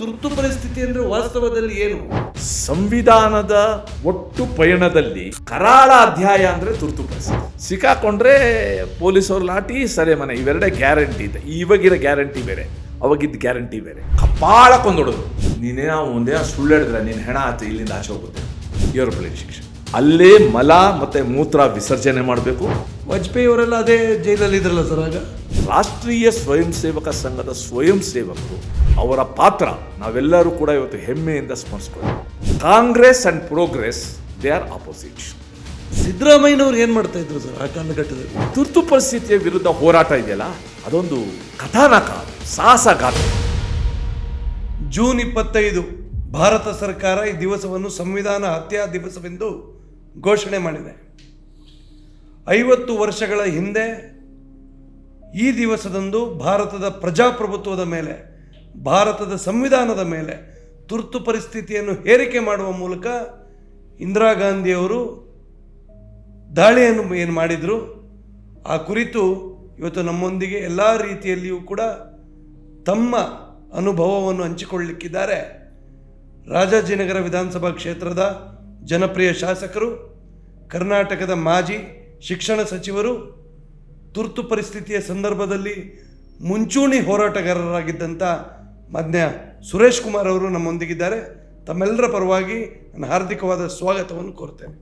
ತುರ್ತು ಪರಿಸ್ಥಿತಿ ಅಂದ್ರೆ ವಾಸ್ತವದಲ್ಲಿ ಏನು? ಸಂವಿಧಾನದ ಒಟ್ಟು ಪಯಣದಲ್ಲಿ ಕರಾಳ ಅಧ್ಯಾಯ ಅಂದ್ರೆ ತುರ್ತು ಪರಿಸ್ಥಿತಿ. ಸಿಕ್ಕಾಕೊಂಡ್ರೆ ಪೊಲೀಸವ್ರ ಲಾಠಿ ಸರಿ ಮನೆ, ಇವೆರಡೇ ಗ್ಯಾರಂಟಿ ಇದೆ. ಇವಾಗಿರೋ ಗ್ಯಾರಂಟಿ ಬೇರೆ, ಅವಾಗಿದ್ದ ಗ್ಯಾರಂಟಿ ಬೇರೆ. ಕಪಾಳ ಕೊಂದೊಡೋದು, ನೀನೇ ಒಂದೇ ಸುಳ್ಳು ಹೇಳಿದ್ರೆ ನೀನು ಹೆಣ ಆಯ್ತು, ಇಲ್ಲಿಂದ ಆಚೆ ಹೋಗುತ್ತೆ, ಏರೋಪ್ಲೇನ್ ಶಿಕ್ಷೆ. ಅಲ್ಲೇ ಮಲ ಮತ್ತೆ ಮೂತ್ರ ವಿಸರ್ಜನೆ ಮಾಡಬೇಕು. ವಾಜಪೇಯಿ ಅವರೆಲ್ಲ ಅದೇ ಜೈಲಲ್ಲಿ ಇದ್ರಲ್ಲ ಸರ್. ಆಗ ರಾಷ್ಟ್ರೀಯ ಸ್ವಯಂ ಸೇವಕ ಸಂಘದ ಸ್ವಯಂ ಸೇವಕರು, ಅವರ ಪಾತ್ರ ನಾವೆಲ್ಲರೂ ಕೂಡ ಇವತ್ತು ಹೆಮ್ಮೆಯಿಂದ ಸ್ಮರಿಸ್ಕೊಳ್ಳೋಣ. Congress and progress they are opposite. ಸಿದ್ದರಾಮಯ್ಯನವ್ರು ಏನ್ ಮಾಡ್ತಾ ಇದ್ರು ಸರ್ ಆ ಕಾಲಘಟ್ಟದಲ್ಲಿ? ತುರ್ತು ಪರಿಸ್ಥಿತಿಯ ವಿರುದ್ಧ ಹೋರಾಟ ಇದೆಯಲ್ಲ, ಅದೊಂದು ಕಥಾನಕ, ಸಾಹಸಗಾಥ. ಜೂನ್ 25 ಭಾರತ ಸರ್ಕಾರ ಈ ದಿವಸವನ್ನು ಸಂವಿಧಾನ ಹತ್ಯಾ ದಿವಸವೆಂದು ಘೋಷಣೆ ಮಾಡಿದೆ. 50 ವರ್ಷಗಳ ಹಿಂದೆ ಈ ದಿವಸದಂದು ಭಾರತದ ಪ್ರಜಾಪ್ರಭುತ್ವದ ಮೇಲೆ, ಭಾರತದ ಸಂವಿಧಾನದ ಮೇಲೆ ತುರ್ತು ಪರಿಸ್ಥಿತಿಯನ್ನು ಹೇರಿಕೆ ಮಾಡುವ ಮೂಲಕ ಇಂದಿರಾ ಗಾಂಧಿಯವರು ದಾಳಿಯನ್ನು ಏನು ಮಾಡಿದರು, ಆ ಕುರಿತು ಇವತ್ತು ನಮ್ಮೊಂದಿಗೆ ಎಲ್ಲ ರೀತಿಯಲ್ಲಿಯೂ ಕೂಡ ತಮ್ಮ ಅನುಭವವನ್ನು ಹಂಚಿಕೊಳ್ಳಲಿಕ್ಕಿದ್ದಾರೆ ರಾಜಾಜಿನಗರ ವಿಧಾನಸಭಾ ಕ್ಷೇತ್ರದ ಜನಪ್ರಿಯ ಶಾಸಕರು, ಕರ್ನಾಟಕದ ಮಾಜಿ ಶಿಕ್ಷಣ ಸಚಿವರು, ತುರ್ತು ಪರಿಸ್ಥಿತಿಯ ಸಂದರ್ಭದಲ್ಲಿ ಮುಂಚೂಣಿ ಹೋರಾಟಗಾರರಾಗಿದ್ದಂಥ ಮಾನ್ಯ ಸುರೇಶ್ ಕುಮಾರ್ ಅವರು ನಮ್ಮೊಂದಿಗಿದ್ದಾರೆ. ತಮ್ಮೆಲ್ಲರ ಪರವಾಗಿ ನಾನು ಹಾರ್ದಿಕವಾದ ಸ್ವಾಗತವನ್ನು ಕೋರ್ತೇನೆ.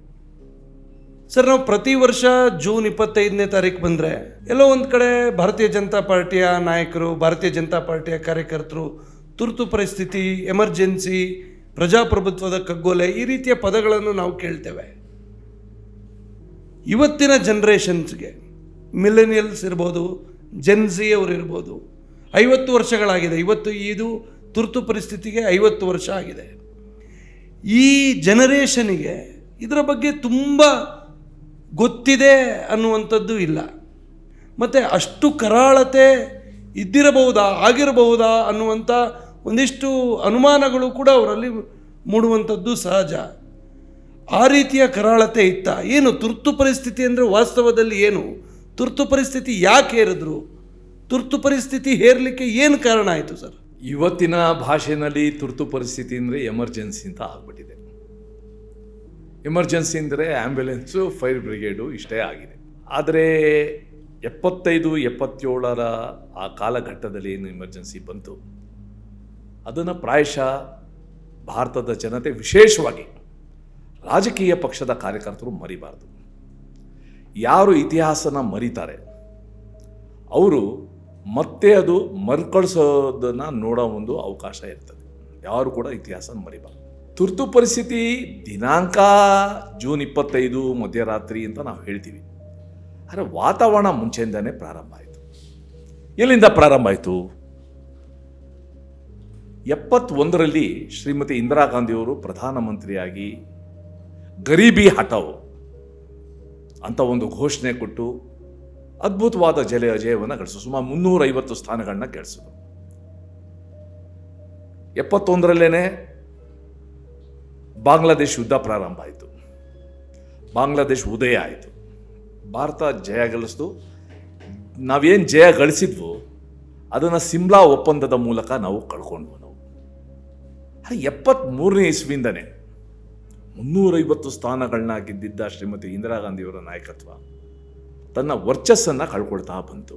ಸರ್, ನಾವು ಪ್ರತಿ ವರ್ಷ ಜೂನ್ 25ನೇ ತಾರೀಕು ಬಂದರೆ ಎಲ್ಲೋ ಒಂದು ಕಡೆ ಭಾರತೀಯ ಜನತಾ ಪಾರ್ಟಿಯ ನಾಯಕರು, ಭಾರತೀಯ ಜನತಾ ಪಾರ್ಟಿಯ ಕಾರ್ಯಕರ್ತರು ತುರ್ತು ಪರಿಸ್ಥಿತಿ, ಎಮರ್ಜೆನ್ಸಿ, ಪ್ರಜಾಪ್ರಭುತ್ವದ ಕಗ್ಗೊಲೆ, ಈ ರೀತಿಯ ಪದಗಳನ್ನು ನಾವು ಕೇಳ್ತೇವೆ. ಇವತ್ತಿನ ಜನ್ರೇಷನ್ಸ್ಗೆ, ಮಿಲೆನಿಯಲ್ಸ್ ಇರ್ಬೋದು, ಜೆನ್ಸಿ ಅವರು ಇರ್ಬೋದು, 50 ವರ್ಷಗಳಾಗಿದೆ. ಇವತ್ತು ಇದು ತುರ್ತು ಪರಿಸ್ಥಿತಿಗೆ 50 ವರ್ಷ ಆಗಿದೆ. ಈ ಜನರೇಷನಿಗೆ ಇದರ ಬಗ್ಗೆ ತುಂಬ ಗೊತ್ತಿದೆ ಅನ್ನುವಂಥದ್ದು ಇಲ್ಲ. ಮತ್ತು ಅಷ್ಟು ಕರಾಳತೆ ಇದ್ದಿರಬಹುದಾ, ಆಗಿರಬಹುದಾ ಅನ್ನುವಂಥ ಒಂದಿಷ್ಟು ಅನುಮಾನಗಳು ಕೂಡ ಅವರಲ್ಲಿ ಮೂಡುವಂಥದ್ದು ಸಹಜ. ಆ ರೀತಿಯ ಕರಾಳತೆ ಇತ್ತ? ಏನು ತುರ್ತು ಪರಿಸ್ಥಿತಿ ಅಂದರೆ ವಾಸ್ತವದಲ್ಲಿ ಏನು? ತುರ್ತು ಪರಿಸ್ಥಿತಿ ಯಾಕೆ ಹೇರಿದ್ರು? ತುರ್ತು ಪರಿಸ್ಥಿತಿ ಹೇರಲಿಕ್ಕೆ ಏನು ಕಾರಣ ಆಯಿತು ಸರ್? ಇವತ್ತಿನ ಭಾಷೆಯಲ್ಲಿ ತುರ್ತು ಪರಿಸ್ಥಿತಿ ಅಂದರೆ ಎಮರ್ಜೆನ್ಸಿ ಅಂತ ಆಗ್ಬಿಟ್ಟಿದೆ. ಎಮರ್ಜೆನ್ಸಿ ಅಂದರೆ ಆ್ಯಂಬ್ಯುಲೆನ್ಸು, ಫೈರ್ ಬ್ರಿಗೇಡು ಇಷ್ಟೇ ಆಗಿದೆ. ಆದರೆ 75, 77 ಆ ಕಾಲಘಟ್ಟದಲ್ಲಿ ಏನು ಎಮರ್ಜೆನ್ಸಿ ಬಂತು, ಅದನ್ನು ಪ್ರಾಯಶಃ ಭಾರತದ ಜನತೆ, ವಿಶೇಷವಾಗಿ ರಾಜಕೀಯ ಪಕ್ಷದ ಕಾರ್ಯಕರ್ತರು ಮರಿಬಾರ್ದು. ಯಾರು ಇತಿಹಾಸನ ಮರಿತಾರೆ ಅವರು ಮತ್ತೆ ಅದು ಮರುಕಳಿಸೋದನ್ನು ನೋಡೋ ಒಂದು ಅವಕಾಶ ಇರ್ತದೆ. ಯಾರು ಕೂಡ ಇತಿಹಾಸ ಮರಿಬಾರ್ದು. ತುರ್ತು ಪರಿಸ್ಥಿತಿ ದಿನಾಂಕ ಜೂನ್ 25 ಮಧ್ಯರಾತ್ರಿ ಅಂತ ನಾವು ಹೇಳ್ತೀವಿ. ಆದರೆ ವಾತಾವರಣ ಮುಂಚೆಯಿಂದನೇ ಪ್ರಾರಂಭ ಆಯಿತು. ಎಲ್ಲಿಂದ ಪ್ರಾರಂಭ ಆಯಿತು? 71ರಲ್ಲಿ ಶ್ರೀಮತಿ ಇಂದಿರಾ ಗಾಂಧಿಯವರು ಪ್ರಧಾನಮಂತ್ರಿಯಾಗಿ ಗರೀಬಿ ಹಟಾವ್ ಅಂತ ಒಂದು ಘೋಷಣೆ ಕೊಟ್ಟು ಅದ್ಭುತವಾದ ಜಯವನ್ನು ಗಳಿಸಿದ್ರು. ಸುಮಾರು 350 ಸ್ಥಾನಗಳನ್ನ ಗಳಿಸಿದ್ರು. 71ರಲ್ಲೇ ಬಾಂಗ್ಲಾದೇಶ್ ಯುದ್ಧ ಪ್ರಾರಂಭ ಆಯಿತು. ಬಾಂಗ್ಲಾದೇಶ್ ಉದಯ ಆಯಿತು. ಭಾರತ ಜಯ ಗಳಿಸ್ತು. ನಾವೇನು ಜಯ ಗಳಿಸಿದ್ವು ಅದನ್ನು ಸಿಮ್ಲಾ ಒಪ್ಪಂದದ ಮೂಲಕ ನಾವು ಕಳ್ಕೊಂಡ್ವು. ನಾವು 73ನೇ ಇಸ್ವಿಯಿಂದನೇ 350 ಸ್ಥಾನಗಳನ್ನ ಗೆದ್ದಿದ್ದ ಶ್ರೀಮತಿ ಇಂದಿರಾ ಗಾಂಧಿಯವರ ನಾಯಕತ್ವ ತನ್ನ ವರ್ಚಸ್ಸನ್ನು ಕಳ್ಕೊಳ್ತಾ ಬಂತು.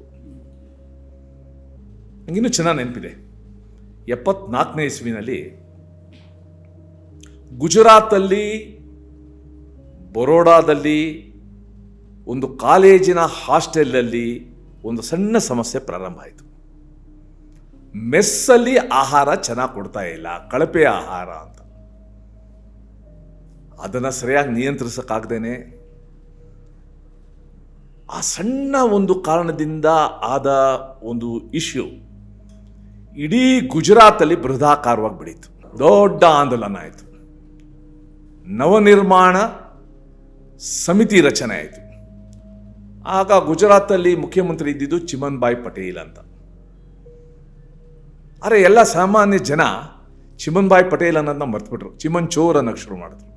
ನನಗಿನ್ನೂ ಚೆನ್ನಾಗಿ ನೆನಪಿದೆ, 74ನೇ ಇಸ್ವಿನಲ್ಲಿ ಗುಜರಾತಲ್ಲಿ ಬರೋಡಾದಲ್ಲಿ ಒಂದು ಕಾಲೇಜಿನ ಹಾಸ್ಟೆಲಲ್ಲಿ ಒಂದು ಸಣ್ಣ ಸಮಸ್ಯೆ ಪ್ರಾರಂಭ ಆಯಿತು. ಮೆಸ್ಸಲ್ಲಿ ಆಹಾರ ಚೆನ್ನಾಗಿ ಕೊಡ್ತಾ ಇಲ್ಲ, ಕಳಪೆ ಆಹಾರ ಅಂತ. ಅದನ್ನು ಸರಿಯಾಗಿ ನಿಯಂತ್ರಿಸೋಕ್ಕಾಗ್ದೇನೆ ಆ ಸಣ್ಣ ಒಂದು ಕಾರಣದಿಂದ ಆದ ಒಂದು ಇಶ್ಯೂ ಇಡೀ ಗುಜರಾತಲ್ಲಿ ಬೃಹದಾಕಾರವಾಗಿ ಬೆಳೀತು. ದೊಡ್ಡ ಆಂದೋಲನ ಆಯಿತು. ನವನಿರ್ಮಾಣ ಸಮಿತಿ ರಚನೆ ಆಯಿತು. ಆಗ ಗುಜರಾತಲ್ಲಿ ಮುಖ್ಯಮಂತ್ರಿ ಇದ್ದಿದ್ದು ಚಿಮನ್ ಭಾಯ್ ಪಟೇಲ್ ಅಂತ. ಆದರೆ ಎಲ್ಲ ಸಾಮಾನ್ಯ ಜನ ಚಿಮನ್ ಭಾಯ್ ಪಟೇಲ್ ಅನ್ನೋದನ್ನ ಮರ್ತ್ಬಿಟ್ರು, ಚಿಮನ್ ಚೋರ್ ಅನ್ನೋಕ್ಕೆ ಶುರು ಮಾಡಿದ್ರು.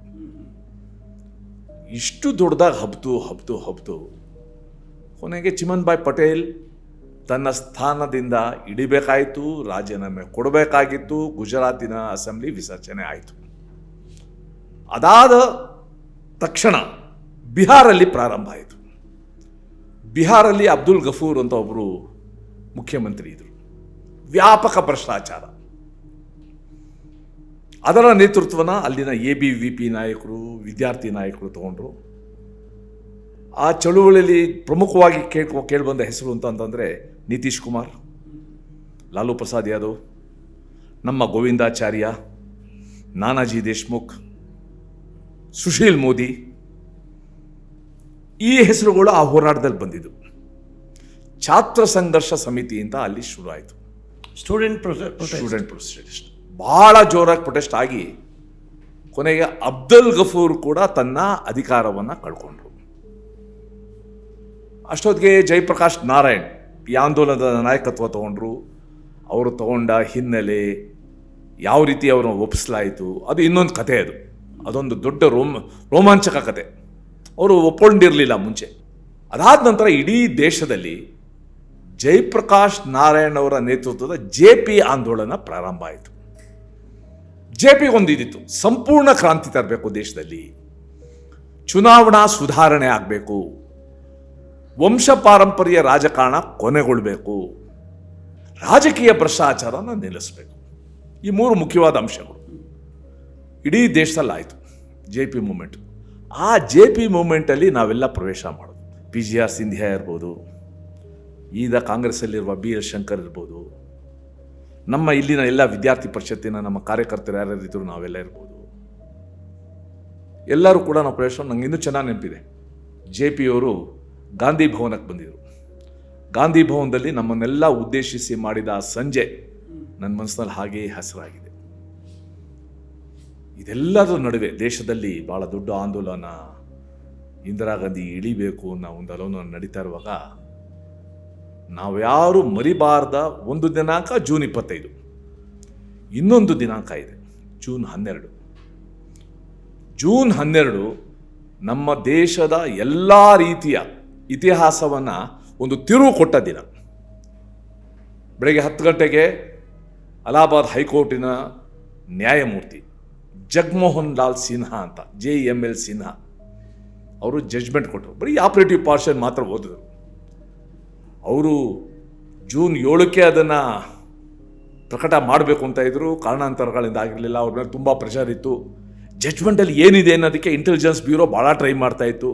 ಇಷ್ಟು ದೊಡ್ಡದಾಗಿ ಹಬ್ತು ಕೊನೆಗೆ ಚಿಮನ್ ಭಾಯ್ ಪಟೇಲ್ ತನ್ನ ಸ್ಥಾನದಿಂದ ಇಳಿಬೇಕಾಯಿತು, ರಾಜೀನಾಮೆ ಕೊಡಬೇಕಾಗಿತ್ತು. ಗುಜರಾತಿನ ಅಸೆಂಬ್ಲಿ ವಿಸರ್ಜನೆ ಆಯಿತು. ಅದಾದ ತಕ್ಷಣ ಬಿಹಾರಲ್ಲಿ ಪ್ರಾರಂಭ ಆಯಿತು. ಬಿಹಾರಲ್ಲಿ ಅಬ್ದುಲ್ ಗಫೂರ್ ಅಂತ ಒಬ್ಬರು ಮುಖ್ಯಮಂತ್ರಿ ಇದ್ದರು. ವ್ಯಾಪಕ ಭ್ರಷ್ಟಾಚಾರ. ಅದರ ನೇತೃತ್ವನ ಅಲ್ಲಿನ ABVP ನಾಯಕರು, ವಿದ್ಯಾರ್ಥಿ ನಾಯಕರು ತಗೊಂಡ್ರು. ಆ ಚಳುವಳಿಯಲ್ಲಿ ಪ್ರಮುಖವಾಗಿ ಕೇಳಿಬಂದ ಹೆಸರು ಅಂತಂದರೆ ನಿತೀಶ್ ಕುಮಾರ್, ಲಾಲು ಪ್ರಸಾದ್ ಯಾದವ್, ನಮ್ಮ ಗೋವಿಂದಾಚಾರ್ಯ, ನಾನಾಜಿ ದೇಶ್ಮುಖ್, ಸುಶೀಲ್ ಮೋದಿ. ಈ ಹೆಸರುಗಳು ಆ ಹೋರಾಟದಲ್ಲಿ ಬಂದಿದ್ದು. ಛಾತ್ರ ಸಂಘರ್ಷ ಸಮಿತಿ ಅಂತ ಅಲ್ಲಿ ಶುರು ಆಯಿತು. ಸ್ಟೂಡೆಂಟ್ ಪ್ರೊಟೆಸ್ಟ್ ಬಹಳ ಜೋರಾಗಿ ಪ್ರೊಟೆಸ್ಟ್ ಆಗಿ ಕೊನೆಗೆ ಅಬ್ದುಲ್ ಗಫೂರ್ ಕೂಡ ತನ್ನ ಅಧಿಕಾರವನ್ನು ಕಳ್ಕೊಂಡ್ರು. ಅಷ್ಟೊತ್ತಿಗೆ ಜಯಪ್ರಕಾಶ್ ನಾರಾಯಣ್ ಈ ಆಂದೋಲನದ ನಾಯಕತ್ವ ತಗೊಂಡ್ರು. ಅವರು ತಗೊಂಡ ಹಿನ್ನೆಲೆ, ಯಾವ ರೀತಿ ಅವ್ರನ್ನ ಒಪ್ಪಿಸಲಾಯಿತು, ಅದು ಇನ್ನೊಂದು ಕತೆ. ಅದೊಂದು ದೊಡ್ಡ ರೋಮಾಂಚಕ ಕತೆ. ಅವರು ಒಪ್ಕೊಂಡಿರಲಿಲ್ಲ ಮುಂಚೆ. ಅದಾದ ನಂತರ ಇಡೀ ದೇಶದಲ್ಲಿ ಜಯಪ್ರಕಾಶ್ ನಾರಾಯಣ್ ಅವರ ನೇತೃತ್ವದ JP ಆಂದೋಲನ ಪ್ರಾರಂಭ ಆಯಿತು. JP ಒಂದಿದಿತ್ತು, ಸಂಪೂರ್ಣ ಕ್ರಾಂತಿ ತರಬೇಕು ದೇಶದಲ್ಲಿ, ಚುನಾವಣಾ ಸುಧಾರಣೆ ಆಗಬೇಕು, ವಂಶ ಪಾರಂಪರ್ಯ ರಾಜಕಾರಣ ಕೊನೆಗೊಳ್ಳಬೇಕು, ರಾಜಕೀಯ ಭ್ರಷ್ಟಾಚಾರನ ನಿಲ್ಲಿಸಬೇಕು. ಈ 3 ಮುಖ್ಯವಾದ ಅಂಶಗಳು ಇಡೀ ದೇಶದಲ್ಲಿ ಆಯಿತು. JP moment. ಆ JP ಮೂಮೆಂಟಲ್ಲಿ ನಾವೆಲ್ಲ ಪ್ರವೇಶ ಮಾಡೋದು. PGR ಸಿಂಧಿಯಾ ಇರ್ಬೋದು, ಈಗ ಕಾಂಗ್ರೆಸ್ಸಲ್ಲಿರುವ BL ಶಂಕರ್ ಇರ್ಬೋದು, ನಮ್ಮ ಇಲ್ಲಿನ ಎಲ್ಲ ವಿದ್ಯಾರ್ಥಿ ಪರಿಷತ್ತಿನ ನಮ್ಮ ಕಾರ್ಯಕರ್ತರು ಯಾರ್ಯಾರಿದ್ರು ನಾವೆಲ್ಲ ಇರ್ಬೋದು. ಎಲ್ಲರೂ ಕೂಡ ನಾವು ಪ್ರವೇಶ. ನಂಗೆ ಇನ್ನೂ ಚೆನ್ನಾಗಿ ನೆನಪಿದೆ, JP ಅವರು ಗಾಂಧಿ ಭವನಕ್ಕೆ ಬಂದಿದ್ದರು. ಗಾಂಧಿ ಭವನದಲ್ಲಿ ನಮ್ಮನ್ನೆಲ್ಲ ಉದ್ದೇಶಿಸಿ ಮಾಡಿದ ಆ ಸಂಜೆ ನನ್ನ ಮನಸ್ಸಿನಲ್ಲಿ ಹಾಗೆಯೇ ಹಸಿರಾಗಿದೆ. ಇದೆಲ್ಲದರ ನಡುವೆ ದೇಶದಲ್ಲಿ ಭಾಳ ದೊಡ್ಡ ಆಂದೋಲನ, ಇಂದಿರಾ ಗಾಂಧಿ ಇಳಿಬೇಕು ಅನ್ನೋ ಒಂದು ಆಂದೋಲನ ನಡೀತಾ ಇರುವಾಗ ನಾವ್ಯಾರು ಮರಿಬಾರ್ದ ಒಂದು ದಿನಾಂಕ ಜೂನ್ 25, ಇನ್ನೊಂದು ದಿನಾಂಕ ಇದೆ ಜೂನ್ 12. ಜೂನ್ 12 ನಮ್ಮ ದೇಶದ ಎಲ್ಲ ರೀತಿಯ ಇತಿಹಾಸವನ್ನು ಒಂದು ತಿರುವು ಕೊಟ್ಟ ದಿನ. ಬೆಳಗ್ಗೆ 10 ಗಂಟೆಗೆ ಅಲಹಾಬಾದ್ ಹೈಕೋರ್ಟಿನ ನ್ಯಾಯಮೂರ್ತಿ ಜಗಮೋಹನ್ ಲಾಲ್ ಸಿನ್ಹಾ ಅಂತ, JML ಸಿನ್ಹಾ ಅವರು ಜಡ್ಜ್ಮೆಂಟ್ ಕೊಟ್ಟರು. ಬರೀ ಆಪರೇಟಿವ್ ಪಾರ್ಷನ್ ಮಾತ್ರ ಓದಿದ್ರು. ಅವರು ಜೂನ್ 7ಕ್ಕೆ ಅದನ್ನು ಪ್ರಕಟ ಮಾಡಬೇಕು ಅಂತ ಇದ್ರು. ಕಾರಣಾಂತರಗಳಿಂದ ಆಗಿರಲಿಲ್ಲ. ಅವ್ರ ಮೇಲೆ ತುಂಬ ಪ್ರೆಷರ್ ಇತ್ತು. ಜಡ್ಜ್ಮೆಂಟಲ್ಲಿ ಏನಿದೆ ಅನ್ನೋದಕ್ಕೆ ಇಂಟೆಲಿಜೆನ್ಸ್ ಬ್ಯೂರೋ ಭಾಳ ಟ್ರೈ ಮಾಡ್ತಾ ಇತ್ತು.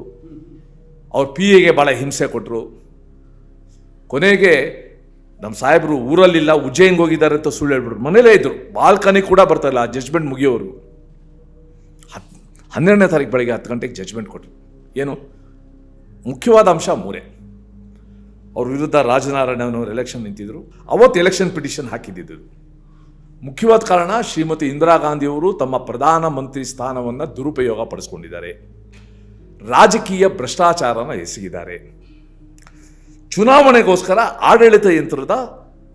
ಅವ್ರ PAಗೆ ಭಾಳ ಹಿಂಸೆ ಕೊಟ್ಟರು. ಕೊನೆಗೆ ನಮ್ಮ ಸಾಹೇಬರು ಊರಲ್ಲಿಲ್ಲ, ಉಜ್ಜಯಿನ್ಗೆ ಹೋಗಿದ್ದಾರೆ ಅಂತ ಸುಳ್ಳು ಹೇಳ್ಬಿಟ್ರು. ಮನೇಲೇ ಇದ್ದರು, ಬಾಲ್ಕನಿ ಕೂಡ ಬರ್ತಾಯಿಲ್ಲ ಜಡ್ಜ್ಮೆಂಟ್ ಮುಗಿಯೋರು. 12ನೇ ತಾರೀಕು ಬೆಳಗ್ಗೆ 10 ಗಂಟೆಗೆ ಜಡ್ಜ್ಮೆಂಟ್ ಕೊಟ್ಟರು. ಏನು ಮುಖ್ಯವಾದ ಅಂಶ 3. ಅವ್ರ ವಿರುದ್ಧ ರಾಜನಾರಾಯಣ್ ಅವರು ಎಲೆಕ್ಷನ್ ನಿಂತಿದ್ರು. ಅವತ್ತು ಎಲೆಕ್ಷನ್ ಪಿಟಿಷನ್ ಹಾಕಿದ್ದಿದ್ದು. ಮುಖ್ಯವಾದ ಕಾರಣ, ಶ್ರೀಮತಿ ಇಂದಿರಾ ಗಾಂಧಿಯವರು ತಮ್ಮ ಪ್ರಧಾನಮಂತ್ರಿ ಸ್ಥಾನವನ್ನು ದುರುಪಯೋಗ ಪಡಿಸ್ಕೊಂಡಿದ್ದಾರೆ, ರಾಜಕೀಯ ಭ್ರಷ್ಟಾಚಾರನ ಎಸಗಿದ್ದಾರೆ, ಚುನಾವಣೆಗೋಸ್ಕರ ಆಡಳಿತ ಯಂತ್ರದ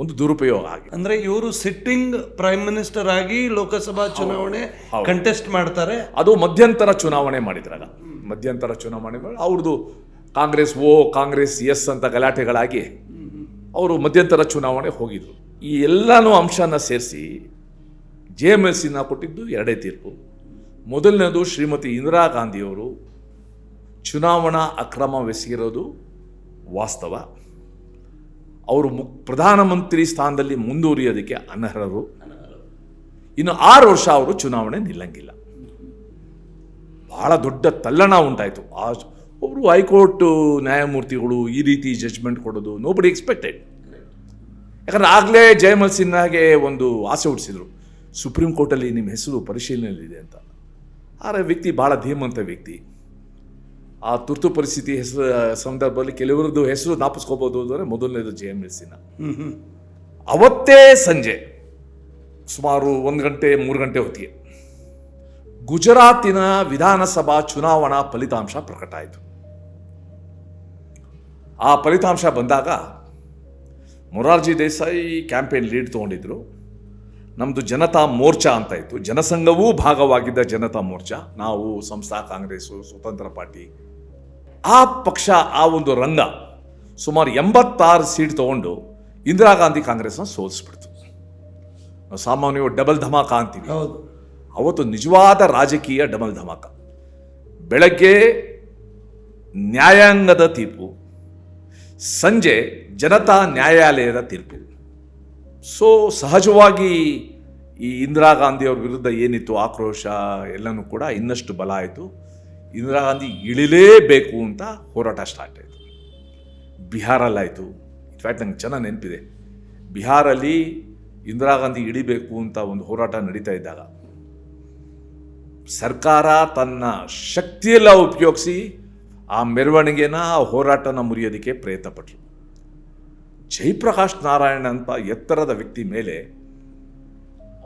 ಒಂದು ದುರುಪಯೋಗ ಆಗಿದೆ. ಅಂದ್ರೆ ಇವರು ಸಿಟ್ಟಿಂಗ್ ಪ್ರೈಮ್ ಮಿನಿಸ್ಟರ್ ಆಗಿ ಲೋಕಸಭಾ ಚುನಾವಣೆ ಕಂಟೆಸ್ಟ್ ಮಾಡ್ತಾರೆ. ಅದು ಮಧ್ಯಂತರ ಚುನಾವಣೆ ಮಾಡಿದ್ರಾಗ. ಮಧ್ಯಂತರ ಚುನಾವಣೆ ಅವ್ರದ್ದು ಕಾಂಗ್ರೆಸ್ ಎಸ್ ಅಂತ ಗಲಾಟೆಗಳಾಗಿ ಅವರು ಮಧ್ಯಂತರ ಚುನಾವಣೆ ಹೋಗಿದ್ರು. ಈ ಎಲ್ಲನೂ ಅಂಶನ ಸೇರಿಸಿ JML ಸಿನ್ಹಾ ಕೊಟ್ಟಿದ್ದು 2 ತೀರ್ಪು. ಮೊದಲನೇದು, ಶ್ರೀಮತಿ ಇಂದಿರಾ ಗಾಂಧಿಯವರು ಚುನಾವಣಾ ಅಕ್ರಮವೆಸಗಿರೋದು ವಾಸ್ತವ, ಅವರು ಪ್ರಧಾನಮಂತ್ರಿ ಸ್ಥಾನದಲ್ಲಿ ಮುಂದುವರಿಯೋದಕ್ಕೆ ಅನರ್ಹರು, ಇನ್ನು 6 ವರ್ಷ ಅವರು ಚುನಾವಣೆ ನಿಲ್ಲಂಗಿಲ್ಲ. ಬಹಳ ದೊಡ್ಡ ತಲ್ಲಣ ಉಂಟಾಯಿತು. ಒಬ್ಬರು ಹೈಕೋರ್ಟ್ ನ್ಯಾಯಮೂರ್ತಿಗಳು ಈ ರೀತಿ ಜಡ್ಜ್ಮೆಂಟ್ ಕೊಡೋದು ನೋಬಡಿ ಎಕ್ಸ್ಪೆಕ್ಟೆಡ್. ಯಾಕಂದ್ರೆ ಆಗಲೇ JML ಸಿನ್ಹಾಗೆ ಒಂದು ಆಸೆ ಹುಟ್ಟಿಸಿದ್ರು, ಸುಪ್ರೀಂ ಕೋರ್ಟಲ್ಲಿ ನಿಮ್ಮ ಹೆಸರು ಪರಿಶೀಲನೆಯಲ್ಲಿದೆ ಅಂತ. ಆದರೆ ವ್ಯಕ್ತಿ ಭಾಳ ಧೀಮಂತ ವ್ಯಕ್ತಿ. ಆ ತುರ್ತು ಪರಿಸ್ಥಿತಿ ಸಂದರ್ಭದಲ್ಲಿ ಕೆಲವರದ್ದು ಹೆಸರು ಜ್ಞಾಪಿಸ್ಕೋಬಹುದು ಅಂದರೆ ಮೊದಲನೇದು JML ಸಿನ್ಹಾ. ಅವತ್ತೇ ಸಂಜೆ ಸುಮಾರು 1 ಗಂಟೆ 3 ಗಂಟೆ ಹೊತ್ತಿಗೆ ಗುಜರಾತಿನ ವಿಧಾನಸಭಾ ಚುನಾವಣಾ ಫಲಿತಾಂಶ ಪ್ರಕಟ ಆಯಿತು. ಆ ಫಲಿತಾಂಶ ಬಂದಾಗ ಮೊರಾರ್ಜಿ ದೇಸಾಯಿ ಕ್ಯಾಂಪೇನ್ ಲೀಡ್ ತೊಗೊಂಡಿದ್ರು. ನಮ್ಮದು ಜನತಾ ಮೋರ್ಚಾ ಅಂತ ಇತ್ತು, ಜನಸಂಘವೂ ಭಾಗವಾಗಿದ್ದ ಜನತಾ ಮೋರ್ಚಾ. ನಾವು ಸಂಸ್ಥಾ ಕಾಂಗ್ರೆಸ್ಸು, ಸ್ವತಂತ್ರ ಪಾರ್ಟಿ, ಆ ಪಕ್ಷ, ಆ ಒಂದು ರಂಗ ಸುಮಾರು 86 ಸೀಟ್ ತೊಗೊಂಡು ಇಂದಿರಾ ಗಾಂಧಿ ಕಾಂಗ್ರೆಸ್ನ ಸೋಲಿಸ್ಬಿಡ್ತು. ನಾವು ಸಾಮಾನ್ಯವಾಗಿ ಡಬಲ್ ಧಮಾಕ ಅಂತೀವಿ. ಹೌದು. ಅವತ್ತು ನಿಜವಾದ ರಾಜಕೀಯ ಡಬಲ್ ಧಮಾಕ. ಬೆಳಗ್ಗೆ ನ್ಯಾಯಾಂಗದ ತೀರ್ಪು, ಸಂಜೆ ಜನತಾ ನ್ಯಾಯಾಲಯದ ತೀರ್ಪು. ಸೊ ಸಹಜವಾಗಿ ಈ ಇಂದಿರಾ ಗಾಂಧಿಯವ್ರ ವಿರುದ್ಧ ಏನಿತ್ತು ಆಕ್ರೋಶ ಎಲ್ಲನೂ ಕೂಡ ಇನ್ನಷ್ಟು ಬಲ ಆಯಿತು. ಇಂದಿರಾ ಗಾಂಧಿ ಇಳಿಲೇಬೇಕು ಅಂತ ಹೋರಾಟ ಸ್ಟಾರ್ಟ್ ಆಯಿತು. ಬಿಹಾರಲ್ಲಾಯಿತು. ಇನ್ಫ್ಯಾಕ್ಟ್ ನಂಗೆ ಚೆನ್ನಾಗಿ ನೆನಪಿದೆ, ಬಿಹಾರಲ್ಲಿ ಇಂದಿರಾ ಗಾಂಧಿ ಇಳಿಬೇಕು ಅಂತ ಒಂದು ಹೋರಾಟ ನಡೀತಾ ಇದ್ದಾಗ ಸರ್ಕಾರ ತನ್ನ ಶಕ್ತಿಯೆಲ್ಲ ಉಪಯೋಗಿಸಿ ಆ ಮೆರವಣಿಗೆನ, ಆ ಹೋರಾಟನ ಮುರಿಯೋದಕ್ಕೆ ಪ್ರಯತ್ನ ಪಟ್ಟರು. ಜಯಪ್ರಕಾಶ್ ನಾರಾಯಣ್ ಅಂತ ಎತ್ತರದ ವ್ಯಕ್ತಿ ಮೇಲೆ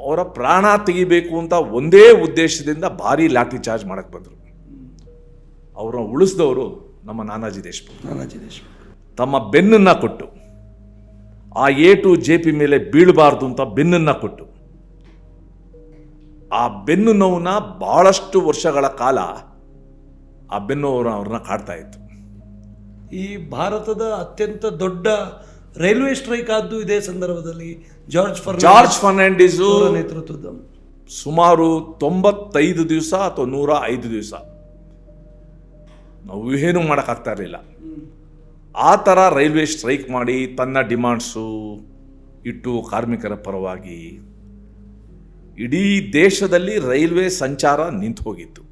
ಅವರ ಪ್ರಾಣ ತೆಗಿಬೇಕು ಅಂತ ಒಂದೇ ಉದ್ದೇಶದಿಂದ ಭಾರಿ ಲಾಠಿ ಚಾರ್ಜ್ ಮಾಡಕ್ಕೆ ಬಂದರು. ಅವ್ರನ್ನ ಉಳಿಸಿದವರು ನಮ್ಮ ನಾನಾಜಿ ದೇಶಮುಖ್. ತಮ್ಮ ಬೆನ್ನನ್ನು ಕೊಟ್ಟು, ಆ ಏಟು JP ಮೇಲೆ ಬೀಳಬಾರ್ದು ಅಂತ ಬೆನ್ನನ್ನು ಕೊಟ್ಟು, ಆ ಬೆನ್ನು ನೋವನ್ನ ಬಹಳಷ್ಟು ವರ್ಷಗಳ ಕಾಲ ಆ ಬೆನ್ನು ಅವ್ರನ್ನ ಕಾಡ್ತಾ ಇತ್ತು. ಈ ಭಾರತದ ಅತ್ಯಂತ ದೊಡ್ಡ ರೈಲ್ವೆ ಸ್ಟ್ರೈಕ್ ಆದ್ದು ಇದೇ ಸಂದರ್ಭದಲ್ಲಿ ಜಾರ್ಜ್ ಫರ್ನಾಂಡಿಸ್ ನೇತೃತ್ವದ ಸುಮಾರು 95 ದಿವಸ ಅಥವಾ 105 ದಿವಸ ನಾವು ಏನು ಮಾಡೋಕ್ಕಾಗ್ತಾ ಇರಲಿಲ್ಲ. ಆ ಥರ ರೈಲ್ವೆ ಸ್ಟ್ರೈಕ್ ಮಾಡಿ ತನ್ನ ಡಿಮಾಂಡ್ಸು ಇಟ್ಟು ಕಾರ್ಮಿಕರ ಪರವಾಗಿ ಇಡೀ ದೇಶದಲ್ಲಿ ರೈಲ್ವೆ ಸಂಚಾರ ನಿಂತು ಹೋಗಿತ್ತು.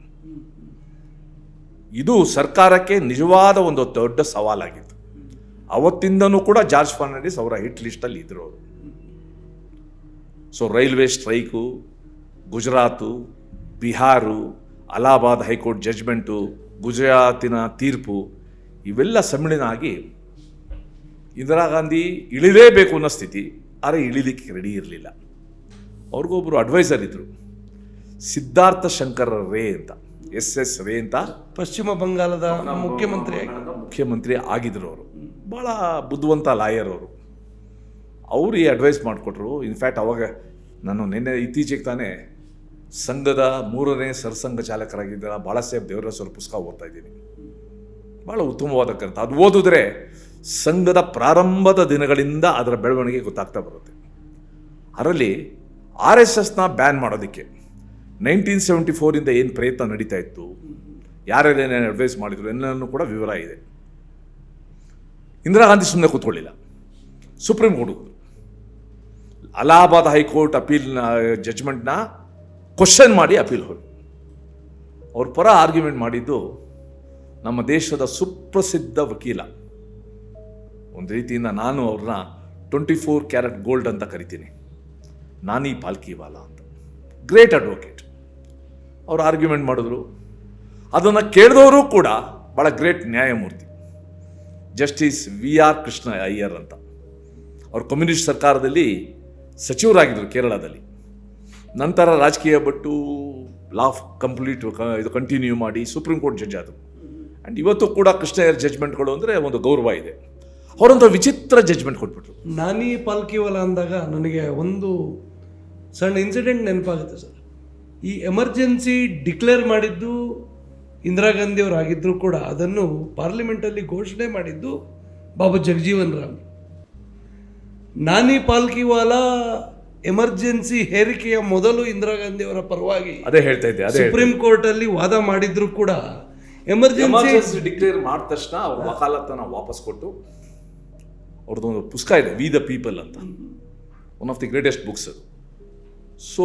ಇದು ಸರ್ಕಾರಕ್ಕೆ ನಿಜವಾದ ಒಂದು ದೊಡ್ಡ ಸವಾಲಾಗಿತ್ತು. ಅವತ್ತಿಂದನೂ ಕೂಡ ಜಾರ್ಜ್ ಫರ್ನಾಂಡಿಸ್ ಅವರ ಹಿಟ್ ಲಿಸ್ಟಲ್ಲಿ ಇದ್ರು ಅವರು. So railway strike, Gujarat, Bihar, Allahabad high court judgement, ಗುಜರಾತಿನ ತೀರ್ಪು ಇವೆಲ್ಲ ಸಮ್ಮಿಳನ ಆಗಿ ಇಂದಿರಾ ಗಾಂಧಿ ಇಳಿಲೇಬೇಕು ಅನ್ನೋ ಸ್ಥಿತಿ. ಆದರೆ ಇಳಿಲಿಕ್ಕೆ ರೆಡಿ ಇರಲಿಲ್ಲ. ಅವ್ರಿಗೊಬ್ಬರು ಅಡ್ವೈಸರ್ ಇದ್ದರು, ಸಿದ್ಧಾರ್ಥ ಶಂಕರ ರೇ ಅಂತ, SS ರೇ ಅಂತ, ಪಶ್ಚಿಮ ಬಂಗಾಳದ ಮುಖ್ಯಮಂತ್ರಿ ಆಗಿದ್ರು. ಅವರು ಭಾಳ ಬುದ್ಧಿವಂತ ಲಾಯರ್ ಅವರು. ಅವರು ಈ ಅಡ್ವೈಸ್ ಮಾಡಿಕೊಟ್ರು. ಇನ್ಫ್ಯಾಕ್ಟ್ ಅವಾಗ ನಾನು ಇತ್ತೀಚೆಗೆ ತಾನೇ ಸಂಘದ 3ನೇ ಸರ್ಸಂಘ ಚಾಲಕರಾಗಿದ್ದ ಬಾಳಾಸಾಹೇಬ್ ದೇವರಾಜ್ ಪುಸ್ತಕ ಓದ್ತಾ ಇದ್ದೀನಿ. ಭಾಳ ಉತ್ತಮವಾದ ಗ್ರಂಥ. ಅದು ಓದಿದ್ರೆ ಸಂಘದ ಪ್ರಾರಂಭದ ದಿನಗಳಿಂದ ಅದರ ಬೆಳವಣಿಗೆ ಗೊತ್ತಾಗ್ತಾ ಬರುತ್ತೆ. ಅದರಲ್ಲಿ RSSನ ಬ್ಯಾನ್ ಮಾಡೋದಕ್ಕೆ 1974 ಏನು ಪ್ರಯತ್ನ ನಡೀತಾ ಇತ್ತು, ಯಾರೇನೇನು ಅಡ್ವೈಸ್ ಮಾಡಿದ್ರು ಎಲ್ಲನೂ ಕೂಡ ವಿವರ ಇದೆ. ಇಂದಿರಾ ಗಾಂಧಿ ಸುಮ್ಮನೆ ಕೂತ್ಕೊಳ್ಳಿಲ್ಲ, ಸುಪ್ರೀಂ ಕೋರ್ಟ್ ಹೋದ್ರು. ಅಲಹಾಬಾದ್ ಹೈಕೋರ್ಟ್ ಅಪೀಲ್ನ ಜಡ್ಜ್ಮೆಂಟ್ನ ಕ್ವಶನ್ ಮಾಡಿ ಅಪೀಲ್ ಹೋಗಿ ಅವ್ರ ಪರ ಆರ್ಗ್ಯುಮೆಂಟ್ ಮಾಡಿದ್ದು ನಮ್ಮ ದೇಶದ ಸುಪ್ರಸಿದ್ಧ ವಕೀಲ. ಒಂದು ರೀತಿಯಿಂದ ನಾನು ಅವ್ರನ್ನ 24 ಕ್ಯಾರೆಟ್ ಗೋಲ್ಡ್ ಅಂತ ಕರಿತೀನಿ, ನಾನಿ ಪಾಲ್ಕಿವಾಲಾ ಅಂತ. Great advocate. ಅವ್ರು ಆರ್ಗ್ಯುಮೆಂಟ್ ಮಾಡಿದ್ರು. ಅದನ್ನು ಕೇಳಿದವರು ಕೂಡ ಭಾಳ ಗ್ರೇಟ್ ನ್ಯಾಯಮೂರ್ತಿ, ಜಸ್ಟಿಸ್ VR ಕೃಷ್ಣ ಅಯ್ಯರ್ ಅಂತ. ಅವರು ಕಮ್ಯುನಿಸ್ಟ್ ಸರ್ಕಾರದಲ್ಲಿ ಸಚಿವರಾಗಿದ್ದರು ಕೇರಳದಲ್ಲಿ. ನಂತರ ರಾಜಕೀಯ ಬಿಟ್ಟು ಲಾ ಇದು ಕಂಟಿನ್ಯೂ ಮಾಡಿ ಸುಪ್ರೀಂ ಕೋರ್ಟ್ ಜಡ್ಜ್ ಆದರು. ಆ್ಯಂಡ್ ಇವತ್ತು ಕೂಡ ಕೃಷ್ಣ ಅಯ್ಯರ್ ಜಡ್ಜ್ಮೆಂಟ್ಗಳು ಅಂದರೆ ಒಂದು ಗೌರವ ಇದೆ. ಅವರೊಂದು ವಿಚಿತ್ರ ಜಡ್ಜ್ಮೆಂಟ್ ಕೊಟ್ಬಿಟ್ರು. ನಾನಿ ಪಾಲ್ಕಿವಾಲಾ ಅಂದಾಗ ನನಗೆ ಒಂದು ಸಣ್ಣ ಇನ್ಸಿಡೆಂಟ್ ನೆನಪಾಗುತ್ತೆ ಸರ್. ಈ ಎಮರ್ಜೆನ್ಸಿ ಡಿಕ್ಲೇರ್ ಮಾಡಿದ್ದು ಇಂದಿರಾ ಗಾಂಧಿ ಅವರು ಆಗಿದ್ದರೂ ಕೂಡ ಅದನ್ನು ಪಾರ್ಲಿಮೆಂಟಲ್ಲಿ ಘೋಷಣೆ ಮಾಡಿದ್ದು ಬಾಬಾ ಜಗಜೀವನ್ ರಾಮ್. ನಾನಿ ಪಾಲ್ಕಿವಾಲಾ ಎಮರ್ಜೆನ್ಸಿ ಹೇರಿಕೆಯ ಮೊದಲು ಇಂದಿರಾ ಗಾಂಧಿ ಅವರ ಪರವಾಗಿ ಅದೇ ಹೇಳ್ತಾ ಇದ್ದೆ, ಸುಪ್ರೀಂ ಕೋರ್ಟ್ ಅಲ್ಲಿ ವಾದ ಮಾಡಿದ್ರು ಕೂಡ ಎಮರ್ಜೆನ್ಸಿ ಡಿಕ್ಲೇರ್ ಮಾಡಿದ ತಕ್ಷಣ ಅವ್ರ ವಕಾಲತ್ತನ್ನ ವಾಪಸ್ ಕೊಟ್ಟು, ಅವ್ರದ್ದೊಂದು ಪುಸ್ತಕ ಇದೆ ವಿ ದ ಪೀಪಲ್ ಅಂತ, one of the greatest books ಅದು. ಸೊ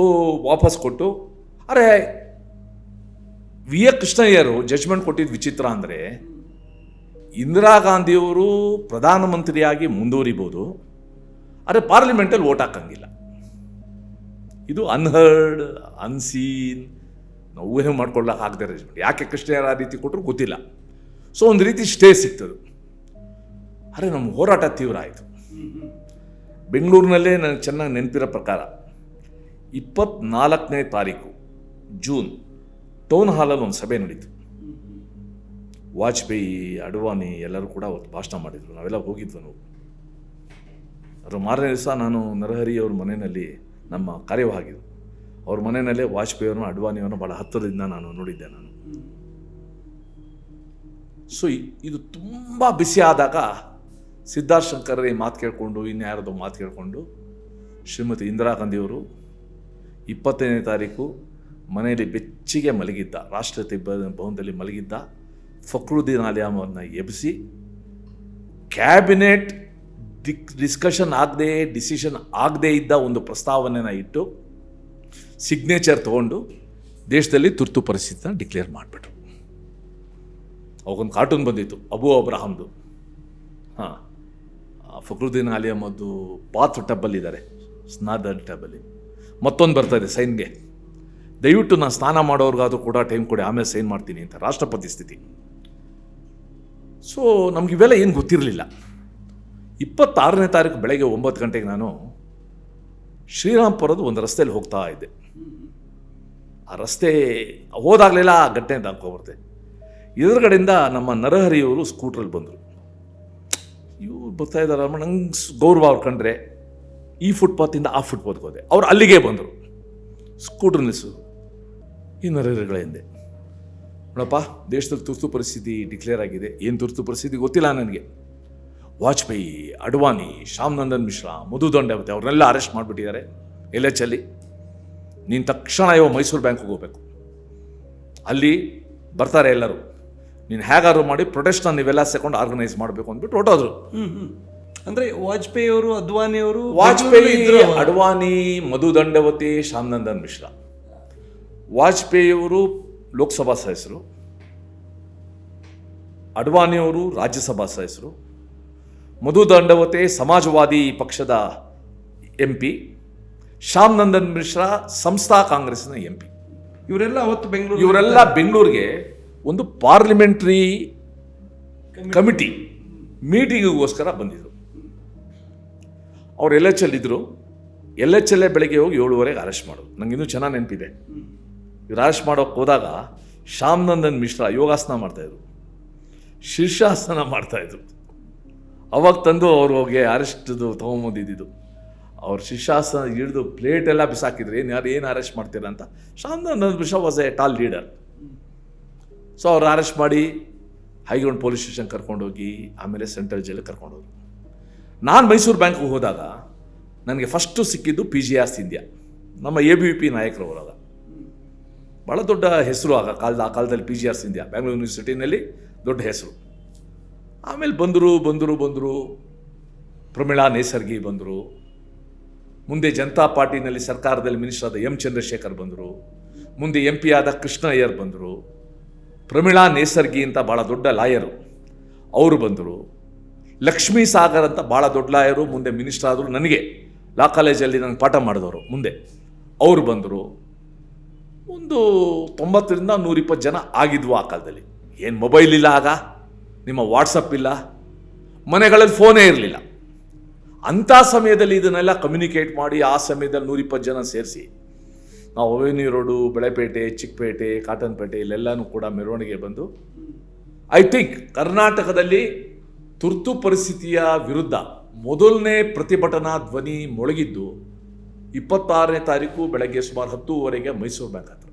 ವಾಪಸ್ ಕೊಟ್ಟು, ಅರೆ VR ಕೃಷ್ಣಯ್ಯರು ಜಡ್ಜ್ಮೆಂಟ್ ಕೊಟ್ಟಿದ್ದು ವಿಚಿತ್ರ ಅಂದರೆ, ಇಂದಿರಾ ಗಾಂಧಿಯವರು ಪ್ರಧಾನಮಂತ್ರಿಯಾಗಿ ಮುಂದುವರಿಬೋದು, ಆದರೆ ಪಾರ್ಲಿಮೆಂಟಲ್ಲಿ ವೋಟ್ ಹಾಕಂಗಿಲ್ಲ. ಇದು ಅನ್ಹರ್ಡ್, ಅನ್ಸೀನ್, ನಾವು ಊಹೆ ಮಾಡ್ಕೊಳ್ಳೋಕೆ ಆಗದೆ ಜಡ್ಜ್ಮೆಂಟ್. ಯಾಕೆ ಕೃಷ್ಣಯ್ಯರ ಆ ರೀತಿ ಕೊಟ್ಟರು ಗೊತ್ತಿಲ್ಲ. ಸೊ ಒಂದು ರೀತಿ ಸ್ಟೇ ಸಿಗ್ತದೆ. ಅರೆ ನಮ್ಮ ಹೋರಾಟ ತೀವ್ರ ಆಯಿತು. ಬೆಂಗಳೂರಿನಲ್ಲೇ ನನಗೆ ಚೆನ್ನಾಗಿ ನೆನಪಿರೋ ಪ್ರಕಾರ 24ನೇ ತಾರೀಕು ಜೂನ್ ಟೌನ್ ಹಾಲಲ್ಲಿ ಒಂದು ಸಭೆ ನಡೀತು. ವಾಜಪೇಯಿ, ಅಡ್ವಾಣಿ ಎಲ್ಲರೂ ಕೂಡ ಅವತ್ತು ಭಾಷಣ ಮಾಡಿದರು. ನಾವೆಲ್ಲ ಹೋಗಿದ್ವಿ. ನಾವು ಅದ್ರ ಮಾರನೇ ದಿವಸ ನಾನು ನರಹರಿ ಅವ್ರ ಮನೆಯಲ್ಲಿ, ನಮ್ಮ ಕಾರ್ಯವಾಗಿದ್ದು ಅವ್ರ ಮನೆಯಲ್ಲೇ ವಾಜಪೇಯಿಯವ್ರನ್ನ ಅಡ್ವಾಣಿಯವ್ರನ್ನ ಭಾಳ ಹತ್ತಿರದಿಂದ ನಾನು ನೋಡಿದ್ದೆ ನಾನು. ಸೊ ಇದು ತುಂಬ ಬಿಸಿ ಆದಾಗ ಸಿದ್ಧಾರ್ಥ ಶಂಕರ್ ಈ ಮಾತು ಕೇಳಿಕೊಂಡು ಇನ್ಯಾರದೋ ಮಾತು ಕೇಳಿಕೊಂಡು ಶ್ರೀಮತಿ ಇಂದಿರಾ ಗಾಂಧಿಯವರು 20ನೇ ತಾರೀಕು ಮನೆಯಲ್ಲಿ ಬೆಚ್ಚಿಗೆ ಮಲಗಿದ್ದ, ರಾಷ್ಟ್ರಪತಿ ಭವನದಲ್ಲಿ ಮಲಗಿದ್ದ ಫಕ್ರುದ್ದೀನ್ ಆಲಿ ಅಹಮದ್ನ ಎಬ್ಬಿಸಿ ಕ್ಯಾಬಿನೆಟ್ ಡಿಸ್ಕಷನ್ ಆಗದೆ ಡಿಸಿಷನ್ ಆಗದೇ ಇದ್ದ ಒಂದು ಪ್ರಸ್ತಾವನೆನ ಇಟ್ಟು ಸಿಗ್ನೇಚರ್ ತೊಗೊಂಡು ದೇಶದಲ್ಲಿ ತುರ್ತು ಪರಿಸ್ಥಿತಿನ ಡಿಕ್ಲೇರ್ ಮಾಡಿಬಿಟ್ರು. ಅವಾಗೊಂದು ಕಾರ್ಟೂನ್ ಬಂದಿತ್ತು ಅಬು ಅಬ್ರಹಾಮ್ದು. ಹಾಂ, ಫಕ್ರುದ್ದೀನ್ ಆಲಿ ಅಹಮದ್ದು ಬಾತ್ ಟಬ್ಬಲ್ಲಿದ್ದಾರೆ, ಸ್ನಾನ ಟಬ್ಬಲ್ಲಿ. ಮತ್ತೊಂದು ಬರ್ತಾಯಿದೆ ಸೈನ್ಗೆ, ದಯವಿಟ್ಟು ನಾನು ಸ್ನಾನ ಮಾಡೋರ್ಗಾದ್ರೂ ಕೂಡ ಟೈಮ್ ಕೊಡಿ, ಆಮೇಲೆ ಸೈನ್ ಮಾಡ್ತೀನಿ ಅಂತ. ರಾಷ್ಟ್ರಪತಿ ಸ್ಥಿತಿ. ಸೊ ನಮಗಿವೆಲ್ಲ ಏನು ಗೊತ್ತಿರಲಿಲ್ಲ. 26ನೇ ತಾರೀಕು ಬೆಳಗ್ಗೆ 9 ಗಂಟೆಗೆ ನಾನು ಶ್ರೀರಾಮ್ಪುರದ ಒಂದು ರಸ್ತೆಯಲ್ಲಿ ಹೋಗ್ತಾ ಇದ್ದೆ. ಆ ರಸ್ತೆ ಹೋದಾಗಲೆಲ್ಲ ಆ ಘಟನೆ ದಾಕೋಬರ್ತೆ. ಎದುರುಗಡೆಯಿಂದ ನಮ್ಮ ನರಹರಿಯವರು ಸ್ಕೂಟ್ರಲ್ಲಿ ಬಂದರು. ಇವ್ರು ಬರ್ತಾ ಇದ್ದಾರೆ, ನಂಗೆ ಗೌರವ ಅವ್ರು ಕಂಡ್ರೆ ಈ ಫುಟ್ಪಾತಿಂದ ಆ ಫುಟ್ಪಾತ್ಗೆ ಹೋದೆ. ಅವ್ರು ಅಲ್ಲಿಗೆ ಬಂದರು, ಸ್ಕೂಟ್ರ್ ನಿಲ್ಲಿಸು. ಈ ನರಹರಿಗಳ ಹಿಂದೆ, ನೋಡಪ್ಪ ದೇಶದಲ್ಲಿ ತುರ್ತು ಪರಿಸ್ಥಿತಿ ಡಿಕ್ಲೇರ್ ಆಗಿದೆ. ಏನು ತುರ್ತು ಪರಿಸ್ಥಿತಿ ಗೊತ್ತಿಲ್ಲ ನನಗೆ. ವಾಜಪೇಯಿ, ಅಡ್ವಾಣಿ, ಶ್ಯಾಮ್ ನಂದನ್ ಮಿಶ್ರಾ, ಮಧು ದಂಡವತಿ ಅವ್ರನ್ನೆಲ್ಲ ಅರೆಸ್ಟ್ ಮಾಡಿಬಿಟ್ಟಿದ್ದಾರೆ LH ಅಲ್ಲಿ. ನೀನು ತಕ್ಷಣ ಮೈಸೂರು ಬ್ಯಾಂಕ್ಗೆ ಹೋಗ್ಬೇಕು, ಅಲ್ಲಿ ಬರ್ತಾರೆ ಎಲ್ಲರೂ, ನೀನು ಹೇಗಾದ್ರು ಮಾಡಿ ಪ್ರೊಟೆಸ್ಟ್ನ ನೀವೆಲ್ಲ ಸೇಕೊಂಡು ಆರ್ಗನೈಸ್ ಮಾಡಬೇಕು ಅಂದ್ಬಿಟ್ಟು ಹೊರಟೋದ್ರು. ಅಂದರೆ ವಾಜಪೇಯಿ ಅವರು, ಅದ್ವಾನಿ ಅವರು, ವಾಜಪೇಯಿ, ಅಡ್ವಾಣಿ, ಮಧು ದಂಡವತಿ, ಶ್ಯಾಮ್ ನಂದನ್ ಮಿಶ್ರಾ. ವಾಜಪೇಯಿಯವರು ಲೋಕಸಭಾ ಸದಸ್ಯರು, ಅಡ್ವಾಣಿಯವರು ರಾಜ್ಯಸಭಾ ಸದಸ್ಯರು, ಮಧು ದಂಡವತೆ ಸಮಾಜವಾದಿ ಪಕ್ಷದ MP, ಶ್ಯಾಮ್ ನಂದನ್ ಮಿಶ್ರಾ ಸಂಸ್ಥಾ ಕಾಂಗ್ರೆಸ್ನ MP. ಇವರೆಲ್ಲ ಬೆಂಗಳೂರಿಗೆ ಒಂದು ಪಾರ್ಲಿಮೆಂಟ್ರಿ ಕಮಿಟಿ ಮೀಟಿಂಗಿಗೋಸ್ಕರ ಬಂದಿದ್ರು. ಅವ್ರು LH ಅಲ್ಲಿದ್ದರು. LH ಅಲ್ಲೇ ಬೆಳಗ್ಗೆ ಹೋಗಿ 7:30 ಅರೆಸ್ಟ್ ಮಾಡೋದು. ನನಗಿನ್ನೂ ಚೆನ್ನಾಗಿ ನೆನಪಿದೆ. ಇವ್ರು ಅರೆಸ್ಟ್ ಮಾಡೋಕ್ಕೆ ಹೋದಾಗ ಶ್ಯಾಮ್ ನಂದನ್ ಮಿಶ್ರಾ ಯೋಗಾಸನ ಮಾಡ್ತಾಯಿದ್ರು, ಶೀರ್ಷಾಸನ ಮಾಡ್ತಾಯಿದ್ರು. ಅವಾಗ ತಂದು ಅವ್ರು ಹೋಗಿ ಅರೆಸ್ಟ್ದು ತೊಗೊಂಬಂದಿದ್ದು. ಅವ್ರು ಶೀರ್ಷಾಸನ ಹಿಡಿದು ಪ್ಲೇಟೆಲ್ಲ ಬಿಸಾಕಿದ್ರು. ಏನು ಅರೆಸ್ಟ್ ಮಾಡ್ತೀರಾ ಅಂತ. Shyam Nandan Mishra was A tall leader. So ಅವ್ರು ಅರೆಸ್ಟ್ ಮಾಡಿ ಹೈಗ್ರೌಂಡ್ ಪೊಲೀಸ್ ಸ್ಟೇಷನ್ ಕರ್ಕೊಂಡೋಗಿ ಆಮೇಲೆ ಸೆಂಟ್ರಲ್ ಜೈಲಿಗೆ ಕರ್ಕೊಂಡೋದ್ರು. ನಾನು ಮೈಸೂರು ಬ್ಯಾಂಕ್ಗೆ ಹೋದಾಗ ನನಗೆ ಫಸ್ಟು ಸಿಕ್ಕಿದ್ದು PGR ಸಿಂಧ್ಯಾ, ನಮ್ಮ ABVP ನಾಯಕರವರಾಗ. ಭಾಳ ದೊಡ್ಡ ಹೆಸರು ಆ ಕಾಲದಲ್ಲಿ PGR ಸಿಂಧ್ಯಾ, ಬ್ಯಾಂಗ್ಳೂರು ಯೂನಿವರ್ಸಿಟಿನಲ್ಲಿ ದೊಡ್ಡ ಹೆಸರು. ಆಮೇಲೆ ಬಂದರು ಪ್ರಮೀಳಾ ನೇಸರ್ಗಿ ಬಂದರು. ಮುಂದೆ ಜನತಾ ಪಾರ್ಟಿನಲ್ಲಿ ಸರ್ಕಾರದಲ್ಲಿ ಮಿನಿಸ್ಟರ್ ಆದ M ಚಂದ್ರಶೇಖರ್ ಬಂದರು. ಮುಂದೆ MP ಆದ ಕೃಷ್ಣ ಅಯ್ಯರ್ ಬಂದರು. ಪ್ರಮೀಳಾ ನೇಸರ್ಗಿ ಅಂತ ಭಾಳ ದೊಡ್ಡ ಲಾಯರು, ಅವರು ಬಂದರು. ಲಕ್ಷ್ಮೀ ಸಾಗರ್ ಅಂತ ಭಾಳ ದೊಡ್ಡ ಲಾಯರು, ಮುಂದೆ ಮಿನಿಸ್ಟರ್ ಆದರು. ನನಗೆ ಲಾ ಕಾಲೇಜಲ್ಲಿ ನನಗೆ ಪಾಠ ಮಾಡಿದವರು ಮುಂದೆ, ಅವರು ಬಂದರು. ಒಂದು 90ರಿಂದ 120 ಜನ ಆಗಿದ್ವು ಆ ಕಾಲದಲ್ಲಿ. ಏನು ಮೊಬೈಲ್ ಇಲ್ಲ ಆಗ, ನಿಮ್ಮ ವಾಟ್ಸಪ್ ಇಲ್ಲ, ಮನೆಗಳಲ್ಲಿ ಫೋನೇ ಇರಲಿಲ್ಲ. ಅಂಥ ಸಮಯದಲ್ಲಿ ಇದನ್ನೆಲ್ಲ ಕಮ್ಯುನಿಕೇಟ್ ಮಾಡಿ ಆ ಸಮಯದಲ್ಲಿ 120 ಜನ ಸೇರಿಸಿ ನಾವು ಅವೆನ್ಯೂ ರೋಡು, ಬೆಳೆಪೇಟೆ, ಚಿಕ್ಕಪೇಟೆ, ಕಾಟನ್ಪೇಟೆ ಇಲ್ಲೆಲ್ಲನೂ ಕೂಡ ಮೆರವಣಿಗೆ ಬಂದು, ಐ ಥಿಂಕ್ ಕರ್ನಾಟಕದಲ್ಲಿ ತುರ್ತು ಪರಿಸ್ಥಿತಿಯ ವಿರುದ್ಧ ಮೊದಲನೇ ಪ್ರತಿಭಟನಾ ಧ್ವನಿ ಮೊಳಗಿದ್ದು 26ನೇ ತಾರೀಕು ಬೆಳಗ್ಗೆ ಸುಮಾರು 10:30 ಮೈಸೂರು ಬ್ಯಾಂಕ್ ಹತ್ರ.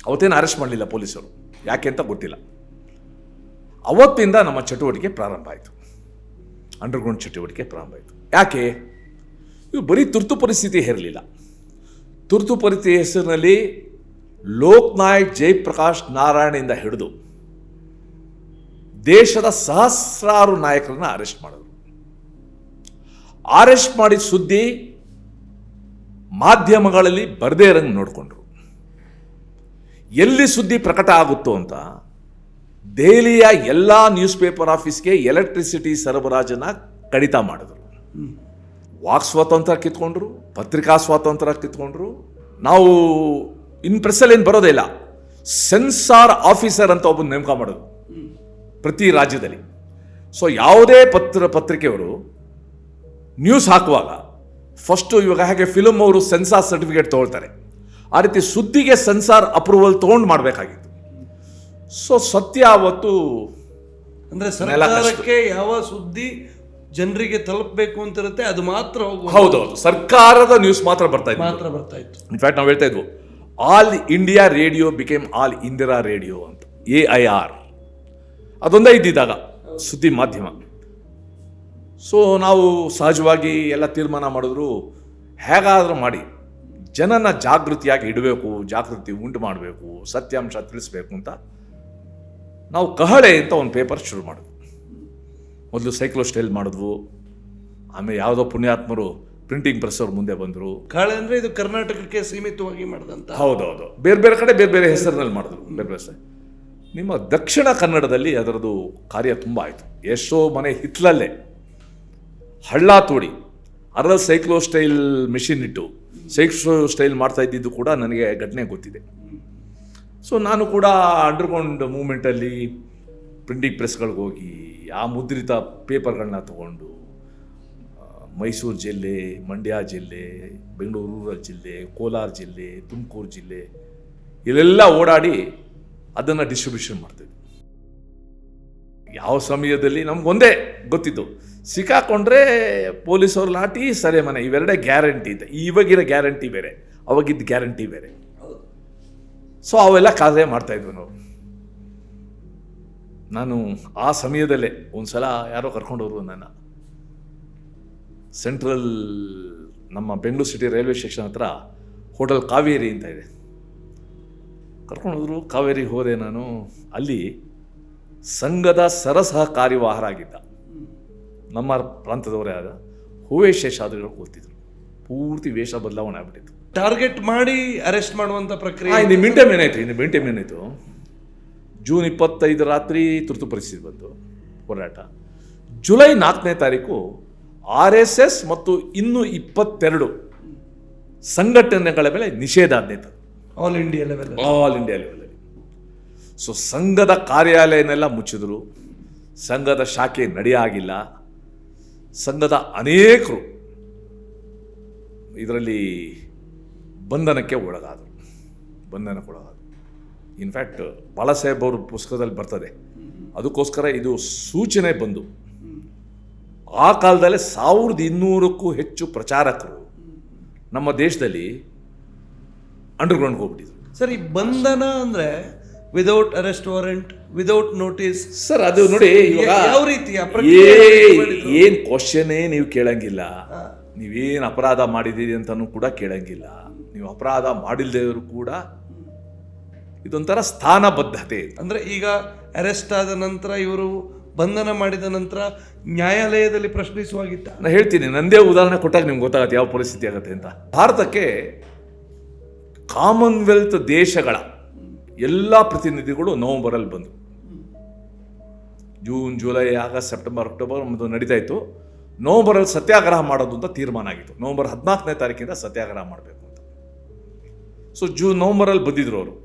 ಅವತ್ತೇನು ಅರೆಸ್ಟ್ ಮಾಡಲಿಲ್ಲ ಪೊಲೀಸರು, ಯಾಕೆ ಅಂತ ಗೊತ್ತಿಲ್ಲ. ಅವತ್ತಿಂದ ನಮ್ಮ ಚಟುವಟಿಕೆ ಪ್ರಾರಂಭ ಆಯಿತು, ಅಂಡರ್ಗ್ರೌಂಡ್ ಚಟುವಟಿಕೆ ಪ್ರಾರಂಭ ಆಯಿತು. ಯಾಕೆ? ಇವು ಬರೀ ತುರ್ತು ಪರಿಸ್ಥಿತಿ ಹೇರಲಿಲ್ಲ. ತುರ್ತು ಪರಿಸ್ಥಿತಿ ಹೆಸರಿನಲ್ಲಿ ಲೋಕನಾಯಕ್ ಜಯಪ್ರಕಾಶ್ ನಾರಾಯಣದಿಂದ ಹಿಡಿದು ದೇಶದ ಸಹಸ್ರಾರು ನಾಯಕರನ್ನ ಅರೆಸ್ಟ್ ಮಾಡಿದ್ರು. ಅರೆಸ್ಟ್ ಮಾಡಿದ ಸುದ್ದಿ ಮಾಧ್ಯಮಗಳಲ್ಲಿ ಬರದೇ ಇರಂಗೆ ನೋಡಿಕೊಂಡ್ರು. ಎಲ್ಲಿ ಸುದ್ದಿ ಪ್ರಕಟ ಆಗುತ್ತೋ ಅಂತ ದೆಹಲಿಯ ಎಲ್ಲ ನ್ಯೂಸ್ ಪೇಪರ್ ಆಫೀಸ್ಗೆ ಎಲೆಕ್ಟ್ರಿಸಿಟಿ ಸರಬರಾಜನ್ನ ಕಡಿತ ಮಾಡಿದ್ರು. ವಾಕ್ ಸ್ವಾತಂತ್ರ್ಯ ಕಿತ್ಕೊಂಡ್ರು, ಪತ್ರಿಕಾ ಸ್ವಾತಂತ್ರ್ಯ ಕಿತ್ಕೊಂಡ್ರು. ನಾವು ಇನ್ ಪ್ರೆಸ್ಸಲ್ಲಿ ಏನು ಬರೋದೇ ಇಲ್ಲ. ಸೆನ್ಸಾರ್ ಆಫೀಸರ್ ಅಂತ ಒಬ್ಬನ ನೇಮಕ ಮಾಡೋದು ಪ್ರತಿ ರಾಜ್ಯದಲ್ಲಿ. ಸೊ ಯಾವುದೇ ಪತ್ರಿಕೆಯವರು ನ್ಯೂಸ್ ಹಾಕುವಾಗ ಫಸ್ಟು, ಇವಾಗ ಹಾಗೆ ಫಿಲ್ಮ್ ಅವರು ಸೆನ್ಸಾರ್ ಸರ್ಟಿಫಿಕೇಟ್ ತೊಗೊಳ್ತಾರೆ, ಆ ರೀತಿ ಸುದ್ದಿಗೆ ಸೆನ್ಸಾರ್ ಅಪ್ರೂವಲ್ ತೊಗೊಂಡು ಮಾಡಬೇಕಾಗಿತ್ತು. ಸೊ ಸತ್ಯ ಅವತ್ತು ಅಂದರೆ ಸರ್ಕಾರಕ್ಕೆ ಯಾವ ಸುದ್ದಿ ಜನರಿಗೆ ತಲುಪಬೇಕು ಅಂತ ಇರುತ್ತೆ ಅದು ಮಾತ್ರ ಹೌದೌದು, ಸರ್ಕಾರದ ನ್ಯೂಸ್ ಮಾತ್ರ ಬರ್ತಾ ಇತ್ತು. ಇನ್ಫ್ಯಾಕ್ಟ್ ನಾವು ಹೇಳ್ತಾ ಇದ್ವು, all India radio became all Indira radio ಅಂತ, AIR. ಅದೊಂದೇ ಇದ್ದಿದ್ದಾಗ ಸುದ್ದಿ ಮಾಧ್ಯಮ. ಸೊ ನಾವು ಸಹಜವಾಗಿ ಎಲ್ಲ ತೀರ್ಮಾನ ಮಾಡಿದ್ರು, ಹೇಗಾದರೂ ಮಾಡಿ ಜನನ ಜಾಗೃತಿಯಾಗಿ ಇಡಬೇಕು, ಜಾಗೃತಿ ಉಂಟು ಮಾಡಬೇಕು, ಸತ್ಯಾಂಶ ತಿಳಿಸ್ಬೇಕು ಅಂತ ನಾವು ಕಹಳೆ ಅಂತ ಒಂದು ಪೇಪರ್ ಶುರು ಮಾಡಿದ್ವು. ಮೊದಲು ಸೈಕ್ಲೋ ಸ್ಟೈಲ್ ಮಾಡಿದ್ವು, ಆಮೇಲೆ ಯಾವುದೋ ಪುಣ್ಯಾತ್ಮರು ಪ್ರಿಂಟಿಂಗ್ ಪ್ರೆಸ್ ಅವ್ರು ಮುಂದೆ ಬಂದರು. ಕಾಳೆ ಅಂದರೆ ಇದು ಕರ್ನಾಟಕಕ್ಕೆ ಸೀಮಿತವಾಗಿ ಮಾಡಿದಂಥ. ಹೌದೌದು, ಬೇರೆ ಬೇರೆ ಕಡೆ ಬೇರೆ ಬೇರೆ ಹೆಸರಿನಲ್ಲಿ ಮಾಡಿದ್ರು, ಬೇರೆ ಬೇರೆ. ನಿಮ್ಮ ದಕ್ಷಿಣ ಕನ್ನಡದಲ್ಲಿ ಅದರದ್ದು ಕಾರ್ಯ ತುಂಬ ಆಯಿತು. ಎಷ್ಟೋ ಮನೆ ಹಿತ್ತಲಲ್ಲೇ ಹಳ್ಳ ತೋಡಿ ಅದರಲ್ಲಿ ಸೈಕ್ಲೋ ಸ್ಟೈಲ್ ಮೆಷಿನ್ ಇಟ್ಟು ಸೈಕ್ಲೋ ಸ್ಟೈಲ್ ಮಾಡ್ತಾ ಇದ್ದಿದ್ದು ಕೂಡ ನನಗೆ ಘಟನೆ ಗೊತ್ತಿದೆ. ಸೊ ನಾನು ಕೂಡ ಅಂಡರ್ಗ್ರೌಂಡ್ ಮೂವ್ಮೆಂಟಲ್ಲಿ ಪ್ರಿಂಟಿಂಗ್ ಪ್ರೆಸ್ಗಳಿಗೆ ಹೋಗಿ ಆ ಮುದ್ರಿತ ಪೇಪರ್ಗಳನ್ನ ತಗೊಂಡು ಮೈಸೂರು ಜಿಲ್ಲೆ, ಮಂಡ್ಯ ಜಿಲ್ಲೆ, ಬೆಂಗಳೂರು ರೂರಲ್ ಜಿಲ್ಲೆ, ಕೋಲಾರ ಜಿಲ್ಲೆ, ತುಮಕೂರು ಜಿಲ್ಲೆ ಇಲ್ಲೆಲ್ಲ ಓಡಾಡಿ ಅದನ್ನು ಡಿಸ್ಟ್ರಿಬ್ಯೂಷನ್ ಮಾಡ್ತಿದ್ವಿ. ಯಾವ ಸಮಯದಲ್ಲಿ ನಮಗೊಂದೇ ಗೊತ್ತಿತ್ತು, ಸಿಕ್ಕಾಕೊಂಡ್ರೆ ಪೊಲೀಸವ್ರ ಲಾಠಿ, ಸರಿ ಮನೆ, ಇವೆರಡೇ ಗ್ಯಾರಂಟಿ ಇದೆ. ಇವಾಗಿರೋ ಗ್ಯಾರಂಟಿ ಬೇರೆ, ಅವಾಗಿದ್ದ ಗ್ಯಾರಂಟಿ ಬೇರೆ. ಸೊ ಅವೆಲ್ಲ ಕಾರ್ಯ ಮಾಡ್ತಾಯಿದ್ವಿ ನಾವು. ನಾನು ಆ ಸಮಯದಲ್ಲೇ ಒಂದು ಸಲ ಯಾರೋ ಕರ್ಕೊಂಡವರು ನನ್ನ ಸೆಂಟ್ರಲ್ ನಮ್ಮ ಬೆಂಗಳೂರು ಸಿಟಿ ರೈಲ್ವೆ ಸ್ಟೇಷನ್ ಹತ್ರ ಹೋಟೆಲ್ ಕಾವೇರಿ ಅಂತ ಇದೆ, ಕರ್ಕೊಂಡೋದ್ರು. ಕಾವೇರಿಗೆ ಹೋದೆ ನಾನು. ಅಲ್ಲಿ ಸಂಘದ ಸರಸಹಕಾರ್ಯವಾಹರಾಗಿದ್ದ ನಮ್ಮ ಪ್ರಾಂತದವರೇ ಆದ ಹೂವೇಶ್ ಶೇಷಾದ್ರಿಗಳು ಗೊತ್ತಿದ್ರು. ಪೂರ್ತಿ ವೇಷ ಬದಲಾವಣೆ ಆಗ್ಬಿಟ್ಟಿತ್ತು. ಟಾರ್ಗೆಟ್ ಮಾಡಿ ಅರೆಸ್ಟ್ ಮಾಡುವಂಥ ಪ್ರಕ್ರಿಯೆ. ಇನ್ನು ಮಿನ್ ಟೈಮ್ ಏನಾಯಿತು, ಜೂನ್ 25 ರಾತ್ರಿ ತುರ್ತು ಪರಿಸ್ಥಿತಿ ಬಂತು, ಹೋರಾಟ. ಜುಲೈ 4ನೇ ತಾರೀಕು RSS ಮತ್ತು ಇನ್ನೂ 22 ಸಂಘಟನೆಗಳ ಮೇಲೆ ನಿಷೇಧಾಜ್ಞೆ ತಂದು, ಆಲ್ ಇಂಡಿಯಾ ಲೆವೆಲಲ್ಲಿ. ಸೊ ಸಂಘದ ಕಾರ್ಯಾಲಯನೆಲ್ಲ ಮುಚ್ಚಿದ್ರು, ಸಂಘದ ಶಾಖೆ ನಡೆಯಾಗಿಲ್ಲ. ಸಂಘದ ಅನೇಕರು ಇದರಲ್ಲಿ ಬಂಧನಕ್ಕೆ ಒಳಗಾದರು. ಇನ್ಫ್ಯಾಕ್ಟ್ ಬಾಳಾಸಾಹೇಬ್ ಅವ್ರ ಪುಸ್ತಕದಲ್ಲಿ ಬರ್ತದೆ. ಅದಕ್ಕೋಸ್ಕರ ಇದು ಸೂಚನೆ ಬಂದು ಆ ಕಾಲದಲ್ಲೇ 1200ಕ್ಕೂ ಹೆಚ್ಚು ಪ್ರಚಾರಕರು ನಮ್ಮ ದೇಶದಲ್ಲಿ ಅಂಡರ್ಗ್ರೌಂಡ್ಗೆ ಹೋಗ್ಬಿಟ್ಟಿದ್ರು. ಸರ್, ಈ ಬಂಧನ ಅಂದರೆ without arrest warrant, without notice. Sir ಅದು ನೋಡಿ, ಯಾವ ರೀತಿ ಏನು ಕ್ವಶನ್ನೇ ನೀವು ಕೇಳಂಗಿಲ್ಲ. ನೀವೇನು ಅಪರಾಧ ಮಾಡಿದ್ದೀರಿ ಅಂತಲೂ ಕೂಡ ಕೇಳಂಗಿಲ್ಲ. ನೀವು ಅಪರಾಧ ಮಾಡಿಲ್ದೇವರು ಕೂಡ ಇದೊಂಥರ ಸ್ಥಾನಬದ್ಧತೆ. ಅಂದರೆ ಈಗ ಅರೆಸ್ಟ್ ಆದ ನಂತರ, ಇವರು ಬಂಧನ ಮಾಡಿದ ನಂತರ ನ್ಯಾಯಾಲಯದಲ್ಲಿ ಪ್ರಶ್ನಿಸುವಾಗಿತ್ತ. ನಾನು ಹೇಳ್ತೀನಿ, ನಂದೇ ಉದಾಹರಣೆ ಕೊಟ್ಟಾಗ ನಿಮ್ಗೆ ಗೊತ್ತಾಗುತ್ತೆ ಯಾವ ಪರಿಸ್ಥಿತಿ ಆಗುತ್ತೆ ಅಂತ. ಭಾರತಕ್ಕೆ ಕಾಮನ್ವೆಲ್ತ್ ದೇಶಗಳ ಎಲ್ಲ ಪ್ರತಿನಿಧಿಗಳು ನವೆಂಬರಲ್ಲಿ ಬಂದರು. June, July, August, September, October ಒಂದು ನಡೀತಾ ಇತ್ತು. ನವೆಂಬರಲ್ಲಿ ಸತ್ಯಾಗ್ರಹ ಮಾಡೋದು ಅಂತ ತೀರ್ಮಾನ ಆಗಿತ್ತು. ನವೆಂಬರ್ 14ನೇ ತಾರೀಕಿಂದ ಸತ್ಯಾಗ್ರಹ ಮಾಡಬೇಕು ಅಂತ. ಸೊ ನವೆಂಬರಲ್ಲಿ ಬಂದಿದ್ರು ಅವರು.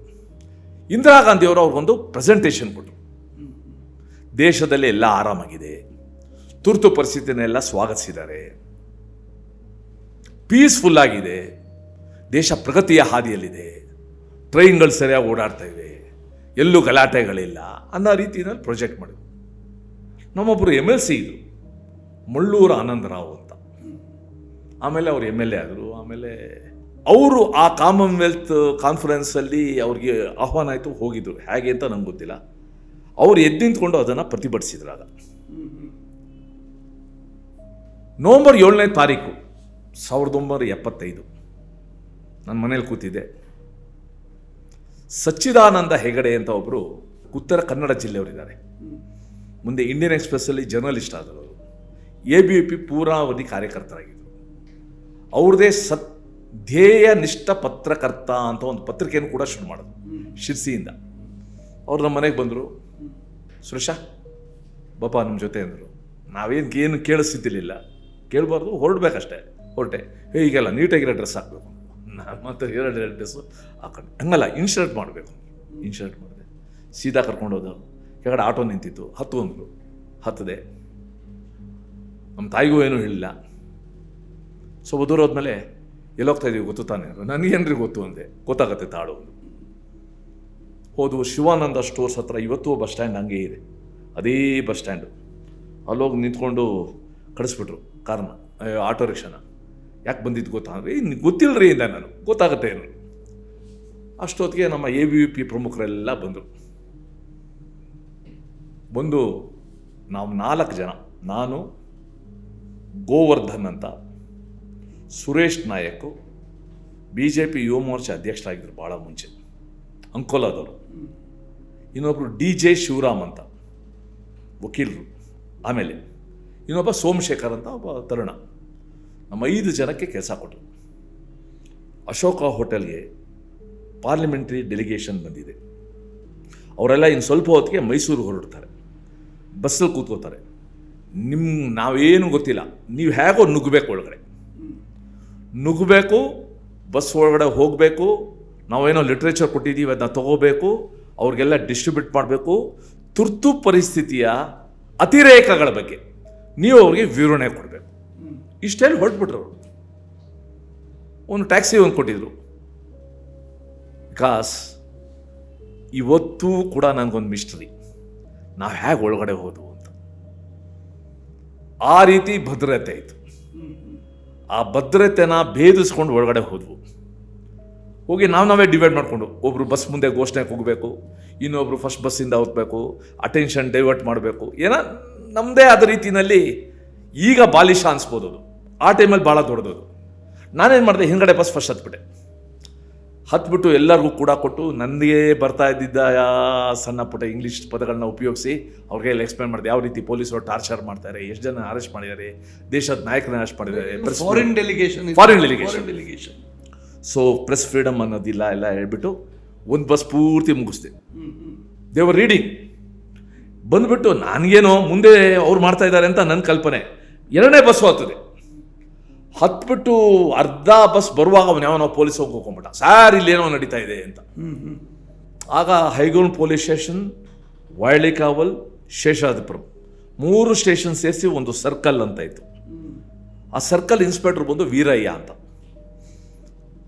ಇಂದಿರಾ ಗಾಂಧಿ ಅವರು ಅವ್ರಿಗೊಂದು ಪ್ರೆಸೆಂಟೇಷನ್ ಕೊಟ್ಟರು. ದೇಶದಲ್ಲಿ ಎಲ್ಲ ಆರಾಮಾಗಿದೆ, ತುರ್ತು ಪರಿಸ್ಥಿತಿನೆಲ್ಲ ಸ್ವಾಗತಿಸಿದ್ದಾರೆ, ಪೀಸ್ಫುಲ್ ಆಗಿದೆ, ದೇಶ ಪ್ರಗತಿಯ ಹಾದಿಯಲ್ಲಿದೆ, ಟ್ರೈನ್ಗಳು ಸರಿಯಾಗಿ ಓಡಾಡ್ತಾ ಇವೆ, ಎಲ್ಲೂ ಗಲಾಟೆಗಳಿಲ್ಲ ಅನ್ನೋ ರೀತಿಯಲ್ಲಿ ಪ್ರೊಜೆಕ್ಟ್ ಮಾಡಿದ್ರು. ನಮ್ಮೊಬ್ಬರು MLC ಇದ್ರು, ಮಳ್ಳೂರು ಆನಂದರಾವ್ ಅಂತ. ಆಮೇಲೆ ಅವರು MLA ಆದರು. ಆಮೇಲೆ ಅವರು ಆ ಕಾಮನ್ವೆಲ್ತ್ ಕಾನ್ಫರೆನ್ಸಲ್ಲಿ ಅವ್ರಿಗೆ ಆಹ್ವಾನ ಆಯಿತು, ಹೋಗಿದ್ರು. ಹೇಗೆ ಅಂತ ನಂಗೆ ಗೊತ್ತಿಲ್ಲ. ಅವರು ಎದ್ದು ನಿಂತ್ಕೊಂಡು ಅದನ್ನು ಪ್ರತಿಭಟಿಸಿದ್ರು. ಆಗ ನವೆಂಬರ್ 7ನೇ ತಾರೀಕು 1975 ನನ್ನ ಮನೇಲಿ ಕೂತಿದ್ದೆ. ಸಚ್ಚಿದಾನಂದ ಹೆಗಡೆ ಅಂತ ಒಬ್ಬರು ಉತ್ತರ ಕನ್ನಡ ಜಿಲ್ಲೆಯವರಿದ್ದಾರೆ. ಮುಂದೆ ಇಂಡಿಯನ್ ಎಕ್ಸ್ಪ್ರೆಸ್ಸಲ್ಲಿ ಜರ್ನಲಿಸ್ಟ್ ಆದರು. ABVP ಪೂರ್ಣಾವಧಿ ಕಾರ್ಯಕರ್ತರಾಗಿದ್ದರು. ಅವ್ರದ್ದೇ ಧ್ಯೇಯ ನಿಷ್ಠ ಪತ್ರಕರ್ತ ಅಂತ ಒಂದು ಪತ್ರಿಕೆಯನ್ನು ಕೂಡ ಶುರು ಮಾಡಿದ್ರು ಶಿರ್ಸಿಯಿಂದ. ಅವ್ರು ನಮ್ಮ ಮನೆಗೆ ಬಂದರು. ಸುರೇಶ ಬಾಪ ನಮ್ಮ ಜೊತೆ ಅಂದರು. ನಾವೇನು ಕೇಳಿಸ್ತಿದ್ದಿಲ್ಲ, ಕೇಳಬಾರ್ದು, ಹೊರಡ್ಬೇಕಷ್ಟೇ. ಹೊರಟೆ. ಹೀಗೆಲ್ಲ ನೀಟಾಗಿರೋ ಡ್ರೆಸ್ ಹಾಕಬೇಕು. ನಾನು ಮತ್ತೆ 2 ಡ್ರೆಸ್ಸು ಹಾಕೊಂಡು ಹಂಗಲ್ಲ, ಇನ್ಶರ್ಟ್ ಮಾಡಬೇಕು. ಇನ್ಶರ್ಟ್ ಮಾಡಿದೆ. ಸೀದಾ ಕರ್ಕೊಂಡು ಹೋದ. ಕೆಳಗಡೆ ಆಟೋ ನಿಂತಿತ್ತು, ಹತ್ತು ಅಂದರು. ಹತ್ತದೆ. ನಮ್ಮ ತಾಯಿಗೂ ಏನೂ ಹೇಳಿಲ್ಲ. ಸ್ವಲ್ಪ ದೂರ ಹೋದ್ಮೇಲೆ ಎಲ್ಲೋಗ್ತಾ ಇದ್ದೀವಿ ಗೊತ್ತು ತಾನೆ? ನನಗೇನ್ರಿ ಗೊತ್ತು ಅಂದೆ. ಗೊತ್ತಾಗತ್ತೆ ತಾಳು. ಹೋದು ಶಿವಾನಂದ ಸ್ಟೋರ್ಸ್ ಹತ್ರ ಇವತ್ತು ಬಸ್ ಸ್ಟ್ಯಾಂಡ್ ಹಂಗೆ ಇದೆ, ಅದೇ ಬಸ್ ಸ್ಟ್ಯಾಂಡು. ಅಲ್ಲೋಗಿ ನಿಂತ್ಕೊಂಡು ಕಳಿಸ್ಬಿಟ್ರು ಕಾರ್ನ, ಆಟೋ ರಿಕ್ಷಾನ. ಯಾಕೆ ಬಂದಿದ್ದು ಗೊತ್ತಾ ಅಂದರೆ, ಇನ್ನು ಗೊತ್ತಿಲ್ಲ ರೀ ಇಂದ ನಾನು, ಗೊತ್ತಾಗುತ್ತೆ ಏನು. ಅಷ್ಟೊತ್ತಿಗೆ ನಮ್ಮ ABVP ಪ್ರಮುಖರೆಲ್ಲ ಬಂದರು. ಬಂದು ನಾವು 4 ಜನ, ನಾನು, ಗೋವರ್ಧನ್ ಅಂತ, ಸುರೇಶ್ ನಾಯಕ್ BJP ಯುವ ಮೋರ್ಚಾ ಅಧ್ಯಕ್ಷರಾಗಿದ್ದರು ಭಾಳ ಮುಂಚೆ, ಅಂಕೋಲಾದವರು. ಇನ್ನೊಬ್ಬರು DJ ಶಿವರಾಮ್ ಅಂತ ವಕೀಲರು. ಆಮೇಲೆ ಇನ್ನೊಬ್ಬ ಸೋಮಶೇಖರ್ ಅಂತ ಒಬ್ಬ ತರುಣ. ನಮ್ಮ 5 ಜನಕ್ಕೆ ಕೆಲಸ ಕೊಟ್ಟರು. ಅಶೋಕ ಹೋಟೆಲ್ಗೆ ಪಾರ್ಲಿಮೆಂಟ್ರಿ ಡೆಲಿಗೇಷನ್ ಬಂದಿದೆ. ಅವರೆಲ್ಲ ಇನ್ನು ಸ್ವಲ್ಪ ಹೊತ್ತಿಗೆ ಮೈಸೂರಿಗೆ ಹೊರಡ್ತಾರೆ. ಬಸ್ಸಲ್ಲಿ ಕೂತ್ಕೋತಾರೆ. ನಾವೇನು ಗೊತ್ತಿಲ್ಲ, ನೀವು ಹೇಗೋ ನುಗ್ಗಬೇಕು, ಒಳಗಡೆ ನುಗ್ಗಬೇಕು, ಬಸ್ ಒಳಗಡೆ ಹೋಗಬೇಕು, ನಾವೇನೋ ಲಿಟ್ರೇಚರ್ ಕೊಟ್ಟಿದ್ದೀವಿ ಅದನ್ನ ತಗೋಬೇಕು, ಅವ್ರಿಗೆಲ್ಲ ಡಿಸ್ಟ್ರಿಬ್ಯೂಟ್ ಮಾಡಬೇಕು. ತುರ್ತು ಪರಿಸ್ಥಿತಿಯ ಅತಿರೇಕಗಳ ಬಗ್ಗೆ ನೀವು ಅವ್ರಿಗೆ ವಿವರಣೆ ಕೊಡಬೇಕು. ಇಷ್ಟೆಲ್ಲ ಹೊರಟ್ಬಿಟ್ರು ಅವರು. ಒಂದು ಟ್ಯಾಕ್ಸಿ ಒಂದು ಕೊಟ್ಟಿದ್ರು. ಬಿಕಾಸ್ ಇವತ್ತೂ ಕೂಡ ನನಗೊಂದು ಮಿಸ್ಟರಿ, ನಾವು ಹೇಗೆ ಒಳಗಡೆ ಹೋದ್ವು ಅಂತ. ಆ ರೀತಿ ಭದ್ರತೆ ಇತ್ತು. ಆ ಭದ್ರತೆನ ಭೇದಿಸ್ಕೊಂಡು ಒಳಗಡೆ ಹೋದ್ವು. ಹೋಗಿ ನಾವೇ ಡಿವೈಡ್ ಮಾಡಿಕೊಂಡು, ಒಬ್ಬರು ಬಸ್ ಮುಂದೆ ಘೋಷಣೆಗೆ ಹೋಗಬೇಕು, ಇನ್ನೊಬ್ರು ಫಸ್ಟ್ ಬಸ್ಸಿಂದ ಹೋಗ್ಬೇಕು, ಅಟೆನ್ಷನ್ ಡೈವರ್ಟ್ ಮಾಡಬೇಕು, ಏನೋ ನಮ್ಮದೇ ಆದ ರೀತಿಯಲ್ಲಿ. ಈಗ ಬಾಲಿಶ ಅನ್ಸ್ಬೋದು ಅದು, ಆ ಟೈಮಲ್ಲಿ ಭಾಳ ದೊಡ್ಡದು. ನಾನೇನು ಮಾಡಿದೆ, ಹಿಂದ್ಗಡೆ ಬಸ್ ಫಸ್ಟ್ ಹತ್ಬಿಟ್ಟು ಎಲ್ಲರಿಗೂ ಕೂಡ ಕೊಟ್ಟು, ನನಗೆ ಬರ್ತಾ ಇದ್ದಿದ್ದ ಸಣ್ಣ ಪುಟ್ಟ ಇಂಗ್ಲೀಷ್ ಪದಗಳನ್ನ ಉಪಯೋಗಿಸಿ ಅವ್ರಿಗೆಲ್ಲ ಎಕ್ಸ್ಪ್ಲೇನ್ ಮಾಡಿದೆ. ಯಾವ ರೀತಿ ಪೊಲೀಸರು ಟಾರ್ಚರ್ ಮಾಡ್ತಾರೆ, ಎಷ್ಟು ಜನ ಅರೆಸ್ಟ್ ಮಾಡಿದ್ದಾರೆ, ದೇಶದ ನಾಯಕರನ್ನ ಅರೆಸ್ಟ್ ಮಾಡಿದ್ದಾರೆ, foreign delegation. So press freedom ಅನ್ನೋದಿಲ್ಲ ಎಲ್ಲ ಹೇಳ್ಬಿಟ್ಟು ಒಂದು ಬಸ್ ಪೂರ್ತಿ ಮುಗಿಸ್ದೆ. ದೇವರ್ ರೀಡಿಂಗ್ ಬಂದ್ಬಿಟ್ಟು ನನಗೇನೋ ಮುಂದೆ ಅವ್ರು ಮಾಡ್ತಾ ಇದ್ದಾರೆ ಅಂತ ನನ್ನ ಕಲ್ಪನೆ. 2ನೇ ಬಸ್ ಹೋಗ್ತದೆ. ಹತ್ಬಿಟ್ಟು ಅರ್ಧ ಬಸ್ ಬರುವಾಗ ಅವನು ಪೊಲೀಸ್ ಹೋಗ್ಕೊಂಬಿಟ್ಟ, ಸಾರ್ ಇಲ್ಲೇನೋ ನಡೀತಾ ಇದೆ ಅಂತ. ಆಗ high ground police station, Vyalikaval, Seshadripuram 3 station ಸೇರಿಸಿ ಒಂದು ಸರ್ಕಲ್ ಅಂತ ಇತ್ತು. ಆ ಸರ್ಕಲ್ ಇನ್ಸ್ಪೆಕ್ಟರ್ ಬಂದು ವೀರಯ್ಯ ಅಂತ.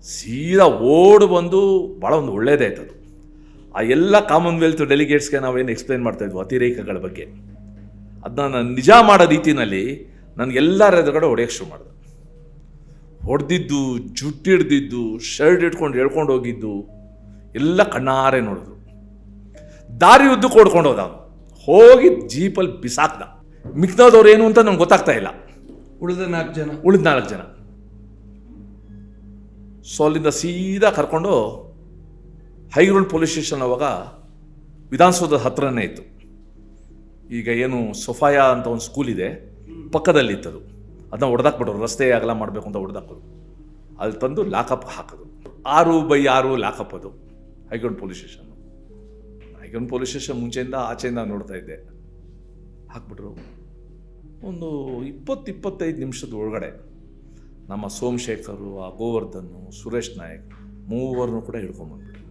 ಸೀದಾ ಓಡ್ ಬಂದು ಭಾಳ ಒಂದು ಒಳ್ಳೇದಾಯ್ತು ಅದು. ಆ ಎಲ್ಲ ಕಾಮನ್ವೆಲ್ತ್ ಡೆಲಿಗೇಟ್ಸ್ಗೆ ನಾವೇನು ಎಕ್ಸ್ಪ್ಲೇನ್ ಮಾಡ್ತಾ ಇದ್ವು ಅತಿರೇಕಗಳ ಬಗ್ಗೆ, ಅದನ್ನ ನಾನು ನಿಜ ಮಾಡೋ ರೀತಿಯಲ್ಲಿ ನನಗೆಲ್ಲರ ಎದುರುಗಡೆ ಹೊಡೆಯೋಕ್ಕೆ ಶುರು ಮಾಡಿದೆ. ಹೊಡೆದಿದ್ದು, ಜುಟ್ಟಿಡ್ದಿದ್ದು, ಶರ್ಟ್ ಇಟ್ಕೊಂಡು ಹೇಳ್ಕೊಂಡು ಹೋಗಿದ್ದು ಎಲ್ಲ ಕಣ್ಣಾರೆ ನೋಡಿದ್ರು. ದಾರಿ ಉದ್ದು ಕೊಡ್ಕೊಂಡು ಹೋದ. ಹೋಗಿ ಜೀಪಲ್ಲಿ ಬಿಸಾಕ್ದ. ಮಿಕ್ದವ್ರು ಏನು ಅಂತ ನಮ್ಗೆ ಗೊತ್ತಾಗ್ತಾ ಇಲ್ಲ. ಉಳಿದ 4 ಜನ ಸೊ ಅಲ್ಲಿಂದ ಸೀದಾ ಕರ್ಕೊಂಡು ಹೈಗ್ರೌಂಡ್ ಪೊಲೀಸ್ ಸ್ಟೇಷನ್. ಅವಾಗ ವಿಧಾನಸೌಧದ ಹತ್ರನೇ ಇತ್ತು. ಈಗ ಏನು ಸೊಫಾಯಾ ಅಂತ ಒಂದು ಸ್ಕೂಲ್ ಇದೆ, ಪಕ್ಕದಲ್ಲಿ ಇತ್ತದು. ಅದನ್ನ ಹೊಡೆದಾಕ್ಬಿಟ್ಟರು, ರಸ್ತೆ ಅಗಲ ಮಾಡಬೇಕು ಅಂತ ಹೊಡೆದಾಕೋದು. ಅಲ್ಲಿ ತಂದು ಲಾಕಪ್ ಹಾಕೋದು. 6x6 ಲಾಕಪ್ ಅದು high ground police station. High ground police station ಮುಂಚೆಯಿಂದ ಆಚೆಯಿಂದ ನೋಡ್ತಾ ಇದ್ದೆ. ಹಾಕ್ಬಿಟ್ರು. ಒಂದು 20-25 ನಿಮಿಷದ ಒಳಗಡೆ ನಮ್ಮ ಸೋಮಶೇಖರು, ಆ ಗೋವರ್ಧನ್ನು, ಸುರೇಶ್ ನಾಯಕ್ 3 ಕೂಡ ಹಿಡ್ಕೊಂಡ್ಬಂದ್ಬಿಟ್ರು.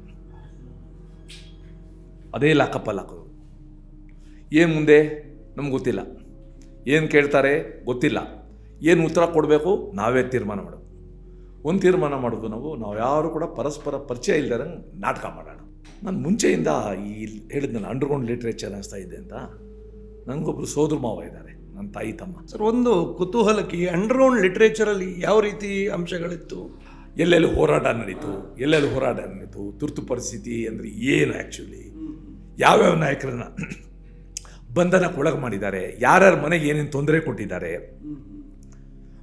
ಅದೇ ಲಾಕಪ್ಪಲ್ಲಿ ಹಾಕೋದು. ಏನು ಮುಂದೆ ನಮ್ಗೆ ಗೊತ್ತಿಲ್ಲ, ಏನು ಕೇಳ್ತಾರೆ ಗೊತ್ತಿಲ್ಲ, ಏನು ಉತ್ತರ ಕೊಡಬೇಕು ನಾವೇ ತೀರ್ಮಾನ ಮಾಡೋದು. ಒಂದು ತೀರ್ಮಾನ ಮಾಡೋದು, ನಾವು ಯಾರು ಕೂಡ ಪರಸ್ಪರ ಪರಿಚಯ ಇಲ್ದಾರೆ ನಾಟಕ ಮಾಡೋಣ. ನಾನು ಮುಂಚೆಯಿಂದ ಈ ಹೇಳಿದ್ನಲ್ಲ ಅಂಡರ್ಗ್ರೌಂಡ್ ಲಿಟ್ರೇಚರ್ ಅನಿಸ್ತಾ ಇದೆ ಅಂತ. ನನಗೊಬ್ಬರು ಸೋದರ ಮಾವ ಇದ್ದಾರೆ, ನನ್ನ ತಾಯಿ ತಮ್ಮ. ಸರ್, ಒಂದು ಕುತೂಹಲಕ್ಕೆ, ಅಂಡರ್ಗ್ರೌಂಡ್ ಲಿಟ್ರೇಚರಲ್ಲಿ ಯಾವ ರೀತಿ ಅಂಶಗಳಿತ್ತು? ಎಲ್ಲೆಲ್ಲಿ ಹೋರಾಟ ನಡೀತು, ತುರ್ತು ಪರಿಸ್ಥಿತಿ ಅಂದರೆ ಏನು, ಆ್ಯಕ್ಚುಲಿ ಯಾವ್ಯಾವ ನಾಯಕರನ್ನ ಬಂಧನಕ್ಕೆ ಒಳಗೆ ಮಾಡಿದ್ದಾರೆ, ಯಾರ್ಯಾರ ಮನೆಗೆ ಏನೇನು ತೊಂದರೆ ಕೊಟ್ಟಿದ್ದಾರೆ,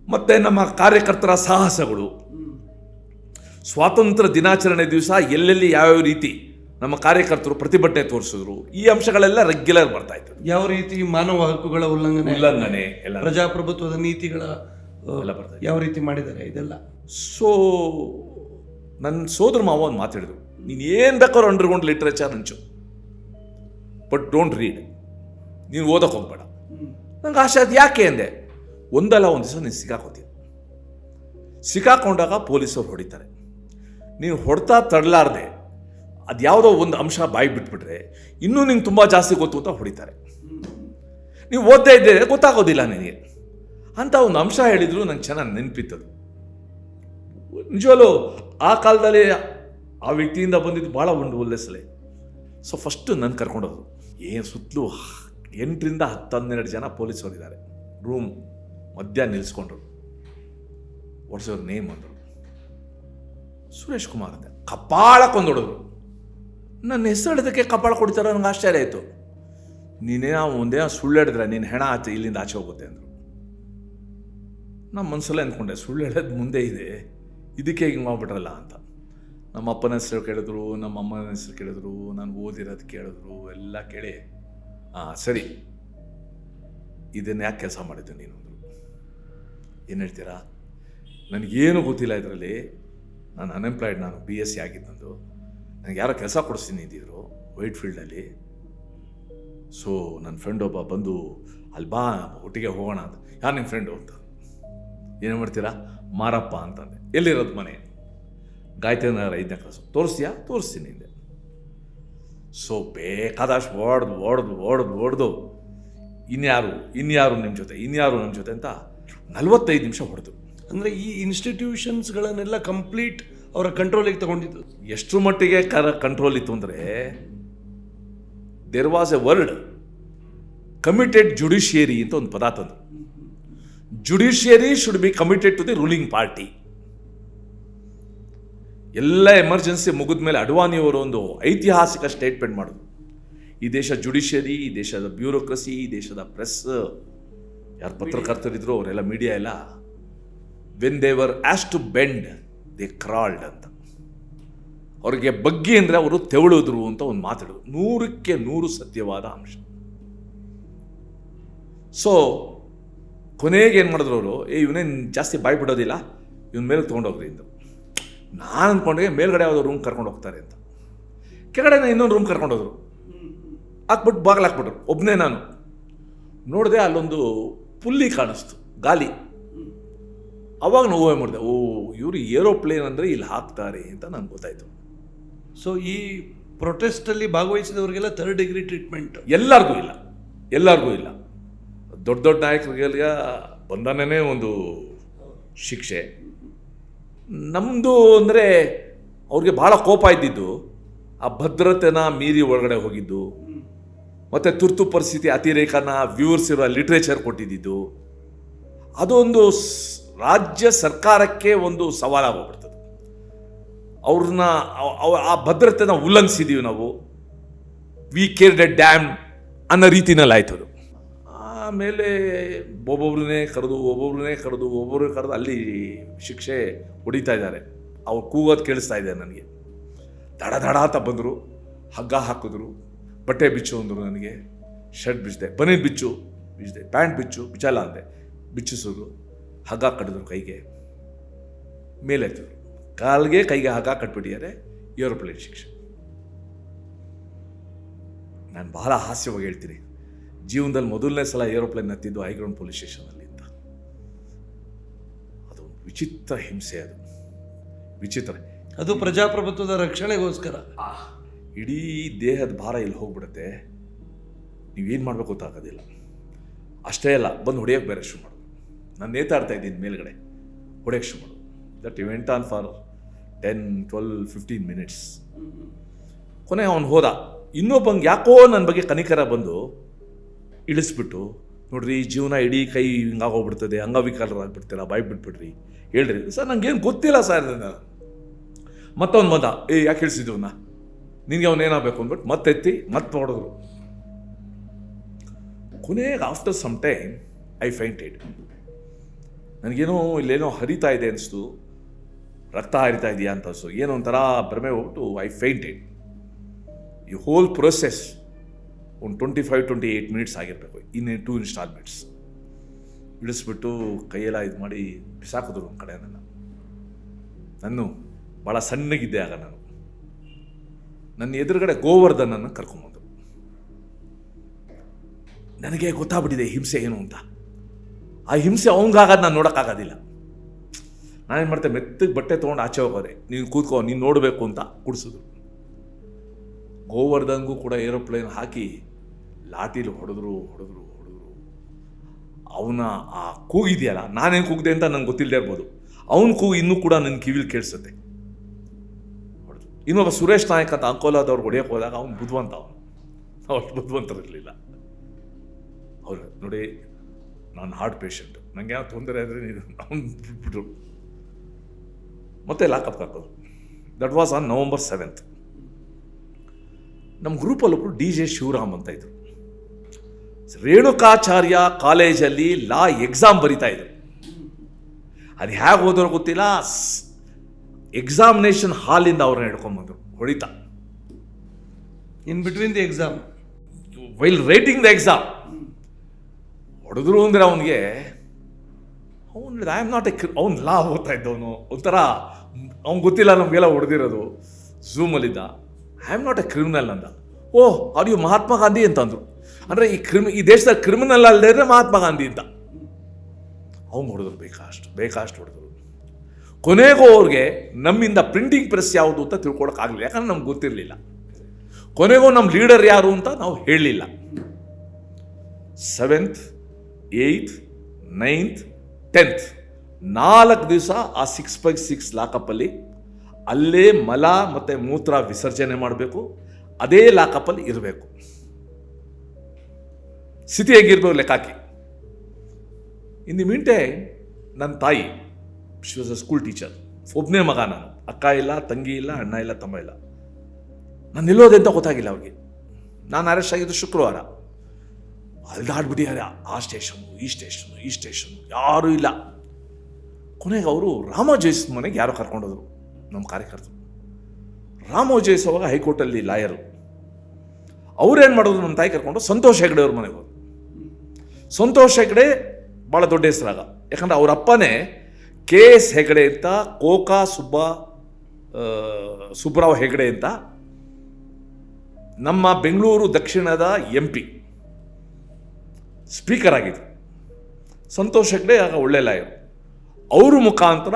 ಮತ್ತು ನಮ್ಮ ಕಾರ್ಯಕರ್ತರ ಸಾಹಸಗಳು, ಸ್ವಾತಂತ್ರ್ಯ ದಿನಾಚರಣೆ ದಿವಸ ಎಲ್ಲೆಲ್ಲಿ ಯಾವ್ಯಾವ ರೀತಿ ನಮ್ಮ ಕಾರ್ಯಕರ್ತರು ಪ್ರತಿಭಟನೆ ತೋರಿಸಿದ್ರು, ಈ ಅಂಶಗಳೆಲ್ಲ ರೆಗ್ಯುಲರ್ ಬರ್ತಾ ಇತ್ತು. ಯಾವ ರೀತಿ ಮಾನವ ಹಕ್ಕುಗಳ ಉಲ್ಲಂಘನೆ ಎಲ್ಲ, ಪ್ರಜಾಪ್ರಭುತ್ವದ ನೀತಿಗಳ ಎಲ್ಲ ಬರ್ತಾ ಯಾವ ರೀತಿ ಮಾಡಿದ್ದಾರೆ ಇದೆಲ್ಲ. ಸೊ ನನ್ನ ಸೋದರ ಮಾವ ಒಂದು ಮಾತಾಡಿದ್ರು, ನೀನು ಏನು ಬೇಕಾದ್ರೂ ಅಂಡರ್ಗ್ರೌಂಡ್ ಲಿಟ್ರೇಚರ್ ಹಂಚು, ಬಟ್ ಡೋಂಟ್ ರೀಡ್, ನೀನು ಓದಕ್ಕೆ ಹೋಗ್ಬೇಡ. ನಂಗೆ ಆಸೆ ಅದು ಯಾಕೆ ಅಂದೆ. ಒಂದಲ್ಲ ಒಂದು ದಿವಸ ನೀನು ಸಿಕ್ಕಾಕೊಂಡಾಗ ಪೊಲೀಸರು ಹೊಡಿತಾರೆ. ನೀನು ಹೊಡ್ತಾ ತಡಲಾರ್ದೆ ಅದು ಯಾವುದೋ ಒಂದು ಅಂಶ ಬಾಯಿ ಬಿಟ್ಬಿಟ್ರೆ ಇನ್ನೂ ನಿಂಗೆ ತುಂಬ ಜಾಸ್ತಿ ಗೊತ್ತು ಅಂತ ಹೊಡಿತಾರೆ. ನೀವು ಓದ್ದೇ ಇದ್ದರೆ ಗೊತ್ತಾಗೋದಿಲ್ಲ ನಿನಗೆ ಅಂತ ಒಂದು ಅಂಶ ಹೇಳಿದ್ರು. ನಂಗೆ ಚೆನ್ನಾಗಿ ನೆನಪಿತ್ತದು. ನಿಜವಲ್ಲೂ ಆ ಕಾಲದಲ್ಲಿ ಆ ವ್ಯಕ್ತಿಯಿಂದ ಬಂದಿದ್ದು ಭಾಳ ಒಂದು ಒಳ್ಳೆ ಸಲ. ಸೊ ಫಸ್ಟು ನನ್ನ ಕರ್ಕೊಂಡೋದು, ಏನು ಸುತ್ತಲೂ 8ರಿಂದ 10-12 ಜನ ಪೊಲೀಸರಿದ್ದಾರೆ. ರೂಮ್ ಮಧ್ಯ ನಿಲ್ಲಿಸ್ಕೊಂಡ್ರು. ವಾಟ್ಸ್ ಯುವರ್ ನೇಮ್ ಅಂದರು. ಸುರೇಶ್ ಕುಮಾರ್ ಅಂತ. ಕಪಾಳ ಕೊಂದೊಡಿದ್ರು. ನನ್ನ ಹೆಸರು ಹೇಳಿದಕ್ಕೆ ಕಪಾಳ ಕೊಡ್ತಾರೋ ನನಗೆ ಆಶ್ಚರ್ಯ ಆಯಿತು. ನೀನೇನೋ ಒಂದೇ ಸುಳ್ಳು ಹೇಳಿದ್ರೆ ನಿನ್ನ ಹೆಣ ಆಚೆ ಇಲ್ಲಿಂದ ಆಚೆ ಹೋಗುತ್ತೆ ಅಂದರು. ನಮ್ಮ ಮನಸ್ಸಲ್ಲೇ ಅಂದ್ಕೊಂಡೆ, ಸುಳ್ಳು ಹೇಳೋದು ಮುಂದೆ ಇದೆ, ಇದಕ್ಕೆ ಹಿಂಗೆ ಮಾಡ್ಬಿಟ್ರಲ್ಲ ಅಂತ. ನಮ್ಮ ಅಪ್ಪನ ಹೆಸರು ಕೇಳಿದ್ರು, ನಮ್ಮ ಅಮ್ಮನ ಹೆಸರು ಕೇಳಿದ್ರು, ನಾನು ಓದಿರೋದು ಕೇಳಿದ್ರು, ಎಲ್ಲ ಕೇಳಿ ಸರಿ ಇದನ್ನು ಯಾಕೆ ಕೆಲಸ ಮಾಡಿದ್ದು ನೀನು ಅಂದರು. ಏನು ಹೇಳ್ತೀರಾ? ನನಗೇನು ಗೊತ್ತಿಲ್ಲ ಇದರಲ್ಲಿ, ನಾನು ಅನ್ಎಂಪ್ಲಾಯ್ಡ್, ನಾನು BSc ಆಗಿದ್ದು. ನನಗೆ ಯಾರೋ ಕೆಲಸ ಕೊಡಿಸ್ತೀನಿ ಇದ್ದಿದ್ರು ವೈಟ್ ಫೀಲ್ಡಲ್ಲಿ. ಸೊ ನನ್ನ ಫ್ರೆಂಡ್ ಒಬ್ಬ ಬಂದು ಅಲ್ಲಿ ಬಾ ಒಟ್ಟಿಗೆ ಹೋಗೋಣ ಅಂತ. ಯಾರು ನಿಮ್ಮ ಫ್ರೆಂಡು ಅಂತ. ಏನು ಮಾಡ್ತೀರಾ? ಮಾರಪ್ಪ ಅಂತಂದೆ. ಎಲ್ಲಿರೋದು ಮನೆ? ಗಾಯತ್ರಿ ನಗರ 5ನೇ ಕ್ಲಾಸು. ತೋರಿಸ್ತೀಯಾ? ತೋರಿಸ್ತೀನಿ ಹಿಂದೆ. ಸೊ ಬೇಕಾದಷ್ಟು ಓಡ್ದು ಇನ್ಯಾರು ನಿಮ್ಮ ಜೊತೆ ಅಂತ 45 ನಿಮಿಷ ಹೊಡೆದು. ಅಂದರೆ ಈ ಇನ್ಸ್ಟಿಟ್ಯೂಷನ್ಸ್ಗಳನ್ನೆಲ್ಲ ಕಂಪ್ಲೀಟ್ ಅವರ ಕಂಟ್ರೋಲಿಗೆ ತಗೊಂಡಿದ್ದು. ಎಷ್ಟು ಮಟ್ಟಿಗೆ ಕಂಟ್ರೋಲ್ ಇತ್ತು ಅಂದರೆ, there was a word committed judiciary ಅಂತ ಒಂದು ಪದ ತಂದು. Judiciary should be committed to the ruling party. ಎಲ್ಲ ಎಮರ್ಜೆನ್ಸಿ ಮುಗಿದ ಮೇಲೆ ಅಡ್ವಾಣಿಯವರು ಒಂದು ಐತಿಹಾಸಿಕ ಸ್ಟೇಟ್ಮೆಂಟ್ ಮಾಡೋದು, ಈ ದೇಶ ಜುಡಿಷಿಯರಿ, ಈ ದೇಶದ ಬ್ಯೂರೋಕ್ರಸಿ, ಈ ದೇಶದ ಪ್ರೆಸ್, ಯಾರು ಪತ್ರಕರ್ತರಿದ್ರು ಅವರೆಲ್ಲ, ಮೀಡಿಯಾ ಎಲ್ಲ, ವೆನ್ ದೇವರ್ ಆಸ್ ಟು ಬೆಂಡ್ ದೇ ಕ್ರಾಲ್ಡ್ ಅಂತ. ಅವ್ರಿಗೆ ಬಗ್ಗೆ ಅಂದರೆ ಅವರು ತೆವಳಿದ್ರು ಅಂತ ಒಂದು ಮಾತಾಡೋದು. 100ಕ್ಕೆ 100 ಸತ್ಯವಾದ ಅಂಶ. ಸೊ ಕೊನೆಗೆ ಏನು ಮಾಡಿದ್ರು ಅವರು, ಇವನೇನು ಜಾಸ್ತಿ ಬಾಯಿ ಬಿಡೋದಿಲ್ಲ, ಇವನ ಮೇಲೆ ತೊಗೊಂಡೋಗ್ರಿ ಅಂತ. ನಾನು ಅಂದ್ಕೊಂಡೆ ಮೇಲ್ಗಡೆ ಯಾವುದೋ ರೂಮ್ ಕರ್ಕೊಂಡು ಹೋಗ್ತಾರೆ ಅಂತ. ಕೆಳಗಡೆ ಇನ್ನೊಂದು ರೂಮ್ ಕರ್ಕೊಂಡೋದ್ರು, ಹಾಕ್ಬಿಟ್ಟು ಬಾಗಿಲು ಹಾಕ್ಬಿಟ್ರು. ಒಬ್ಬನೇ ನಾನು ನೋಡಿದೆ, ಅಲ್ಲೊಂದು ಪುಲ್ಲಿ ಕಾಣಿಸ್ತು, ಗಾಲಿ. ಅವಾಗ ನೋವೇ ಮಾಡಿದೆ, ಇವರು ಏರೋಪ್ಲೇನ್ ಅಂದರೆ ಇಲ್ಲಿ ಹಾಕ್ತಾರೆ ಅಂತ ನನಗೆ ಗೊತ್ತಾಯಿತು. ಸೊ ಈ ಪ್ರೊಟೆಸ್ಟಲ್ಲಿ ಭಾಗವಹಿಸಿದವರಿಗೆಲ್ಲ 3rd ಡಿಗ್ರಿ ಟ್ರೀಟ್ಮೆಂಟ್ ಎಲ್ಲರಿಗೂ ಇಲ್ಲ. ದೊಡ್ಡ ನಾಯಕರಿಗೆಲ್ಲ ಬಂಧನನೇ ಒಂದು ಶಿಕ್ಷೆ. ನಮ್ಮದು ಅಂದರೆ ಅವ್ರಿಗೆ ಭಾಳ ಕೋಪ ಇದ್ದಿದ್ದು, ಆ ಭದ್ರತೆನ ಮೀರಿ ಒಳಗಡೆ ಹೋಗಿದ್ದು, ಮತ್ತು ತುರ್ತು ಪರಿಸ್ಥಿತಿ ಅತಿರೇಕನ ವಿವರಿಸಿರುವ ಲಿಟ್ರೇಚರ್ ಕೊಟ್ಟಿದ್ದು, ಅದೊಂದು ರಾಜ್ಯ ಸರ್ಕಾರಕ್ಕೆ ಒಂದು ಸವಾಲಾಗೋಗ್ಬಿಡ್ತದೆ. ಅವ್ರನ್ನ ಆ ಭದ್ರತೆನ ಉಲ್ಲಂಘಿಸಿದ್ದೀವಿ ನಾವು, ವಿ ಕೇರ್ಡ್ ಎ ಡ್ಯಾಮ್ ಅನ್ನೋ ರೀತಿನಲ್ಲಿ ಆಯ್ತು ಅದು. ಆಮೇಲೆ ಒಬ್ಬೊಬ್ರನ್ನೇ ಕರೆದು ಅಲ್ಲಿ ಶಿಕ್ಷೆ ಹೊಡಿತಾ ಇದ್ದಾರೆ. ಅವ್ರು ಕೂಗೋದು ಕೇಳಿಸ್ತಾ ಇದೆ ನನಗೆ. ದಡ ಅಂತ ಬಂದರು, ಹಗ್ಗ ಹಾಕಿದ್ರು, ಬಟ್ಟೆ ಬಿಚ್ಚು ಅಂದರು ನನಗೆ. ಶರ್ಟ್ ಬಿಚ್ಚಿದೆ, ಬನೀನ್ ಬಿಚ್ಚಿದೆ, ಪ್ಯಾಂಟ್ ಬಿಚ್ಚಲ್ಲ ಅಂದೆ. ಬಿಚ್ಚಿಸೋದು, ಹಗ್ಗ ಕಟ್ಟಿದ್ರು ಕೈಗೆ, ಮೇಲೆ ಎತ್ತಿದ್ರು, ಕಾಲ್ಗೆ ಕೈಗೆ ಹಗ್ಗ ಕಟ್ಬಿಟ್ಟಿದ್ದಾರೆ. ಏರೋಪ್ಲೇನ್ ಶಿಕ್ಷೆ. ನಾನು ಬಹಳ ಹಾಸ್ಯವಾಗಿ ಹೇಳ್ತೀನಿ, ಜೀವನದಲ್ಲಿ ಮೊದಲನೇ ಸಲ ಏರೋಪ್ಲೇನ್ ಹತ್ತಿದ್ದು ಹೈಗ್ರೌಂಡ್ ಪೊಲೀಸ್ ಸ್ಟೇಷನಲ್ಲಿ ಅಂತ. ಅದು ವಿಚಿತ್ರ ಹಿಂಸೆ, ಅದು ವಿಚಿತ್ರ. ಅದು ಪ್ರಜಾಪ್ರಭುತ್ವದ ರಕ್ಷಣೆಗೋಸ್ಕರ. ಇಡೀ ದೇಹದ ಭಾರ ಇಲ್ಲಿ ಹೋಗ್ಬಿಡುತ್ತೆ, ನೀವೇನು ಮಾಡಬೇಕು ಗೊತ್ತಾಗೋದಿಲ್ಲ. ಅಷ್ಟೇ ಅಲ್ಲ, ಬಂದು ಹೊಡೆಯೋಕ್ಕೆ ಬೇರೆ ಶುರು ಮಾಡೋದು. ನಾನು ನೇತಾಡ್ತಾ ಇದ್ದೀನಿ ಮೇಲ್ಗಡೆ, ಹೊಡೆಯೋಕ್ಕೆ ಶುರು ಮಾಡೋದು. That event on for 10, 12, 15 minutes. ಕೊನೆ ಅವನು ಹೋದ. ಇನ್ನೊಬ್ಬಂಗೆ ಯಾಕೋ ನನ್ನ ಬಗ್ಗೆ ಕನಿಕರ ಬಂದು ಇಳಿಸ್ಬಿಟ್ಟು, ನೋಡ್ರಿ ಜೀವನ ಇಡೀ ಕೈ ಹಿಂಗಾಗೋಗ್ಬಿಡ್ತದೆ, ಅಂಗವಿಕಲರಾಗ್ಬಿಡ್ತೀರಾ, ಬಾಯ್ ಬಿಟ್ಬಿಡ್ರಿ, ಹೇಳ್ರಿ. ಸರ್ ನನಗೇನು ಗೊತ್ತಿಲ್ಲ ಸರ್. ಮತ್ತವನು ಬಂದ, ಯಾಕೆ ಇಳಿಸಿದ್ವನ್ನ, ನಿನಗೆ ಅವನೇನಾಗಬೇಕು ಅಂದ್ಬಿಟ್ಟು ಮತ್ತೆತ್ತಿ ಮತ್ತೆ ಹೊಡೆದ್ರು. ಕೊನೆಗೆ ಆಫ್ಟರ್ ಸಮ್ ಟೈಮ್ ಐ ಫೈಂಟೆಡ್. ನನಗೇನೋ ಇಲ್ಲೇನೋ ಹರಿತಾ ಇದೆ ಅನಿಸ್ತು, ರಕ್ತ ಹರಿತಾ ಇದೆಯಾ ಅಂತ ಅನಿಸ್ತು. ಏನೋ ಒಂಥರ ಭ್ರಮೆ ಹೋಗ್ಬಿಟ್ಟು ಐ ಫೈಂಟೆಡ್. ಈ ಹೋಲ್ ಪ್ರೊಸೆಸ್ ಒಂದು 25-28 ಮಿನಿಟ್ಸ್ ಆಗಿರಬೇಕು. ಇನ್ನು 2 ಇನ್ಸ್ಟಾಲ್ಮೆಂಟ್ಸ್. ಇಳಿಸ್ಬಿಟ್ಟು ಕೈಯೆಲ್ಲ ಇದು ಮಾಡಿ ಬಿಸಾಕಿದ್ರು ಒಂದು ಕಡೆ. ನಾನು ಭಾಳ ಸಣ್ಣಗಿದ್ದೆ ಆಗ. ನನ್ನ ಎದುರುಗಡೆ ಗೋವರ್ಧನನ್ನು ಕರ್ಕೊಂಬಂದರು. ನನಗೆ ಗೊತ್ತಾಗ್ಬಿಟ್ಟಿದೆ ಹಿಂಸೆ ಏನು ಅಂತ. ಆ ಹಿಂಸೆ ಅವನಿಗಾಗೋದು ನಾನು ನೋಡೋಕ್ಕಾಗೋದಿಲ್ಲ. ನಾನೇನು ಮಾಡ್ತೇನೆ, ಮೆತ್ತಗೆ ಬಟ್ಟೆ ತೊಗೊಂಡು ಆಚೆ ಹೋಗೋದೆ, ನೀನು ಕೂತ್ಕೋ, ನೀನು ನೋಡಬೇಕು ಅಂತ ಕುಡಿಸಿದ್ರು. ಗೋವರ್ಧನ್ಗೂ ಕೂಡ ಏರೋಪ್ಲೇನ್ ಹಾಕಿ ಲಾಟಿಲಿ ಹೊಡೆದ್ರು. ಅವನ ಆ ಕೂಗಿದೆಯಲ್ಲ, ನಾನೇನು ಕೂಗಿದೆ ಅಂತ ನಂಗೆ ಗೊತ್ತಿಲ್ಲದೆ ಇರ್ಬೋದು, ಅವನ ಕೂಗು ಇನ್ನೂ ಕೂಡ ನನ್ನ ಕಿವಿಲಿ ಕೇಳಿಸುತ್ತೆ. ಹೊಡೆದು ಇನ್ನೊಬ್ಬ ಸುರೇಶ್ ನಾಯಕ್ ಅಂತ ಅಂಕೋಲಾದವ್ರು ಹೊಡೆಯೋಕೆ ಹೋದಾಗ ಅವ್ನು ಬುದ್ಧಿವಂತ, ಅಷ್ಟು ಬುದ್ಧಿವಂತರಿರಲಿಲ್ಲ. ಅವ್ರು ನೋಡಿ, ನಾನು ಹಾರ್ಟ್ ಪೇಷಂಟು, ನನಗೆ ಯಾವ ತೊಂದರೆ ಆದರೆ ನೀನು ಅವ್ನು ಬಿಟ್ಬಿಟ್ರು. ಮತ್ತೆ ಲಾಕಪ್ ಹಾಕೋದು. That was on November 7th. ನಮ್ಮ ಗ್ರೂಪಲ್ಲಿ ಒಬ್ಬರು DJ ಶಿವರಾಮ್ ಅಂತ ಇದ್ರು. ರೇಣುಕಾಚಾರ್ಯ ಕಾಲೇಜಲ್ಲಿ ಲಾ ಎಕ್ಸಾಮ್ ಬರಿತಾ ಇದ್ರು. ಅದು ಹೇಗೆ ಹೋದ್ರು ಗೊತ್ತಿಲ್ಲ, ಎಕ್ಸಾಮಿನೇಷನ್ ಹಾಲಿಂದ ಅವ್ರನ್ನ ಹಿಡ್ಕೊಂಬಂದ್ರು ಹೊಡಿತಾ, in between the exam, while writing the exam ಹೊಡೆದ್ರು ಅಂದರೆ ಅವನಿಗೆ ಐ ಆಮ್ ನಾಟ್ ಅವ್ನು ಲಾ ಓದ್ತಾ ಇದ್ದವನು ಒಂಥರ ಅವ್ನು ಗೊತ್ತಿಲ್ಲ ನಮಗೆಲ್ಲ ಹೊಡೆದಿರೋದು. ಝೂಮಲ್ಲಿದ್ದ, I am not a criminal ಅಂದ. Oh are you Mahatma Gandhi ಅಂತಂದ್ರು. ಅಂದರೆ ಈ ದೇಶದ ಕ್ರಿಮಿನಲ್ ಅಲ್ಲದೇ ಮಹಾತ್ಮ ಗಾಂಧಿ ಅಂತ ಅವ್ನು ಹೊಡೆದ್ರು, ಬೇಕಾಷ್ಟು ಹೊಡೆದ್ರು. ಕೊನೆಗೂ ಅವ್ರಿಗೆ ನಮ್ಮಿಂದ ಪ್ರಿಂಟಿಂಗ್ ಪ್ರೆಸ್ ಯಾವುದು ಅಂತ ತಿಳ್ಕೊಳಕ್ಕಾಗಲಿಲ್ಲ, ಯಾಕಂದ್ರೆ ನಮ್ಗೆ ಗೊತ್ತಿರಲಿಲ್ಲ. ಕೊನೆಗೂ ನಮ್ಮ ಲೀಡರ್ ಯಾರು ಅಂತ ನಾವು ಹೇಳಲಿಲ್ಲ. 7th, 8th, 9th, 10th 4 ದಿವಸ ಆ 6/6 ಲಾಕಪ್ಪಲ್ಲಿ ಅಲ್ಲೇ ಮಲ ಮತ್ತು ಮೂತ್ರ ವಿಸರ್ಜನೆ ಮಾಡಬೇಕು, ಅದೇ ಲಾಕಪ್ಪಲ್ಲಿ ಇರಬೇಕು. ಸ್ಥಿತಿ ಹೇಗಿರ್ಬೇಕು ಲೆಕ್ಕಾಕಿ. ಇನ್ ದಿ ಮೀನ್ ಟೈಮ್ ನನ್ನ ತಾಯಿ, she was a school teacher, ಒಬ್ಬನೇ ಮಗ ನಾನು, ಅಕ್ಕ ಇಲ್ಲ, ತಂಗಿ ಇಲ್ಲ, ಅಣ್ಣ ಇಲ್ಲ, ತಮ್ಮ ಇಲ್ಲ. ನಾನು ನಿಲ್ಲೋದೆ ಅಂತ ಗೊತ್ತಾಗಿಲ್ಲ ಅವ್ರಿಗೆ. ನಾನು ಅರೆಸ್ಟ್ ಆಗಿದ್ದು ಶುಕ್ರವಾರ. ಅಲ್ದಾಡ್ಬಿಟ್ಟಿದ್ದಾರೆ, ಆ ಸ್ಟೇಷನು ಈ ಸ್ಟೇಷನು ಯಾರೂ ಇಲ್ಲ. ಕೊನೆಗೆ ಅವರು ರಾಮೋಜೇಸ್ ಮನೆಗೆ ಯಾರೋ ಕರ್ಕೊಂಡೋದ್ರು ನಮ್ಮ ಕಾರ್ಯಕರ್ತರು. ರಾಮೋಜೇಸ್ ಅವಾಗ ಹೈಕೋರ್ಟಲ್ಲಿ ಲಾಯರು. ಅವ್ರೇನು ಮಾಡೋದು, ನಮ್ಮ ತಾಯಿ ಕರ್ಕೊಂಡು ಸಂತೋಷ್ ಹೆಗ್ಡೆ ಅವ್ರ ಮನೆಗೆ ಹೋದ್ರು. ಸಂತೋಷ್ ಹೆಗ್ಡೆ ಭಾಳ ದೊಡ್ಡ ಹೆಸರಾಗ, ಯಾಕಂದ್ರೆ ಅವ್ರ ಅಪ್ಪನೇ KS ಹೆಗ್ಡೆ ಅಂತ, ಕೋಕಾ ಸುಬ್ಬರಾವ್ ಹೆಗ್ಡೆ ಅಂತ ನಮ್ಮ ಬೆಂಗಳೂರು ದಕ್ಷಿಣದ MP ಸ್ಪೀಕರ್ ಆಗಿದ್ರು. ಸಂತೋಷ್ ಹೆಗ್ಡೆ ಆಗ ಒಳ್ಳೆ ಲಾಯರು. ಅವ್ರ ಮುಖಾಂತರ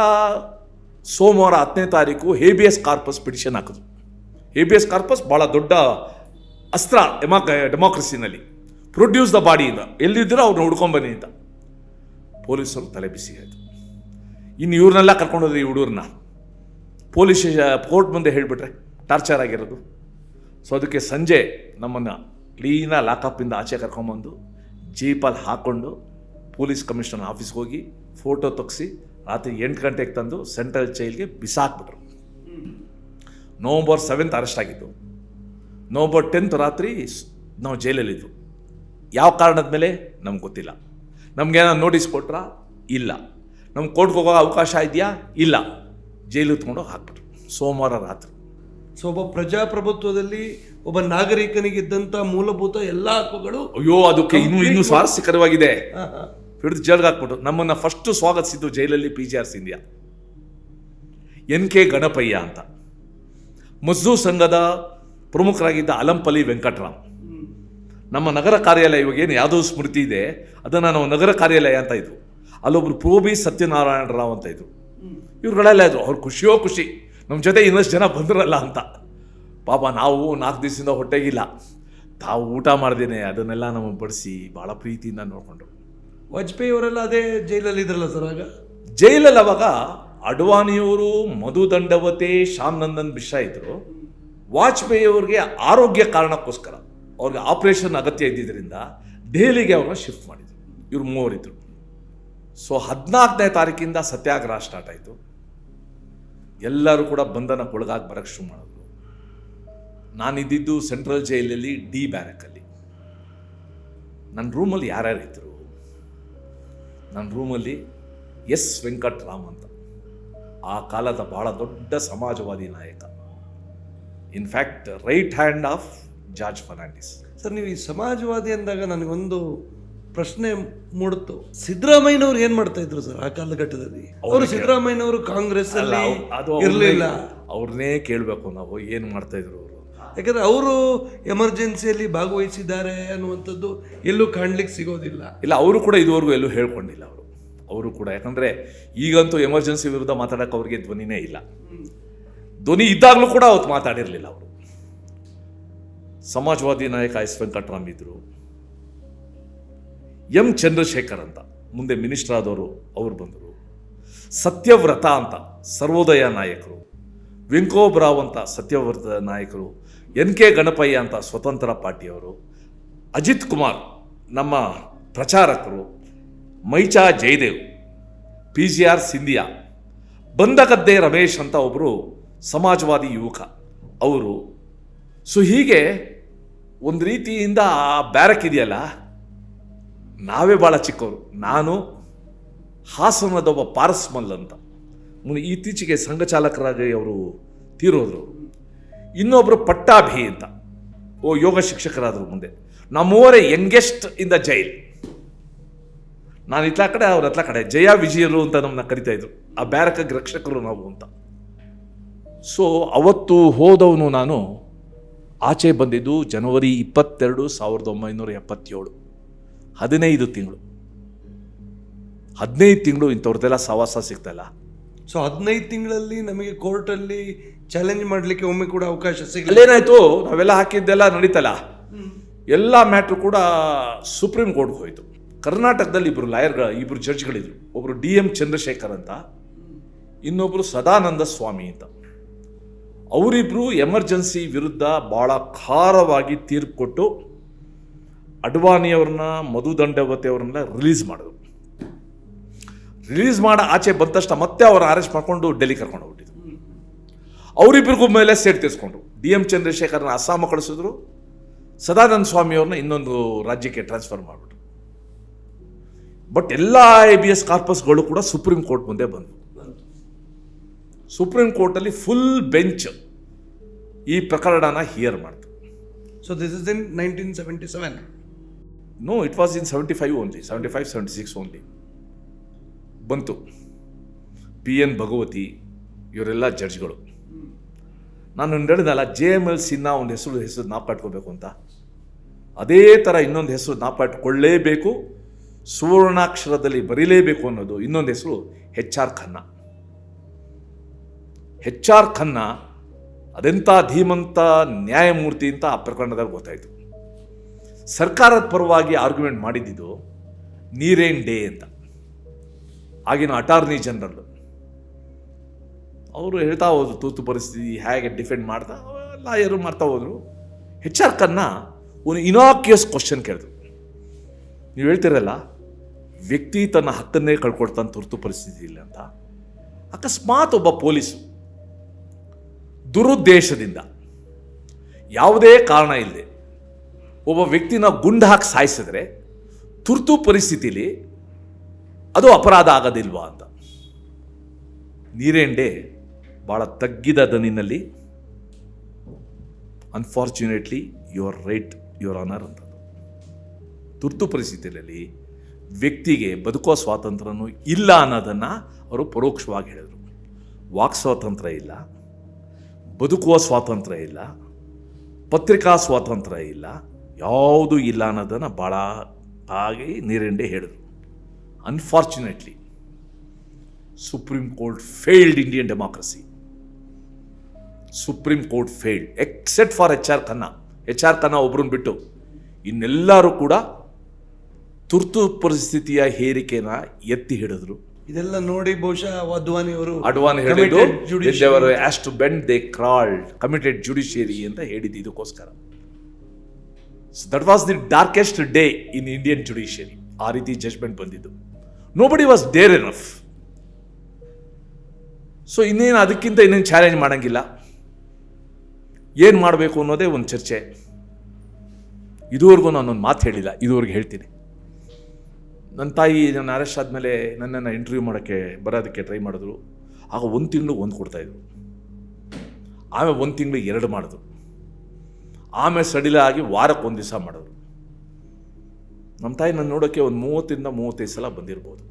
ಸೋಮವಾರ 10ನೇ ತಾರೀಕು ಹೇಬಿಯಸ್ ಕಾರ್ಪಸ್ ಪಿಟಿಷನ್ ಹಾಕಿದ್ರು. ಹೇಬಿಯಸ್ ಕಾರ್ಪಸ್ ಭಾಳ ದೊಡ್ಡ ಅಸ್ತ್ರ ಡೆಮಾಕ್ರಸಿನಲ್ಲಿ. ಪ್ರೊಡ್ಯೂಸ್ ದ ಬಾಡಿಯಿಂದ, ಎಲ್ಲಿದ್ದರೂ ಅವ್ರನ್ನ ಹುಡ್ಕೊಂಬನ್ನಿ ಅಂತ. ಪೊಲೀಸರು ತಲೆ ಬಿಸಿ ಆಯಿತು. ಇನ್ನು ಇವ್ರನ್ನೆಲ್ಲ ಕರ್ಕೊಂಡೋದ್ರಿ, ಈ ಹುಡುಗರನ್ನ ಪೊಲೀಸ್ ಕೋರ್ಟ್ ಮುಂದೆ ಹೇಳಿಬಿಟ್ರೆ ಟಾರ್ಚರ್ ಆಗಿರೋದು. ಸೊ ಅದಕ್ಕೆ ಸಂಜೆ ನಮ್ಮನ್ನು ಕ್ಲೀನಾಗಿ ಲಾಕಪ್ಪಿಂದ ಆಚೆ ಕರ್ಕೊಂಬಂದು ಜೀಪಲ್ಲಿ ಹಾಕ್ಕೊಂಡು ಪೊಲೀಸ್ ಕಮಿಷನರ್ ಆಫೀಸ್ಗೆ ಹೋಗಿ ಫೋಟೋ ತೆಗೆಸಿ ರಾತ್ರಿ 8 ಗಂಟೆಗೆ ತಂದು ಸೆಂಟ್ರಲ್ ಜೈಲ್ಗೆ ಬಿಸಾಕ್ಬಿಟ್ರು. November 7th ಅರೆಸ್ಟ್ ಆಗಿದ್ದು. November 10th ರಾತ್ರಿ ನಾವು ಜೈಲಲ್ಲಿದ್ವು. ಯಾವ ಕಾರಣದ ಮೇಲೆ ನಮ್ಗೆ ಗೊತ್ತಿಲ್ಲ. ನಮಗೇನೋ ನೋಟಿಸ್ ಕೊಟ್ರಾ? ಇಲ್ಲ. ನಮ್ಗೆ ಕೋರ್ಟ್ಗೆ ಹೋಗೋ ಅವಕಾಶ ಇದೆಯಾ? ಇಲ್ಲ. ಜೈಲಿಗೆ ತೊಗೊಂಡೋಗಿ ಹಾಕ್ಬಿಟ್ರು ಸೋಮವಾರ ರಾತ್ರಿ. ಸೊ ಒಬ್ಬ ಪ್ರಜಾಪ್ರಭುತ್ವದಲ್ಲಿ ಒಬ್ಬ ನಾಗರಿಕನಿಗಿದ್ದಂಥ ಮೂಲಭೂತ ಎಲ್ಲ ಹಕ್ಕುಗಳು, ಅಯ್ಯೋ ಅದಕ್ಕೆ ಇನ್ನೂ ಸ್ವಾರಸ್ಯಕರವಾಗಿದೆ, ಹಿಡಿದು ಜೈಲ್ಗೆ ಹಾಕ್ಬಿಟ್ಟು ನಮ್ಮನ್ನು ಫಸ್ಟು ಸ್ವಾಗತಿಸಿದ್ದು ಜೈಲಲ್ಲಿ PGR ಸಿಂಧಿಯಾ, NK ಗಣಪಯ್ಯ ಅಂತ, ಮಜ್ದೂರ್ ಸಂಘದ ಪ್ರಮುಖರಾಗಿದ್ದ ಅಲಂಪಲ್ಲಿ ವೆಂಕಟರಾಮ್, ನಮ್ಮ ನಗರ ಕಾರ್ಯಾಲಯ ಇವಾಗೇನು ಯಾವುದೋ ಸ್ಮೃತಿ ಇದೆ ಅದನ್ನು ನಾವು ನಗರ ಕಾರ್ಯಾಲಯ ಅಂತ ಇದ್ವು, ಅಲ್ಲೊಬ್ರು ಪ್ರೋಬಿ ಸತ್ಯನಾರಾಯಣ ರಾವ್ ಅಂತ ಇದ್ರು. ಇವ್ರುಗಳೆಲ್ಲ ಇದ್ರು. ಅವ್ರು ಖುಷಿಯೋ ಖುಷಿ ನಮ್ಮ ಜೊತೆ ಇನ್ನಷ್ಟು ಜನ ಬಂದ್ರಲ್ಲ ಅಂತ. ಪಾಪ ನಾವು 4 ದಿವಸದಿಂದ ಹೊಟ್ಟೆಗಿಲ್ಲ, ತಾವು ಊಟ ಮಾಡ್ದೇನೆ ಅದನ್ನೆಲ್ಲ ನಮಗೆ ಬಡಿಸಿ ಭಾಳ ಪ್ರೀತಿಯಿಂದ ನೋಡಿಕೊಂಡ್ರು. ವಾಜಪೇಯಿ ಅವರೆಲ್ಲ ಅದೇ ಜೈಲಲ್ಲಿ ಇದ್ರಲ್ಲ ಸರ್ ಆಗ? ಜೈಲಲ್ಲಿ ಅವಾಗ ಅಡ್ವಾಣಿಯವರು, ಮಧು ದಂಡವತೆ, ಶ್ಯಾಮ್ ನಂದನ್ ಮಿಶ್ರಾ ಇದ್ರು. ವಾಜಪೇಯಿ ಅವ್ರಿಗೆ ಆರೋಗ್ಯ ಕಾರಣಕ್ಕೋಸ್ಕರ ಅವ್ರಿಗೆ ಆಪರೇಷನ್ ಅಗತ್ಯ ಇದ್ದಿದ್ದರಿಂದ ದೆಹಲಿಗೆ ಅವ್ರನ್ನ ಶಿಫ್ಟ್ ಮಾಡಿದ್ರು. ಇವ್ರು 3 ಇದ್ರು. ಸೊ 14ನೇ ತಾರೀಕಿಂದ ಸತ್ಯಾಗ್ರಹ ಸ್ಟಾರ್ಟ್ ಆಯಿತು. ಎಲ್ಲರೂ ಕೂಡ ಬಂಧನಕ್ಕೊಳಗಾಗಿ ಬರೋಕ್ಕೆ ಶುರು ಮಾಡಿದ್ರು. ನಾನಿದ್ದಿದ್ದು ಸೆಂಟ್ರಲ್ ಜೈಲಲ್ಲಿ D ಬ್ಯಾರಕಲ್ಲಿ. ನನ್ನ ರೂಮಲ್ಲಿ ಯಾರ್ಯಾರು ಇದ್ದರು? ನನ್ನ ರೂಮಲ್ಲಿ S ವೆಂಕಟರಾಮ್ ಅಂತ, ಆ ಕಾಲದ ಭಾಳ ದೊಡ್ಡ ಸಮಾಜವಾದಿ ನಾಯಕ, in fact right hand of George Fernandes. Sir, ನೀವು ಈ ಸಮಾಜವಾದಿ ಅಂದಾಗ ನನಗೊಂದು ಪ್ರಶ್ನೆ ಮೂಡುತ್ತು. ಸಿದ್ದರಾಮಯ್ಯನವ್ರು ಏನ್ ಮಾಡ್ತಾ ಇದ್ರು ಸರ್ ಆ ಕಾಲಘಟ್ಟದಲ್ಲಿ? ಅವರು ಸಿದ್ದರಾಮಯ್ಯನವರು ಕಾಂಗ್ರೆಸ್ ಅಲ್ಲಿ ಇರಲಿಲ್ಲ. ಅವ್ರನ್ನೇ ಕೇಳಬೇಕು ನಾವು, ಏನು ಮಾಡ್ತಾ ಇದ್ರು ಅವರು. ಯಾಕಂದ್ರೆ ಅವರು ಎಮರ್ಜೆನ್ಸಿಯಲ್ಲಿ ಭಾಗವಹಿಸಿದ್ದಾರೆ ಅನ್ನುವಂಥದ್ದು ಎಲ್ಲೂ ಕಾಣ್ಲಿಕ್ಕೆ ಸಿಗೋದಿಲ್ಲ. ಇಲ್ಲ, ಅವರು ಕೂಡ ಇದುವರೆಗೂ ಎಲ್ಲೂ ಹೇಳ್ಕೊಂಡಿಲ್ಲ ಅವರು ಕೂಡ. ಯಾಕಂದ್ರೆ ಈಗಂತೂ ಎಮರ್ಜೆನ್ಸಿ ವಿರುದ್ಧ ಮಾತಾಡಕ್ಕೆ ಅವ್ರಿಗೆ ಧ್ವನಿನೇ ಇಲ್ಲ. ಧ್ವನಿ ಇದ್ದಾಗಲೂ ಕೂಡ ಅವತ್ತು ಮಾತಾಡಿರಲಿಲ್ಲ ಅವರು. ಸಮಾಜವಾದಿ ನಾಯಕ S ವೆಂಕಟರಾಮ್ ಇದ್ರು. M ಚಂದ್ರಶೇಖರ್ ಅಂತ ಮುಂದೆ ಮಿನಿಸ್ಟರ್ ಆದವರು, ಅವರು ಬಂದರು. ಸತ್ಯವ್ರತ ಅಂತ ಸರ್ವೋದಯ ನಾಯಕರು, ವೆಂಕೋಬ್ರಾವ್ ಅಂತ ಸತ್ಯವ್ರತ ನಾಯಕರು, NK ಗಣಪಯ್ಯ ಅಂತ ಸ್ವತಂತ್ರ ಪಾರ್ಟಿಯವರು, ಅಜಿತ್ ಕುಮಾರ್ ನಮ್ಮ ಪ್ರಚಾರಕರು, ಮೈಚಾ ಜಯದೇವ್, PGR ಸಿಂಧಿಯಾ, ಬಂದಗದ್ದೆ ರಮೇಶ್ ಅಂತ ಒಬ್ಬರು ಸಮಾಜವಾದಿ ಯುವಕ ಅವರು. ಸೊ ಹೀಗೆ ಒಂದು ರೀತಿಯಿಂದ ಆ ಬ್ಯಾರಕ್ ಇದೆಯಲ್ಲ, ನಾವೇ ಭಾಳ ಚಿಕ್ಕವರು. ನಾನು ಹಾಸನದ ಒಬ್ಬ ಪಾರಸ್ಮಲ್ ಅಂತ ಇತ್ತೀಚೆಗೆ ಸಂಘ ಚಾಲಕರಾಗಿ ಅವರು ತೀರೋದ್ರು. ಇನ್ನೊಬ್ಬರು ಪಟ್ಟಾಭಿ ಅಂತ ಯೋಗ ಶಿಕ್ಷಕರಾದರು. ಮುಂದೆ ನಮ್ಮೂವರೇ ಯಂಗೆಸ್ಟ್ ಇನ್ ದ ಜೈಲ್. ನಾನು ಇತ್ಲ ಕಡೆ ಅವ್ರ ಹತ್ಲ ಕಡೆ ಜಯ ವಿಜಯರು ಅಂತ ನಮ್ಮನ್ನ ಕರಿತಾ ಇದ್ರು. ಆ ಬ್ಯಾರಕ್ಗೆ ರಕ್ಷಕರು ನಾವು ಅಂತ. ಸೊ ಅವತ್ತು ಹೋದವನು ನಾನು ಆಚೆ ಬಂದಿದ್ದು ಜನವರಿ 22, 1977. 15 ತಿಂಗಳು 15 ತಿಂಗಳು ಇಂಥವ್ರದ್ದೆಲ್ಲ ಸವಾಸ ಸಿಗ್ತಾಯಿಲ್ಲ. ಸೊ 15 ತಿಂಗಳಲ್ಲಿ ನಮಗೆ ಕೋರ್ಟಲ್ಲಿ ಚಾಲೆಂಜ್ ಮಾಡಲಿಕ್ಕೆ ಒಮ್ಮೆ ಕೂಡ ಅವಕಾಶ ಸಿಗಲಿಲ್ಲ. ಅಲ್ಲೇನಾಯ್ತು, ನಾವೆಲ್ಲ ಹಾಕಿದ್ದೆಲ್ಲ ನಡೀತಲ್ಲ, ಎಲ್ಲ ಮ್ಯಾಟ್ರು ಕೂಡ ಸುಪ್ರೀಂ ಕೋರ್ಟ್ಗೆ ಹೋಯಿತು. ಕರ್ನಾಟಕದಲ್ಲಿ ಇಬ್ಬರು ಜಡ್ಜ್ಗಳಿದ್ರು. ಒಬ್ಬರು DM ಚಂದ್ರಶೇಖರ್ ಅಂತ, ಇನ್ನೊಬ್ಬರು ಸದಾನಂದ ಸ್ವಾಮಿ ಅಂತ. ಅವರಿಬ್ಬರು ಎಮರ್ಜೆನ್ಸಿ ವಿರುದ್ಧ ಭಾಳ ಖಾರವಾಗಿ ತೀರ್ಪು ಕೊಟ್ಟು ಅಡ್ವಾಣಿಯವ್ರನ್ನ, ಮಧು ದಂಡವತಿ ಅವ್ರನ್ನ ರಿಲೀಸ್ ಮಾಡಿದ್ರು. ರಿಲೀಸ್ ಮಾಡಿ ಆಚೆ ಬಂದ ತಕ್ಷಣ ಮತ್ತೆ ಅವ್ರ ಅರೆಸ್ಟ್ ಮಾಡ್ಕೊಂಡು ಡೆಲ್ಲಿ ಕರ್ಕೊಂಡು ಹೋಗ್ಬಿಟ್ಟಿದ್ರು. ಅವರಿಬ್ಬರಿಗೂ ಮೇಲೆ ಸೇಟ್ ತೀರಿಸ್ಕೊಂಡ್ರು. DM ಚಂದ್ರಶೇಖರ್ನ ಅಸ್ಸಾಮ ಕಳಿಸಿದ್ರು, ಸದಾನಂದ ಸ್ವಾಮಿಯವ್ರನ್ನ ಇನ್ನೊಂದು ರಾಜ್ಯಕ್ಕೆ ಟ್ರಾನ್ಸ್ಫರ್ ಮಾಡಿಬಿಟ್ರು. ಬಟ್ ಎಲ್ಲ ABS ಕಾರ್ಪಸ್ಗಳು ಕೂಡ ಸುಪ್ರೀಂ ಕೋರ್ಟ್ ಮುಂದೆ ಬಂದು, ಸುಪ್ರೀಂ ಕೋರ್ಟಲ್ಲಿ ಫುಲ್ ಬೆಂಚ್ ಈ ಪ್ರಕರಣನ ಹಿಯರ್ ಮಾಡ್ತು. So this is in 1977. No, it was in 75 only, 75, 76 only ಬಂತು. PN ಭಗವತಿ ಇವರೆಲ್ಲ ಜಡ್ಜ್ಗಳು. ನಾನು ಹೇಳಿದಲ್ಲ JMLCನ ಒಂದು ಹೆಸರು ನಾಪಾಟ್ಕೋಬೇಕು ಅಂತ, ಅದೇ ಥರ ಇನ್ನೊಂದು ಹೆಸರು ನಾಪಾಟ್ಕೊಳ್ಳೇಬೇಕು, ಸುವರ್ಣಾಕ್ಷರದಲ್ಲಿ ಬರೀಲೇಬೇಕು ಅನ್ನೋದು ಇನ್ನೊಂದು ಹೆಸರು HR ಖನ್ನಾ. HR ಖನ್ನಾ ಅದೆಂಥ ಧೀಮಂತ ನ್ಯಾಯಮೂರ್ತಿ ಅಂತ ಆ ಪ್ರಕರಣದಲ್ಲಿ ಗೊತ್ತಾಯಿತು. ಸರ್ಕಾರದ ಪರವಾಗಿ ಆರ್ಗ್ಯುಮೆಂಟ್ ಮಾಡಿದ್ದು ನೀರೇನ್ ಡೇ ಅಂತ, ಆಗಿನ ಅಟಾರ್ನಿ ಜನರಲ್. ಅವರು ಹೇಳ್ತಾ ಹೋದ್ರು ತುರ್ತು ಪರಿಸ್ಥಿತಿ ಹೇಗೆ ಡಿಫೆಂಡ್ ಮಾಡ್ತಾ, ಲಾಯರು ಮಾಡ್ತಾ ಹೋದ್ರು. HR ಖನ್ನಾ ಒಂದು ಇನಾಕ್ಯೂಸ್ ಕ್ವಶನ್ ಕೇಳಿದ್ರು. ನೀವು ಹೇಳ್ತಿರಲ್ಲ, ವ್ಯಕ್ತಿ ತನ್ನ ಹಕ್ಕನ್ನೇ ಕಳ್ಕೊಡ್ತಾನೆ ತುರ್ತು ಪರಿಸ್ಥಿತಿ ಇಲ್ಲ ಅಂತ. ಅಕಸ್ಮಾತ್ ಒಬ್ಬ ಪೊಲೀಸು ದುರುದ್ದೇಶದಿಂದ ಯಾವುದೇ ಕಾರಣ ಇಲ್ಲದೆ ಒಬ್ಬ ವ್ಯಕ್ತಿನ ಗುಂಡು ಹಾಕಿ ಸಾಯಿಸಿದ್ರೆ ತುರ್ತು ಪರಿಸ್ಥಿತಿಲಿ ಅದು ಅಪರಾಧ ಆಗೋದಿಲ್ವಾ ಅಂತ. ನೀರೇಂಡೆ ಭಾಳ ತಗ್ಗಿದ ದನಿನಲ್ಲಿ, unfortunately you are right your honour ಅಂತ. ತುರ್ತು ಪರಿಸ್ಥಿತಿಯಲ್ಲಿ ವ್ಯಕ್ತಿಗೆ ಬದುಕುವ ಸ್ವಾತಂತ್ರ್ಯನೂ ಇಲ್ಲ ಅನ್ನೋದನ್ನು ಅವರು ಪರೋಕ್ಷವಾಗಿ ಹೇಳಿದರು. ವಾಕ್ ಸ್ವಾತಂತ್ರ್ಯ ಇಲ್ಲ, ಬದುಕುವ ಸ್ವಾತಂತ್ರ್ಯ ಇಲ್ಲ, ಪತ್ರಿಕಾ ಸ್ವಾತಂತ್ರ್ಯ ಇಲ್ಲ, ಯಾವುದೂ ಇಲ್ಲ ಅನ್ನೋದನ್ನು ಭಾಳ ಹಾಗೆ ನೀರೆಂಡೆ ಹೇಳಿದರು. Unfortunately supreme court failed Indian democracy. Supreme court failed accept for HR Khanna. HR Khanna ಒಬ್ಬರನ್ನ ಬಿಟ್ಟು ಇನ್ನೆಲ್ಲರೂ ಕೂಡ ತುರ್ತು ಪರಿಸ್ಥಿತಿಯ ಹೇರಿಕೆನ ಎತ್ತಿ ಹಿಡಿದ್ರು. ಇದೆಲ್ಲ ನೋಡಿ ಬಹುಶಃ ಅಡ್ವಾಣಿ ಹೇಳಿದ್ದು ಆಸ್ to bend they crawled, committed judiciary ಅಂತ ಹೇಳಿದ್ದು ಇದಕ್ಕೋಸ್ಕರ. That was the darkest day in Indian judiciary. ಆ ರೀತಿ ಜಜ್ಮೆಂಟ್ ಬಂದಿದ್ದು. Nobody was dare enough. So ಇನ್ನೇನು ಅದಕ್ಕಿಂತ ಇನ್ನೇನು ಚಾಲೆಂಜ್ ಮಾಡೋಂಗಿಲ್ಲ. ಏನು ಮಾಡಬೇಕು ಅನ್ನೋದೇ ಒಂದು ಚರ್ಚೆ. ಇದುವರೆಗೂ ನಾನೊಂದು ಮಾತು ಹೇಳಿಲ್ಲ, ಇದುವರೆಗೆ ಹೇಳ್ತೀನಿ. ನನ್ನ ತಾಯಿ ನನ್ನ ಅರೆಸ್ಟ್ ಆದಮೇಲೆ ನನ್ನನ್ನು ಇಂಟರ್ವ್ಯೂ ಬರೋದಕ್ಕೆ ಟ್ರೈ ಮಾಡಿದ್ರು. ಆಗ 1 ತಿಂಗಳು 1 ಕೊಡ್ತಾಯಿದ್ರು, ಆಮೇಲೆ 1 ತಿಂಗಳು 2 ಮಾಡಿದ್ರು, ಆಮೇಲೆ ಸಡಿಲ ಆಗಿ ವಾರಕ್ಕೆ 1 ದಿವಸ ಮಾಡಿದ್ರು. ನಮ್ಮ ತಾಯಿ ನನ್ನ ನೋಡೋಕ್ಕೆ ಒಂದು 30 35 ಸಲ ಬಂದಿರ್ಬೋದು.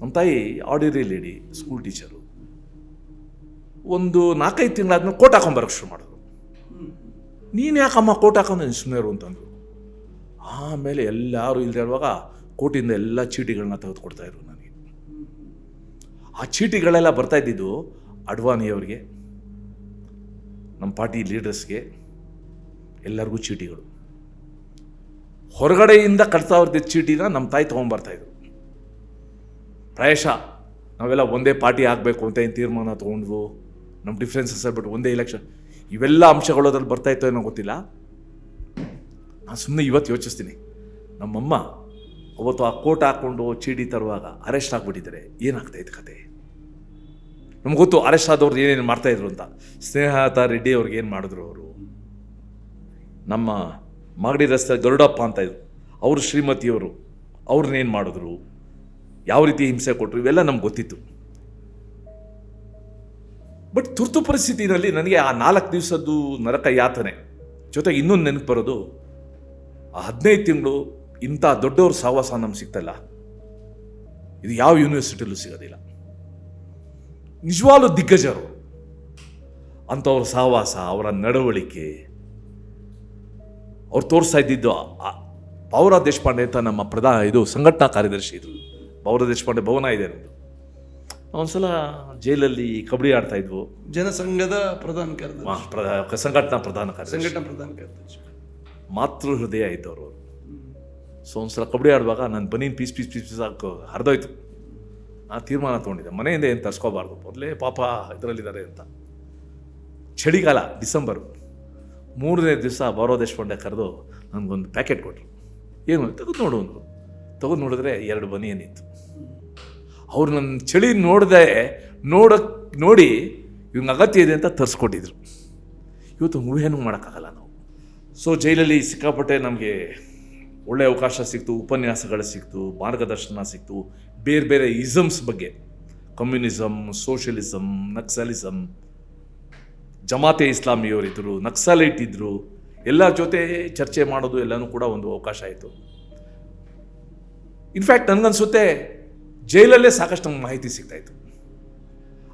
ನಮ್ಮ ತಾಯಿ ಆರ್ಡಿನರಿ ಲೇಡಿ, ಸ್ಕೂಲ್ ಟೀಚರು. ಒಂದು 4-5 ತಿಂಗಳಾದ್ಮೇಲೆ ಕೋಟ್ ಹಾಕೊಂಬರೋಕ್ಕೆ ಶುರು ಮಾಡಿದ್ರು. ನೀನು ಯಾಕಮ್ಮ ಕೋಟ್ ಹಾಕೊಂಡು ಸುಮ್ಮನೆ ಅಂತಂದರು. ಆಮೇಲೆ ಎಲ್ಲರೂ ಇಲ್ಲದೆ ಇರುವಾಗ ಕೋಟಿಂದ ಎಲ್ಲ ಚೀಟಿಗಳನ್ನ ತೆಗೆದುಕೊಡ್ತಾಯಿದ್ರು ನನಗೆ. ಆ ಚೀಟಿಗಳೆಲ್ಲ ಬರ್ತಾ ಇದ್ದಿದ್ದು ಅಡ್ವಾಣಿಯವರಿಗೆ, ನಮ್ಮ ಪಾರ್ಟಿ ಲೀಡರ್ಸ್ಗೆ, ಎಲ್ಲರಿಗೂ ಚೀಟಿಗಳು. ಹೊರಗಡೆಯಿಂದ ಕಟ್ತಾ ಇರ್ತಿದ್ದ ಚೀಟಿನ ನಮ್ಮ ತಾಯಿ ತೊಗೊಂಬರ್ತಾಯಿದ್ರು. ಪ್ರಾಯಶಃ ನಾವೆಲ್ಲ ಒಂದೇ ಪಾರ್ಟಿ ಆಗಬೇಕು ಅಂತ ಏನು ತೀರ್ಮಾನ ತೊಗೊಂಡ್ವು, ನಮ್ಮ ಡಿಫ್ರೆನ್ಸಸ್ ಬಿಟ್ಟು ಒಂದೇ ಎಲೆಕ್ಷನ್, ಇವೆಲ್ಲ ಅಂಶಗಳು ಅದ್ರಲ್ಲಿ ಬರ್ತಾಯಿತ್ತೋ ಏನೋ ಗೊತ್ತಿಲ್ಲ. ನಾನು ಸುಮ್ಮನೆ ಇವತ್ತು ಯೋಚಿಸ್ತೀನಿ, ನಮ್ಮಮ್ಮ ಅವತ್ತು ಆ ಕೋಟ್ ಹಾಕ್ಕೊಂಡು ಚೀಟಿ ತರುವಾಗ ಅರೆಸ್ಟ್ ಆಗಿಬಿಟ್ಟಿದ್ದಾರೆ, ಏನಾಗ್ತಾಯಿತ್ತು ಕತೆ. ನಮ್ಗೆ ಗೊತ್ತು ಅರೆಸ್ಟ್ ಆದವ್ರು ಏನೇನು ಮಾಡ್ತಾಯಿದ್ರು ಅಂತ. ಸ್ನೇಹಲತಾ ರೆಡ್ಡಿ ಅವ್ರಿಗೆ ಏನು ಮಾಡಿದ್ರು ಅವರು. ನಮ್ಮ ಮಾಗಡಿ ರಸ್ತೆ ಗರುಡಪ್ಪ ಅಂತ ಇದ್ರು, ಅವರು ಶ್ರೀಮತಿಯವರು, ಅವ್ರನ್ನೇನು ಮಾಡಿದ್ರು. ಯಾವ ರೀತಿ ಹಿಂಸೆ ಕೊಟ್ಟರು ಇವೆಲ್ಲ ನಮ್ಗೆ ಗೊತ್ತಿತ್ತು. ಬಟ್ ತುರ್ತು ಪರಿಸ್ಥಿತಿನಲ್ಲಿ ನನಗೆ ಆ 4 ದಿವಸದ್ದು ನರಕ ಯಾತನೆ ಜೊತೆಗೆ ಇನ್ನೊಂದು ನೆನಪು ಬರೋದು, ಆ 15 ತಿಂಗಳು ಇಂಥ ದೊಡ್ಡವ್ರ ಸಹವಾಸ ನಮ್ಗೆ ಸಿಗ್ತಲ್ಲ, ಇದು ಯಾವ ಯೂನಿವರ್ಸಿಟಿಲೂ ಸಿಗೋದಿಲ್ಲ. ನಿಜವಾಗ್ಲೂ ದಿಗ್ಗಜರು ಅಂಥವ್ರ ಸಹವಾಸ, ಅವರ ನಡವಳಿಕೆ, ಅವ್ರು ತೋರಿಸ್ತಾ ಇದ್ದಿದ್ದು. ಪೌರ ದೇಶಪಾಂಡೆ ಅಂತ ನಮ್ಮ ಸಂಘಟನಾ ಕಾರ್ಯದರ್ಶಿ ಇದ್ರು, ಪೌರ ದೇಶಪಾಂಡೆ ಭವನ ಇದೆ ನಮ್ಮದು. ಒಂದ್ಸಲ ಜೈಲಲ್ಲಿ ಕಬಡ್ಡಿ ಆಡ್ತಾ ಇದ್ವು. ಜನಸಂಘದ ಪ್ರಧಾನ ಕಾರ್ಯದರ್ಶಿ, ಸಂಘಟನಾ ಪ್ರಧಾನ ಕಾರ್ಯದರ್ಶಿ, ಸಂಘಟನಾ ಪ್ರಧಾನ ಕಾರ್ಯದರ್ಶಿ, ಮಾತೃ ಹೃದಯ ಇದ್ದವರು ಅವರು. ಸೊ ಒಂದ್ಸಲ ಕಬಡ್ಡಿ ಆಡುವಾಗ ನಾನು ಬನೀನ್ ಪೀಸ್ ಹಾಕಿ ಹರಿದೋಯ್ತು. ನಾನು ತೀರ್ಮಾನ ತೊಗೊಂಡಿದ್ದೆ, ಮನೆಯಿಂದ ಏನು ತರ್ಸ್ಕೋಬಾರ್ದು, ಮೊದಲೇ ಪಾಪ ಇದರಲ್ಲಿದ್ದಾರೆ ಅಂತ. ಚಳಿಗಾಲ, ಡಿಸೆಂಬರು, 3ನೇ ದಿವಸ ಬರೋ ದೇಶಪಾಂಡೆ ಕರೆದು ನನಗೊಂದು ಪ್ಯಾಕೆಟ್ ಕೊಟ್ಟರು. ಏನು ತೆಗೆದು ನೋಡು ಅಂದರು. ತೆಗೆದು ನೋಡಿದ್ರೆ 2 ಬನಿಯನಿತ್ತು. ಅವ್ರು ನನ್ನ ಚಳಿ ನೋಡಿ ಇವ್ನ ಅಗತ್ಯ ಇದೆ ಅಂತ ತರಿಸ್ಕೊಟ್ಟಿದ್ರು. ಇವತ್ತು ಊಹೆನೂ ಮಾಡೋಕ್ಕಾಗಲ್ಲ ನಾವು. ಸೊ ಜೈಲಲ್ಲಿ ಸಿಕ್ಕಾಪಟ್ಟೆ ನಮಗೆ ಒಳ್ಳೆಯ ಅವಕಾಶ ಸಿಕ್ತು, ಉಪನ್ಯಾಸಗಳು ಸಿಕ್ತು, ಮಾರ್ಗದರ್ಶನ ಸಿಕ್ತು, ಬೇರೆ ಬೇರೆ ಇಸಮ್ಸ್ ಬಗ್ಗೆ, ಕಮ್ಯುನಿಸಮ್, ಸೋಷಿಯಲಿಸಮ್, ನಕ್ಸಲಿಸಮ್, ಜಮಾತೆ ಇಸ್ಲಾಮಿಯವರಿದ್ದರು, ನಕ್ಸಲೈಟ್ ಇದ್ದರು, ಎಲ್ಲರ ಜೊತೆ ಚರ್ಚೆ ಮಾಡೋದು ಎಲ್ಲನೂ ಕೂಡ ಒಂದು ಅವಕಾಶ ಆಯಿತು. ಇನ್ಫ್ಯಾಕ್ಟ್ ನನಗನ್ಸುತ್ತೆ ಜೈಲಲ್ಲೇ ಸಾಕಷ್ಟು ನಮ್ಗೆ ಮಾಹಿತಿ ಸಿಗ್ತಾಯಿತ್ತು.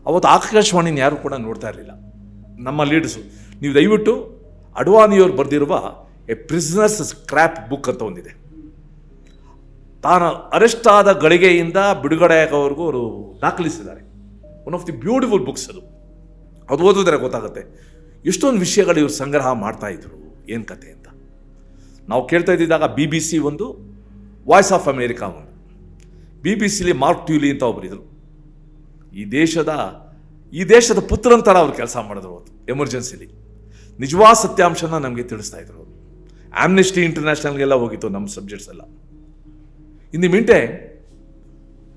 ಅವತ್ತು ಆಕಾಶವಾಣಿನ ಯಾರು ಕೂಡ ನೋಡ್ತಾ ಇರಲಿಲ್ಲ. ನಮ್ಮ ಲೀಡರ್ಸು, ನೀವು ದಯವಿಟ್ಟು ಅಡ್ವಾಣಿಯವ್ರು ಬರೆದಿರುವ ಎ ಪ್ರಿಸನರ್ಸ್ ಸ್ಕ್ರ್ಯಾಪ್ ಬುಕ್ ಅಂತ ಒಂದಿದೆ. ತಾನು ಅರೆಸ್ಟ್ ಆದ ಗಳಿಗೆಯಿಂದ ಬಿಡುಗಡೆಯಾಗೋವರೆಗೂ ಅವರು ದಾಖಲಿಸಿದ್ದಾರೆ. One of the beautiful books ಅದು. ಅದು ಓದಿದ್ರೆ ಗೊತ್ತಾಗುತ್ತೆ ಎಷ್ಟೊಂದು ವಿಷಯಗಳು ಇವರು ಸಂಗ್ರಹ ಮಾಡ್ತಾ ಇದ್ರು, ಏನು ಕತೆ ಅಂತ. ನಾವು ಕೇಳ್ತಾ ಇದ್ದಿದ್ದಾಗ BBC ಒಂದು, ವಾಯ್ಸ್ ಆಫ್ ಅಮೇರಿಕಾ ಒಂದು. BBC ಮಾರ್ಕ್ ಟ್ಯೂಲಿ ಅಂತ ಒಬ್ಬರಿದ್ರು. ಈ ದೇಶದ ಪುತ್ರಂತರ ಅವ್ರು ಕೆಲಸ ಮಾಡಿದ್ರು. ಅವತ್ತು ಎಮರ್ಜೆನ್ಸಿಲಿ ನಿಜವಾದ ಸತ್ಯಾಂಶನ ನಮಗೆ ತಿಳಿಸ್ತಾ ಇದ್ರು. ಆಮ್ನೆಸ್ಟಿ ಇಂಟರ್ನ್ಯಾಷನಲ್ಗೆಲ್ಲ ಹೋಗಿತ್ತು ನಮ್ಮ ಸಬ್ಜೆಕ್ಟ್ಸ್ ಎಲ್ಲ. ಇನ್ ದಿ ಮಿಂಟೆ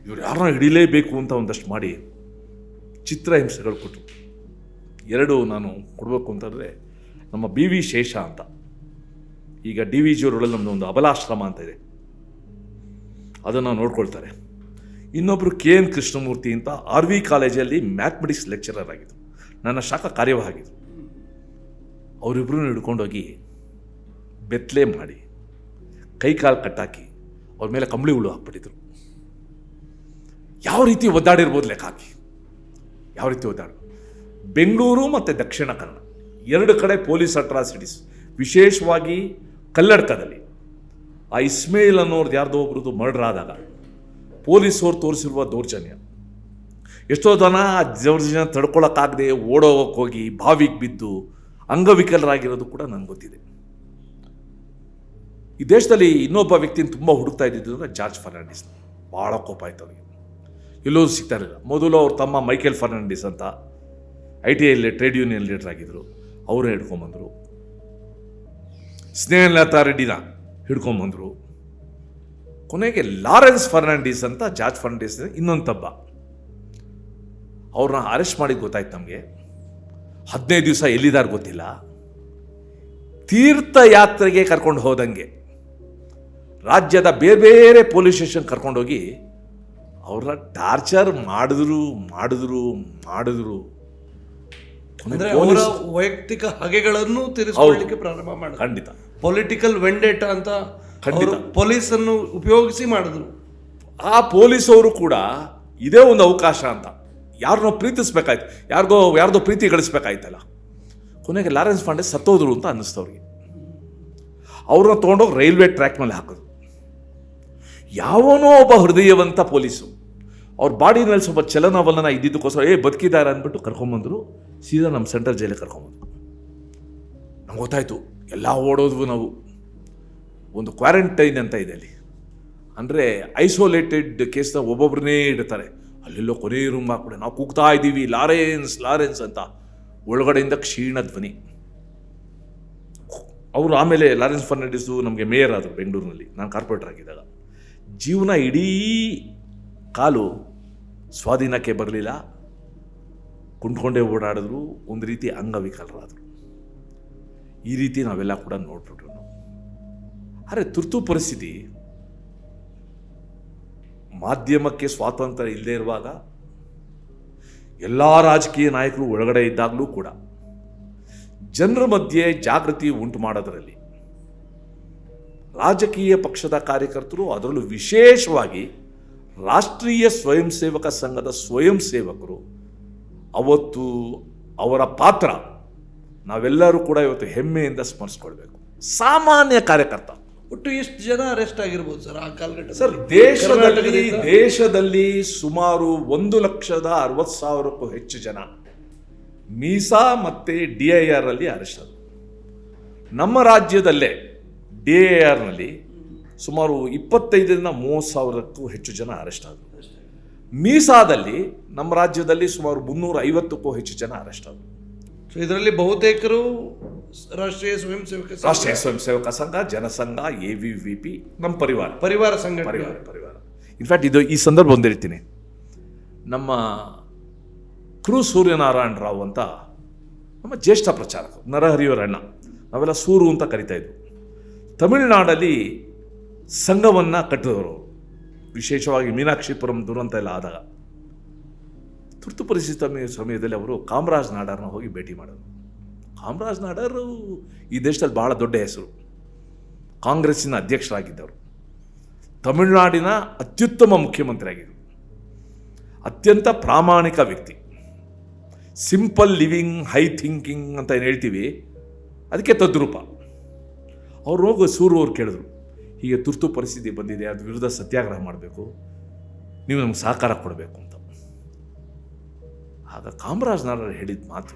ಇವ್ರು ಯಾರನ್ನ ಹಿಡಿಲೇಬೇಕು ಅಂತ ಒಂದಷ್ಟು ಮಾಡಿ ಚಿತ್ರಹಿಂಸೆಗಳು ಕೊಟ್ಟರು. 2 ನಾನು ಕೊಡಬೇಕು ಅಂತಂದರೆ, ನಮ್ಮ BV ಶೇಷ ಅಂತ, ಈಗ DVG ರೋಡಲ್ಲಿ ನಮ್ಮದು ಒಂದು ಅಬಲಾಶ್ರಮ ಅಂತ ಇದೆ, ಅದನ್ನು ನೋಡ್ಕೊಳ್ತಾರೆ. ಇನ್ನೊಬ್ಬರು KN ಕೃಷ್ಣಮೂರ್ತಿ ಅಂತ RV ಕಾಲೇಜಲ್ಲಿ ಮ್ಯಾಥಮೆಟಿಕ್ಸ್ ಲೆಕ್ಚರರ್ ಆಗಿದ್ರು, ನನ್ನ ಶಾಖಾ ಕಾರ್ಯವಾಗಿದ್ರು. ಅವರಿಬ್ಬರನ್ನು ಹಿಡ್ಕೊಂಡೋಗಿ ಬೆತ್ತಲೆ ಮಾಡಿ ಕೈಕಾಲು ಕಟ್ಟಾಕಿ ಅವ್ರ ಮೇಲೆ ಕಂಬಳಿ ಹುಳು ಹಾಕ್ಬಿಟ್ಟಿದ್ರು. ಯಾವ ರೀತಿ ಒದ್ದಾಡಿರ್ಬೋದು ಲೆಕ್ಕ ಹಾಕಿ, ಯಾವ ರೀತಿ ಒದ್ದಾಡ. ಬೆಂಗಳೂರು ಮತ್ತು ದಕ್ಷಿಣ ಕನ್ನಡ 2 ಕಡೆ ಪೊಲೀಸ್ ಅಟ್ರಾಸಿಟೀಸ್, ವಿಶೇಷವಾಗಿ ಕಲ್ಲಡ್ಕದಲ್ಲಿ ಆ ಇಸ್ಮೇಲ್ ಅನ್ನೋರ್ದು ಯಾರ್ದೋ ಒಬ್ರದ್ದು ಮರ್ಡರ್ ಆದಾಗ ಪೊಲೀಸವ್ರು ತೋರಿಸಿರುವ ದೌರ್ಜನ್ಯ, ಎಷ್ಟೋ ಜನ ದೌರ್ಜನ್ಯ ತಡ್ಕೊಳಕ್ಕಾಗದೆ ಓಡೋಗಕ್ಕೆ ಹೋಗಿ ಬಾವಿಗೆ ಬಿದ್ದು ಅಂಗವಿಕಲರಾಗಿರೋದು ಕೂಡ ನನಗೆ ಗೊತ್ತಿದೆ. ಈ ದೇಶದಲ್ಲಿ ಇನ್ನೊಬ್ಬ ವ್ಯಕ್ತಿನ ತುಂಬ ಹುಡುಕ್ತಾ ಇದ್ದಿದ್ದು ಅಂದರೆ ಜಾರ್ಜ್ ಫರ್ನಾಂಡಿಸ್. ಭಾಳ ಕೋಪ ಆಯ್ತು ಅವರಿಗೆ, ಎಲ್ಲೂ ಸಿಗ್ತಾ ಇರಲಿಲ್ಲ. ಮೊದಲು ಅವ್ರ ತಮ್ಮ ಮೈಕೆಲ್ ಫರ್ನಾಂಡಿಸ್ ಅಂತ ITIಯಲ್ಲಿ ಟ್ರೇಡ್ ಯೂನಿಯನ್ ಲೀಡರ್ ಆಗಿದ್ದರು, ಅವರೇ ಹಿಡ್ಕೊಂಬಂದರು. ಸ್ನೇಹಲತಾ ರೆಡ್ಡಿನ ಹಿಡ್ಕೊಂಬಂದರು. ಕೊನೆಗೆ ಲಾರೆನ್ಸ್ ಫರ್ನಾಂಡಿಸ್ ಅಂತ, ಜಾರ್ಜ್ ಫರ್ನಾಂಡಿಸ್ ಇನ್ನೊಂದು ತಬ್ಬ, ಅವ್ರನ್ನ ಅರೆಸ್ಟ್ ಮಾಡಿದ್ದು ಗೊತ್ತಾಯ್ತು ನಮಗೆ. 15 ದಿವಸ ಎಲ್ಲಿದ್ದಾರೆ ಗೊತ್ತಿಲ್ಲ. ತೀರ್ಥಯಾತ್ರೆಗೆ ಕರ್ಕೊಂಡು ಹೋದಂಗೆ ರಾಜ್ಯದ ಬೇರೆ ಬೇರೆ ಪೊಲೀಸ್ ಸ್ಟೇಷನ್ ಕರ್ಕೊಂಡೋಗಿ ಅವ್ರನ್ನ ಟಾರ್ಚರ್ ಮಾಡಿದ್ರು. ಅಂದ್ರೆ ಅವರ ವೈಯಕ್ತಿಕ ಹಗೆಗಳನ್ನು ತೀರಿಸಿಕೊಳ್ಳಲಿಕ್ಕೆ ಪ್ರಾರಂಭ ಮಾಡಿದ್ರು. ಖಂಡಿತ ಪೊಲಿಟಿಕಲ್ ವೆಂಡೇಟ ಅಂತ ಪೊಲೀಸನ್ನು ಉಪಯೋಗಿಸಿ ಮಾಡಿದ್ರು. ಆ ಪೊಲೀಸವರು ಕೂಡ ಇದೇ ಒಂದು ಅವಕಾಶ ಅಂತ ಯಾರನ್ನೋ ಪ್ರೀತಿಸ್ಬೇಕಾಯ್ತು, ಯಾರ್ದೋ ಪ್ರೀತಿ ಗಳಿಸ್ಬೇಕಾಯ್ತಲ್ಲ. ಕೊನೆಗೆ ಲಾರೆನ್ಸ್ ಫರ್ನಾಂಡಿಸ್ ಸತ್ತೋದ್ರು ಅಂತ ಅನ್ನಿಸ್ತವ್ರಿಗೆ. ಅವ್ರನ್ನ ತೊಗೊಂಡೋಗಿ ರೈಲ್ವೆ ಟ್ರ್ಯಾಕ್ ಮೇಲೆ ಹಾಕೋದು. ಯಾವನೋ ಒಬ್ಬ ಹೃದಯವಂತ ಪೊಲೀಸು ಅವ್ರ ಬಾಡಿ ಮೇಲೆ ಸ್ವಲ್ಪ ಚಲನವಲನ ಇದ್ದಿದ್ದಕ್ಕೋಸ್ಕರ ಬದುಕಿದ್ದಾರೆ ಅಂದ್ಬಿಟ್ಟು ಕರ್ಕೊಂಬಂದರು. ಸೀದಾ ನಮ್ಮ ಸೆಂಟ್ರಲ್ ಜೈಲಿಗೆ ಕರ್ಕೊಂಬಂದರು. ನಮ್ಗೆ ಗೊತ್ತಾಯ್ತು, ಎಲ್ಲ ಓಡೋದ್ವು ನಾವು. ಒಂದು ಕ್ವಾರಂಟೈನ್ ಅಂತ ಇದೆ ಅಲ್ಲಿ, ಅಂದರೆ ಐಸೋಲೇಟೆಡ್ ಕೇಸ್ನ ಒಬ್ಬೊಬ್ಬರನ್ನೇ ಇಡ್ತಾರೆ. ಅಲ್ಲೆಲ್ಲೋ ಕೊನೆ ರೂಮ್ ಹಾಕ್ಬಿಡೆ ನಾವು ಕೂಗ್ತಾ ಇದ್ದೀವಿ, ಲಾರೆನ್ಸ್ ಅಂತ. ಒಳಗಡೆಯಿಂದ ಕ್ಷೀಣ ಧ್ವನಿ. ಅವರು ಆಮೇಲೆ ಲಾರೆನ್ಸ್ ಫರ್ನಾಂಡಿಸು ನಮಗೆ ಮೇಯರ್ ಆದರು ಬೆಂಗಳೂರಿನಲ್ಲಿ, ನಾನು ಕಾರ್ಪೊರೇಟರ್ ಆಗಿದ್ದಾಗ. ಜೀವನ ಇಡೀ ಕಾಲು ಸ್ವಾಧೀನಕ್ಕೆ ಬರಲಿಲ್ಲ, ಕುಂಡ್ಕೊಂಡೇ ಓಡಾಡಿದ್ರು, ಒಂದು ರೀತಿ ಅಂಗವಿಕಲರಾದರು. ಈ ರೀತಿ ನಾವೆಲ್ಲ ಕೂಡ ನೋಡ್ಬಿಟ್ರು ನಾವು. ಆದರೆ ತುರ್ತು ಪರಿಸ್ಥಿತಿ ಮಾಧ್ಯಮಕ್ಕೆ ಸ್ವಾತಂತ್ರ್ಯ ಇಲ್ಲದೆ ಇರುವಾಗ, ಎಲ್ಲ ರಾಜಕೀಯ ನಾಯಕರು ಒಳಗಡೆ ಇದ್ದಾಗಲೂ ಕೂಡ ಜನರ ಮಧ್ಯೆ ಜಾಗೃತಿ ಉಂಟು ಮಾಡೋದರಲ್ಲಿ ರಾಜಕೀಯ ಪಕ್ಷದ ಕಾರ್ಯಕರ್ತರು, ಅದರಲ್ಲೂ ವಿಶೇಷವಾಗಿ ರಾಷ್ಟ್ರೀಯ ಸ್ವಯಂ ಸೇವಕ ಸಂಘದ ಸ್ವಯಂ ಸೇವಕರು ಅವತ್ತು ಅವರ ಪಾತ್ರ ನಾವೆಲ್ಲರೂ ಕೂಡ ಇವತ್ತು ಹೆಮ್ಮೆಯಿಂದ ಸ್ಮರಿಸ್ಕೊಳ್ಬೇಕು. ಸಾಮಾನ್ಯ ಕಾರ್ಯಕರ್ತ. ಒಟ್ಟು ಎಷ್ಟು ಜನ ಅರೆಸ್ಟ್ ಆಗಿರ್ಬೋದು ಸರ್ ಆ ಕಾಲಘಟ್ಟ? ಸರ್, ದೇಶದಲ್ಲಿ ಸುಮಾರು 1,60,000ಕ್ಕೂ ಹೆಚ್ಚು ಜನ ಮೀಸಾ ಮತ್ತೆ DIR ಅಲ್ಲಿ ಅರೆಸ್ಟ್ ಆದರು. ನಮ್ಮ ರಾಜ್ಯದಲ್ಲೇ DIR-ನಲ್ಲಿ ಸುಮಾರು 25,000-30,000ಕ್ಕೂ ಹೆಚ್ಚು ಜನ ಅರೆಸ್ಟ್ ಆದರು. ಮೀಸಾದಲ್ಲಿ ನಮ್ಮ ರಾಜ್ಯದಲ್ಲಿ ಸುಮಾರು 350ಕ್ಕೂ ಹೆಚ್ಚು ಜನ ಅರೆಸ್ಟ್ ಆದರು. ಸೊ ಇದರಲ್ಲಿ ಬಹುತೇಕರು ರಾಷ್ಟ್ರೀಯ ಸ್ವಯಂ ಸೇವಕ ಸಂಘ, ಜನಸಂಘ, AVVP, ನಮ್ಮ ಪರಿವಾರ ಸಂಘಟನೆ. ಪರಿವಾರ. ಇನ್ಫ್ಯಾಕ್ಟ್ ಇದು ಈ ಸಂದರ್ಭ ಒಂದು ಹೇಳ್ತೀನಿ. ನಮ್ಮ ಕ್ರೂ ಸೂರ್ಯನಾರಾಯಣ ರಾವ್ ಅಂತ ನಮ್ಮ ಜ್ಯೇಷ್ಠ ಪ್ರಚಾರಕರು, ನರಹರಿಯವರ ಅಣ್ಣ, ನಾವೆಲ್ಲ ಸೂರು ಅಂತ ಕರಿತಾ ಇದ್ವು. ತಮಿಳುನಾಡಲ್ಲಿ ಸಂಘವನ್ನು ಕಟ್ಟಿದವರು, ವಿಶೇಷವಾಗಿ ಮೀನಾಕ್ಷಿಪುರಂ ದುರಂತ ಎಲ್ಲ ಆದಾಗ ತುರ್ತು ಪರಿಸ್ಥಿತಿ ಸಮಯದಲ್ಲಿ ಅವರು ಕಾಮರಾಜ್ ನಾಡರ್ನ ಹೋಗಿ ಭೇಟಿ ಮಾಡೋರು. ಕಾಮರಾಜ್ ನಾಡರು ಈ ದೇಶದಲ್ಲಿ ಬಹಳ ದೊಡ್ಡ ಹೆಸರು, ಕಾಂಗ್ರೆಸ್ಸಿನ ಅಧ್ಯಕ್ಷರಾಗಿದ್ದವರು, ತಮಿಳುನಾಡಿನ ಅತ್ಯುತ್ತಮ ಮುಖ್ಯಮಂತ್ರಿ ಆಗಿದ್ದರು, ಅತ್ಯಂತ ಪ್ರಾಮಾಣಿಕ ವ್ಯಕ್ತಿ, ಸಿಂಪಲ್ ಲಿವಿಂಗ್, ಹೈ ಥಿಂಕಿಂಗ್ ಅಂತ ಏನು ಹೇಳ್ತೀವಿ ಅದಕ್ಕೆ ತದ್ರೂಪ. ಅವ್ರು ಹೋಗಿ ಸೂರು ಅವ್ರು ಕೇಳಿದ್ರು, ಹೀಗೆ ತುರ್ತು ಪರಿಸ್ಥಿತಿ ಬಂದಿದೆ, ಅದ್ರ ವಿರುದ್ಧ ಸತ್ಯಾಗ್ರಹ ಮಾಡಬೇಕು, ನೀವು ನಮ್ಗೆ ಸಹಕಾರ ಕೊಡಬೇಕು ಅಂತ. ಆಗ ಕಾಮರಾಜ್ ನಾಡರ್ ಹೇಳಿದ ಮಾತು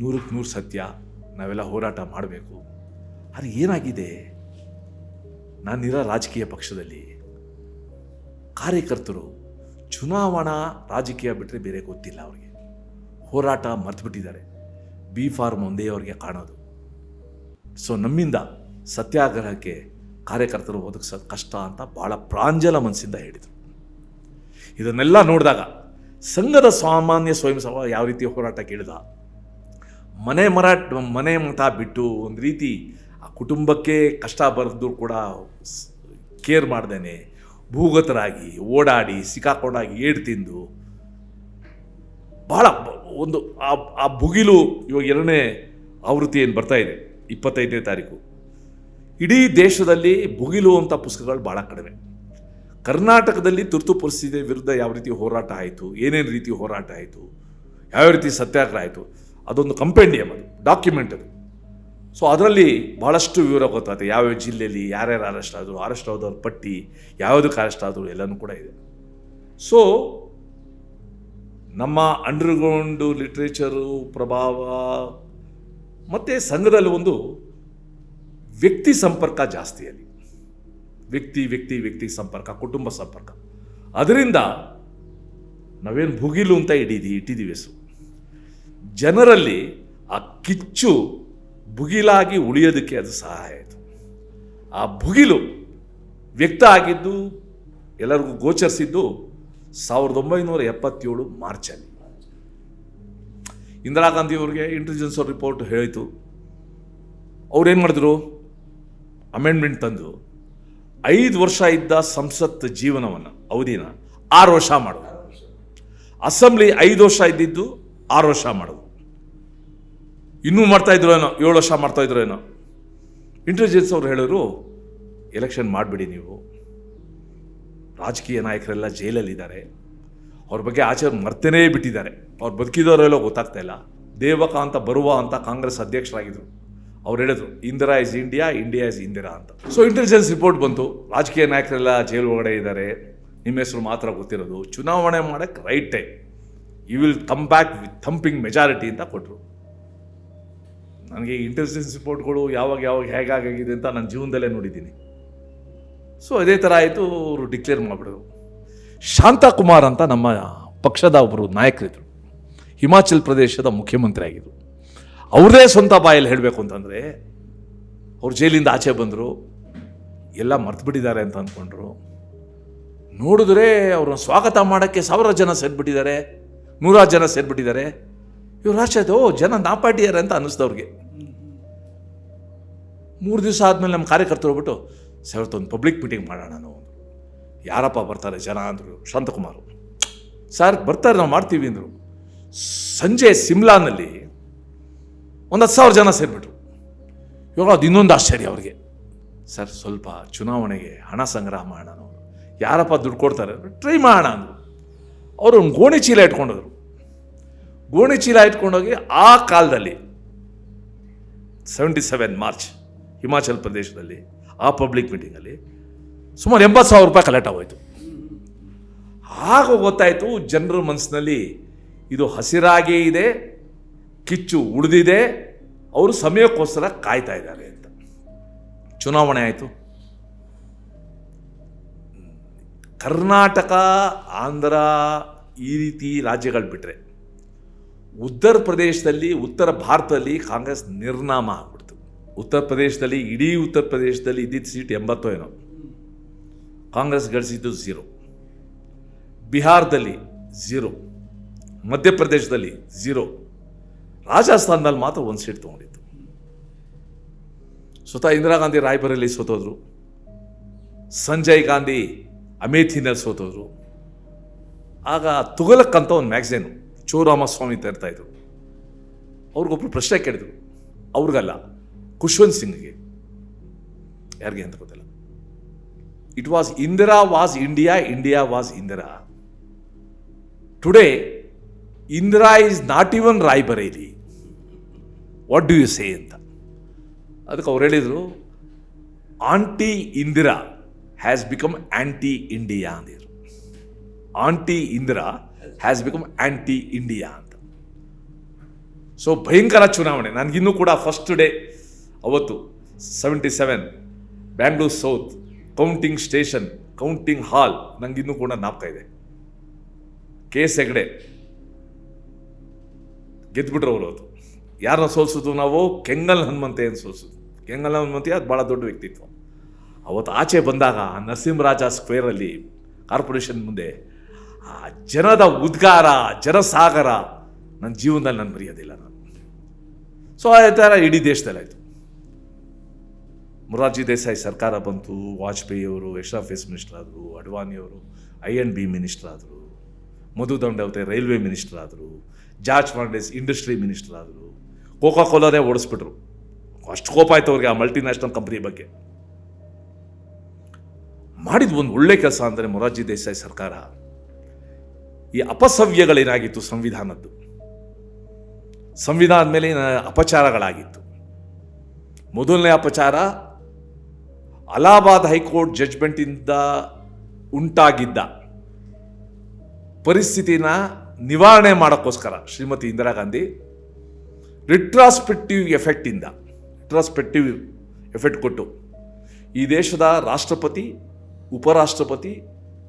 100% ಸತ್ಯ, ನಾವೆಲ್ಲ ಹೋರಾಟ ಮಾಡಬೇಕು. ಆದರೆ ಏನಾಗಿದೆ, ನಾನಿರೋ ರಾಜಕೀಯ ಪಕ್ಷದಲ್ಲಿ ಕಾರ್ಯಕರ್ತರು ಚುನಾವಣಾ ರಾಜಕೀಯ ಬಿಟ್ಟರೆ ಬೇರೆ ಗೊತ್ತಿಲ್ಲ ಅವ್ರಿಗೆ, ಹೋರಾಟ ಮರ್ತು ಬಿಟ್ಟಿದ್ದಾರೆ, B-Farm ಒಂದೇ ಅವ್ರಿಗೆ ಕಾಣೋದು. ಸೊ ನಮ್ಮಿಂದ ಸತ್ಯಾಗ್ರಹಕ್ಕೆ ಕಾರ್ಯಕರ್ತರು ಒದಗಿಸೋದು ಕಷ್ಟ ಅಂತ ಭಾಳ ಪ್ರಾಂಜಲ ಮನಸ್ಸಿಂದ ಹೇಳಿದರು. ಇದನ್ನೆಲ್ಲ ನೋಡಿದಾಗ ಸಂಘದ ಸಾಮಾನ್ಯ ಸ್ವಯಂ ಸೇವಕ ಯಾವ ರೀತಿ ಹೋರಾಟ ಕೇಳಿದ, ಮನೆ ಮತ ಬಿಟ್ಟು ಒಂದು ರೀತಿ ಆ ಕುಟುಂಬಕ್ಕೆ ಕಷ್ಟ ಬರೆದು ಕೂಡ ಕೇರ್ ಮಾಡ್ದೇನೆ ಭೂಗತರಾಗಿ ಓಡಾಡಿ ಸಿಕ್ಕಾಕೊಂಡಾಗಿ ಏಡು ತಿಂದು ಬಹಳ ಒಂದು ಆ ಭುಗಿಲು. ಇವಾಗ 2ನೇ ಆವೃತ್ತಿ ಏನು ಬರ್ತಾ ಇದೆ 25ನೇ ತಾರೀಕು. ಇಡೀ ದೇಶದಲ್ಲಿ ಭುಗಿಲು ಅಂತ ಪುಸ್ತಕಗಳು ಭಾಳ ಕಡಿಮೆ. ಕರ್ನಾಟಕದಲ್ಲಿ ತುರ್ತು ಪರಿಸ್ಥಿತಿ ವಿರುದ್ಧ ಯಾವ ರೀತಿ ಹೋರಾಟ ಆಯಿತು, ಏನೇನು ರೀತಿ ಹೋರಾಟ ಆಯಿತು, ಯಾವ ರೀತಿ ಸತ್ಯಾಗ್ರಹ ಆಯಿತು, ಅದೊಂದು ಕಂಪೆಂಡಿಯಮ್, ಅದು ಡಾಕ್ಯುಮೆಂಟ್ ಅದು. ಸೊ ಅದರಲ್ಲಿ ಭಾಳಷ್ಟು ವಿವರ ಗೊತ್ತಾಗುತ್ತೆ, ಯಾವ್ಯಾವ ಜಿಲ್ಲೆಯಲ್ಲಿ ಯಾರ್ಯಾರು ಅರೆಸ್ಟ್ ಆದವ್ರ ಪಟ್ಟಿ, ಯಾವುದಕ್ಕೆ ಅರೆಸ್ಟ್ ಆದರು ಎಲ್ಲನೂ ಕೂಡ ಇದೆ. ಸೊ ನಮ್ಮ ಅಂಡರ್ಗ್ರೌಂಡು ಲಿಟ್ರೇಚರು ಪ್ರಭಾವ ಮತ್ತು ಸಂಘದಲ್ಲಿ ಒಂದು ವ್ಯಕ್ತಿ ಸಂಪರ್ಕ ಜಾಸ್ತಿ, ಅಲ್ಲಿ ವ್ಯಕ್ತಿ ಸಂಪರ್ಕ, ಕುಟುಂಬ ಸಂಪರ್ಕ. ಅದರಿಂದ ನಾವೇನು ಭುಗಿಲು ಅಂತ ಇಟ್ಟಿದ್ದೀವಿ ಹೆಸರು. ಜನರಲ್ಲಿ ಆ ಕಿಚ್ಚು ಭುಗಿಲಾಗಿ ಉಳಿಯೋದಕ್ಕೆ ಅದು ಸಹಾಯ ಆಯಿತು. ಆ ಭುಗಿಲು ವ್ಯಕ್ತ ಆಗಿದ್ದು, ಎಲ್ಲರಿಗೂ ಗೋಚರಿಸಿದ್ದು 1977 ಮಾರ್ಚಲ್ಲಿ. ಇಂದಿರಾ ಗಾಂಧಿ ಅವ್ರಿಗೆ ಇಂಟೆಲಿಜೆನ್ಸ್ ರಿಪೋರ್ಟ್ ಹೇಳಿತು. ಅವ್ರೇನು ಮಾಡಿದ್ರು, ಅಮೆಂಡ್ಮೆಂಟ್ ತಂದು 5 ವರ್ಷ ಇದ್ದ ಸಂಸತ್ ಜೀವನವನ್ನು ಅವಧಿನ 6 ವರ್ಷ ಮಾಡೋದು. ಅಸೆಂಬ್ಲಿ 5 ವರ್ಷ ಇದ್ದಿದ್ದು 6 ವರ್ಷ ಮಾಡೋದು. ಇನ್ನೂ ಮಾಡ್ತಾ ಇದ್ರು ಏನೋ, 7 ವರ್ಷ ಮಾಡ್ತಾ ಇದ್ರು ಏನೋ. ಇಂಟೆಲಿಜೆನ್ಸ್ ಅವ್ರು ಹೇಳಿದ್ರು, ಎಲೆಕ್ಷನ್ ಮಾಡಿಬಿಡಿ, ನೀವು ರಾಜಕೀಯ ನಾಯಕರೆಲ್ಲ ಜೈಲಲ್ಲಿದ್ದಾರೆ, ಅವ್ರ ಬಗ್ಗೆ ಆಚೆ ಮರ್ತೇನೇ ಬಿಟ್ಟಿದ್ದಾರೆ, ಅವ್ರು ಬದುಕಿದವರೆಲ್ಲೋ ಗೊತ್ತಾಗ್ತಾ ಇಲ್ಲ. ದೇವಕಾಂತ ಬರುವ ಅಂತ ಕಾಂಗ್ರೆಸ್ ಅಧ್ಯಕ್ಷರಾಗಿದ್ರು, ಅವ್ರು ಹೇಳಿದ್ರು Indira is India, India is Indira ಅಂತ. ಸೊ ಇಂಟೆಲಿಜೆನ್ಸ್ ರಿಪೋರ್ಟ್ ಬಂತು, ರಾಜಕೀಯ ನಾಯಕರೆಲ್ಲ ಜೈಲು ಒಳಗಡೆ ಇದ್ದಾರೆ, ನಿಮ್ಮ ಹೆಸರು ಮಾತ್ರ ಗೊತ್ತಿರೋದು, ಚುನಾವಣೆ ಮಾಡೋಕ್ಕೆ right time, you will come back with thumping majority ಅಂತ ಕೊಟ್ಟರು. ನನಗೆ ಇಂಟೆಲಿಜೆನ್ಸ್ ರಿಪೋರ್ಟ್ಗಳು ಯಾವಾಗ ಹೇಗಾಗಿದೆ ಅಂತ ನನ್ನ ಜೀವನದಲ್ಲೇ ನೋಡಿದ್ದೀನಿ. ಸೊ ಅದೇ ಥರ ಆಯಿತು, ಅವರು ಡಿಕ್ಲೇರ್ ಮಾಡಿಬಿಡೋರು. ಶಾಂತಕುಮಾರ್ ಅಂತ ನಮ್ಮ ಪಕ್ಷದ ಒಬ್ಬರು ನಾಯಕರಿದ್ದರು, ಹಿಮಾಚಲ್ ಪ್ರದೇಶದ ಮುಖ್ಯಮಂತ್ರಿ ಆಗಿದ್ದರು. ಅವ್ರದೇ ಸ್ವಂತ ಬಾಯಲ್ಲಿ ಹೇಳಬೇಕು ಅಂತಂದರೆ, ಅವ್ರು ಜೈಲಿಂದ ಆಚೆ ಬಂದರು, ಎಲ್ಲ ಮರ್ತು ಬಿಟ್ಟಿದ್ದಾರೆ ಅಂತ ಅಂದ್ಕೊಂಡ್ರು. ನೋಡಿದ್ರೆ ಅವ್ರನ್ನ ಸ್ವಾಗತ ಮಾಡೋಕ್ಕೆ 1000 ಜನ ಸೇರಿಬಿಟ್ಟಿದ್ದಾರೆ, 100 ಜನ ಸೇರಿಬಿಟ್ಟಿದ್ದಾರೆ. ಇವ್ರು ರಾಷ್ಟ್ರ ಆಯ್ತು, ಜನ ನಾಪಾಟಿದ್ದಾರೆ ಅಂತ ಅನ್ನಿಸ್ದವ್ರಿಗೆ. 3 ದಿವಸ ಆದಮೇಲೆ ನಮ್ಮ ಕಾರ್ಯಕರ್ತರು ಹೋಗ್ಬಿಟ್ಟು, ಒಂದು ಪಬ್ಲಿಕ್ ಮೀಟಿಂಗ್ ಮಾಡೋಣ ನಾವು. ಯಾರಪ್ಪ ಬರ್ತಾರೆ ಜನ ಅಂದರು. ಶಾಂತಕುಮಾರು, ಸರ್ ಬರ್ತಾರೆ, ನಾವು ಮಾಡ್ತೀವಿ ಅಂದರು. ಸಂಜೆ ಸಿಮ್ಲಾನಲ್ಲಿ 10,000 ಜನ ಸೇರಿಬಿಟ್ರು. ಇವಾಗ ಅದು ಇನ್ನೊಂದು ಆಶ್ಚರ್ಯ ಅವ್ರಿಗೆ. ಸರ್ ಸ್ವಲ್ಪ ಚುನಾವಣೆಗೆ ಹಣ ಸಂಗ್ರಹ ಮಾಡೋಣ, ನಾವು ಯಾರಪ್ಪ ದುಡ್ಡು ಕೊಡ್ತಾರೆ ಟ್ರೈ ಮಾಡೋಣ ಅಂದರು. ಅವರು ಒಂದು ಗೋಣಿ ಚೀಲ ಇಟ್ಕೊಂಡೋದ್ರು. ಗೋಣಿ ಚೀಲ ಇಟ್ಕೊಂಡೋಗಿ ಆ ಕಾಲದಲ್ಲಿ 77 ಮಾರ್ಚ್ ಹಿಮಾಚಲ್ ಪ್ರದೇಶದಲ್ಲಿ ಆ ಪಬ್ಲಿಕ್ ಮೀಟಿಂಗಲ್ಲಿ ಸುಮಾರು 80,000 ರೂಪಾಯಿ ಕಲೆಕ್ಟ್ ಆಗೋಯ್ತು. ಆಗ ಗೊತ್ತಾಯಿತು ಜನರ ಮನಸ್ಸಿನಲ್ಲಿ ಇದು ಹಸಿರಾಗೇ ಇದೆ, ಕಿಚ್ಚು ಉಳಿದಿದೆ, ಅವರು ಸಮಯಕ್ಕೋಸ್ಕರ ಕಾಯ್ತಾ ಇದ್ದಾರೆ ಅಂತ. ಚುನಾವಣೆ ಆಯಿತು. ಕರ್ನಾಟಕ, ಆಂಧ್ರ ಈ ರೀತಿ ರಾಜ್ಯಗಳು ಬಿಟ್ಟರೆ ಉತ್ತರ ಪ್ರದೇಶದಲ್ಲಿ, ಉತ್ತರ ಭಾರತದಲ್ಲಿ ಕಾಂಗ್ರೆಸ್ ನಿರ್ನಾಮ ಆಗ್ಬಿಡ್ತು. ಉತ್ತರ ಪ್ರದೇಶದಲ್ಲಿ, ಇಡೀ ಉತ್ತರ ಪ್ರದೇಶದಲ್ಲಿ ಇದ್ದಿದ್ದ ಸೀಟ್ 80 ಏನೋ, ಕಾಂಗ್ರೆಸ್ ಗಳಿಸಿದ್ದು 0. ಬಿಹಾರದಲ್ಲಿ 0, ಮಧ್ಯಪ್ರದೇಶದಲ್ಲಿ 0, ರಾಜಸ್ಥಾನದಲ್ಲಿ ಮಾತ್ರ 1 ಸೀಟ್ ತೊಗೊಂಡಿತ್ತು. ಸ್ವತಃ ಇಂದಿರಾ ಗಾಂಧಿ ರಾಯ್ಬರೇಲಿ ಸೋತೋದ್ರು, ಸಂಜಯ್ ಗಾಂಧಿ ಅಮೇಥಿನಲ್ಲಿ ಸೋತೋದ್ರು. ಆಗ ತುಗಲಕ್ ಅಂತ ಒಂದು ಮ್ಯಾಗ್ಝಿನು ಚೋರಾಮಸ್ವಾಮಿ ತರ್ತಾ ಇದ್ರು. ಅವ್ರಿಗೊಬ್ರು ಪ್ರಶ್ನೆ ಕೇಳಿದ್ರು, ಅವ್ರಿಗಲ್ಲ, ಖುಷ್ವಂತ್ ಸಿಂಗ್ಗೆ, ಯಾರಿಗೆ ಅಂತ ಗೊತ್ತಿಲ್ಲ. It was Indira was India, India was Indira. Today Indira is not even Raebareli. What do you say ಅಂತ. ಅದಕ್ಕೆ ಅವ್ರು ಹೇಳಿದರು, anti Indira has become anti India ಅಂದಿದ್ರು. Anti Indira has become anti India ಅಂತ. ಸೊ ಭಯಂಕರ ಚುನಾವಣೆ. ನನಗಿನ್ನೂ ಕೂಡ ಫಸ್ಟ್ ಡೇ ಅವತ್ತು 77 Bangalore south counting station, counting hall ನನಗಿನ್ನೂ ಕೂಡ ಜ್ಞಾಪಕ ಇದೆ. KS ಹೆಗ್ಡೆ ಗೆದ್ದುಬಿಟ್ರು ಅವರು. ಅವತ್ತು ಯಾರನ್ನ ಸೋಲ್ಸಿದ್ರು ನಾವು? ಕೆಂಗಲ್ ಹನುಮಂತೆಯನ್ನು ಸೋಲ್ಸಿದ್ರು. ಕೆಂಗಲ್ ಹನುಮಂತೆ ಅದು ಭಾಳ ದೊಡ್ಡ ವ್ಯಕ್ತಿತ್ವ. ಅವತ್ತು ಆಚೆ ಬಂದಾಗ ನರಸಿಂಹರಾಜ ಸ್ಕ್ವೇರಲ್ಲಿ ಕಾರ್ಪೊರೇಷನ್ ಮುಂದೆ ಆ ಜನದ ಉದ್ಗಾರ, ಜನಸಾಗರ ನನ್ನ ಜೀವನದಲ್ಲಿ ನಾನು ಮರೆಯೋದಿಲ್ಲ ನಾನು. ಸೊ ಆ ಥರ ಇಡೀ ದೇಶದಲ್ಲಾಯಿತು. ಮೊರಾರ್ಜಿ ದೇಸಾಯಿ ಸರ್ಕಾರ ಬಂತು, ವಾಜಪೇಯಿ ಅವರು ಎಕ್ಸ್ ಮಿನಿಸ್ಟರ್ ಆದರು, ಅಡ್ವಾಣಿಯವರು I&B ಮಿನಿಸ್ಟರ್ ಆದರು, ಮಧು ದಂಡವತೆ ರೈಲ್ವೆ ಮಿನಿಸ್ಟರ್ ಆದರು, ಜಾರ್ಜ್ ಫರ್ನಾಂಡಿಸ್ ಇಂಡಸ್ಟ್ರಿ ಮಿನಿಸ್ಟರ್ ಆದರು. ಕೋಕಾ ಕೋಲಾನೇ ಓಡಿಸ್ಬಿಟ್ರು. ಅಷ್ಟು ಕೋಪ ಆಯ್ತು ಅವ್ರಿಗೆ ಆ ಮಲ್ಟಿನ್ಯಾಷನಲ್ ಕಂಪ್ನಿ ಬಗ್ಗೆ. ಮಾಡಿದ ಒಂದು ಒಳ್ಳೆ ಕೆಲಸ ಅಂದರೆ ಮೊರಾರ್ಜಿ ದೇಸಾಯಿ ಸರ್ಕಾರ ಈ ಅಪಸವ್ಯಗಳೇನಾಗಿತ್ತು ಸಂವಿಧಾನದ್ದು, ಸಂವಿಧಾನದ ಮೇಲೆ ಅಪಚಾರಗಳಾಗಿತ್ತು. ಮೊದಲನೇ ಅಪಚಾರ ಅಲಹಾಬಾದ್ ಹೈಕೋರ್ಟ್ ಜಡ್ಜ್ಮೆಂಟಿಂದ ಉಂಟಾಗಿದ್ದ ಪರಿಸ್ಥಿತಿನ ನಿವಾರಣೆ ಮಾಡೋಕ್ಕೋಸ್ಕರ ಶ್ರೀಮತಿ ಇಂದಿರಾ ಗಾಂಧಿ ರಿಟ್ರಾಸ್ಪೆಕ್ಟಿವ್ ಎಫೆಕ್ಟ್ ಕೊಟ್ಟು ಈ ದೇಶದ ರಾಷ್ಟ್ರಪತಿ, ಉಪರಾಷ್ಟ್ರಪತಿ,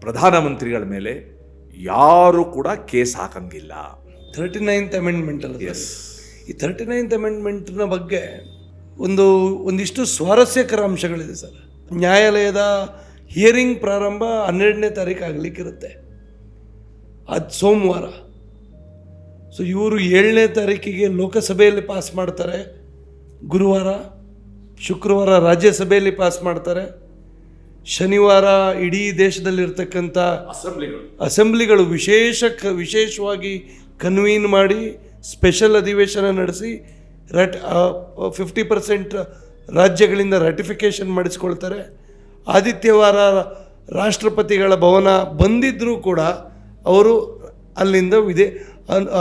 ಪ್ರಧಾನಮಂತ್ರಿಗಳ ಮೇಲೆ ಯಾರು ಕೂಡ ಕೇಸ್ ಹಾಕಂಗಿಲ್ಲ. 39th ಅಮೆಂಡ್ಮೆಂಟ್ ಅಲ್ಲ. ಎಸ್, ಈ 39th ಅಮೆಂಡ್ಮೆಂಟ್ನ ಬಗ್ಗೆ ಒಂದಿಷ್ಟು ಸ್ವಾರಸ್ಯಕರ ಅಂಶಗಳಿದೆ ಸರ್. ನ್ಯಾಯಾಲಯದ ಹಿಯರಿಂಗ್ ಪ್ರಾರಂಭ 12ನೇ ತಾರೀಕು ಆಗಲಿಕ್ಕಿರುತ್ತೆ, ಅದು ಸೋಮವಾರ. ಸೊ ಇವರು 7ನೇ ತಾರೀಕಿಗೆ ಲೋಕಸಭೆಯಲ್ಲಿ ಪಾಸ್ ಮಾಡ್ತಾರೆ, ಗುರುವಾರ, ಶುಕ್ರವಾರ ರಾಜ್ಯಸಭೆಯಲ್ಲಿ ಪಾಸ್ ಮಾಡ್ತಾರೆ, ಶನಿವಾರ ಇಡೀ ದೇಶದಲ್ಲಿರ್ತಕ್ಕಂಥ ಅಸೆಂಬ್ಲಿಗಳು ವಿಶೇಷವಾಗಿ ಕನ್ವೀನ್ ಮಾಡಿ ಸ್ಪೆಷಲ್ ಅಧಿವೇಶನ ನಡೆಸಿ 50% ರಾಜ್ಯಗಳಿಂದ ರಾಟಿಫಿಕೇಷನ್ ಮಾಡಿಸ್ಕೊಳ್ತಾರೆ. ಆದಿತ್ಯವಾರ ರಾಷ್ಟ್ರಪತಿಗಳ ಭವನ ಬಂದಿದ್ದರೂ ಕೂಡ ಅವರು ಅಲ್ಲಿಂದ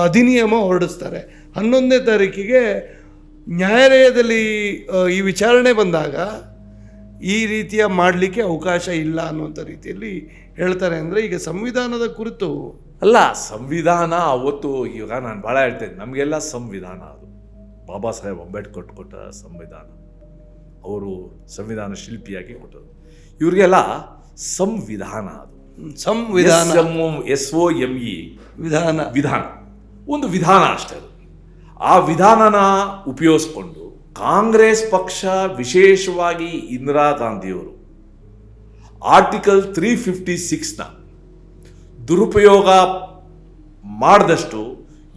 ಅಧಿನಿಯಮ ಹೊರಡಿಸ್ತಾರೆ. 11ನೇ ತಾರೀಕಿಗೆ ನ್ಯಾಯಾಲಯದಲ್ಲಿ ಈ ವಿಚಾರಣೆ ಬಂದಾಗ ಈ ರೀತಿಯ ಮಾಡಲಿಕ್ಕೆ ಅವಕಾಶ ಇಲ್ಲ ಅನ್ನುವಂಥ ರೀತಿಯಲ್ಲಿ ಹೇಳ್ತಾರೆ. ಅಂದರೆ ಈಗ ಸಂವಿಧಾನದ ಕುರಿತು ಅಲ್ಲ, ಸಂವಿಧಾನ ಅವತ್ತು, ಇವಾಗ ನಾನು ಭಾಳ ಹೇಳ್ತೇನೆ, ನಮಗೆಲ್ಲ ಸಂವಿಧಾನ ಅದು ಬಾಬಾ ಸಾಹೇಬ್ ಅಂಬೇಡ್ಕರ್ ಕೊಟ್ಟ ಸಂವಿಧಾನ, ಅವರು ಸಂವಿಧಾನ ಶಿಲ್ಪಿಯಾಗಿ ಕೊಟ್ಟರು. ಇವ್ರಿಗೆಲ್ಲ ಸಂವಿಧಾನ ಅದು. ಸಂವಿಧಾನ SOME ವಿಧಾನ ಒಂದು ವಿಧಾನ ಅಷ್ಟೇ. ಅದು ಆ ವಿಧಾನನ ಉಪಯೋಗಿಸ್ಕೊಂಡು ಕಾಂಗ್ರೆಸ್ ಪಕ್ಷ, ವಿಶೇಷವಾಗಿ ಇಂದಿರಾ ಗಾಂಧಿಯವರು ಆರ್ಟಿಕಲ್ 356ನ ದುರುಪಯೋಗ ಮಾಡಿದಷ್ಟು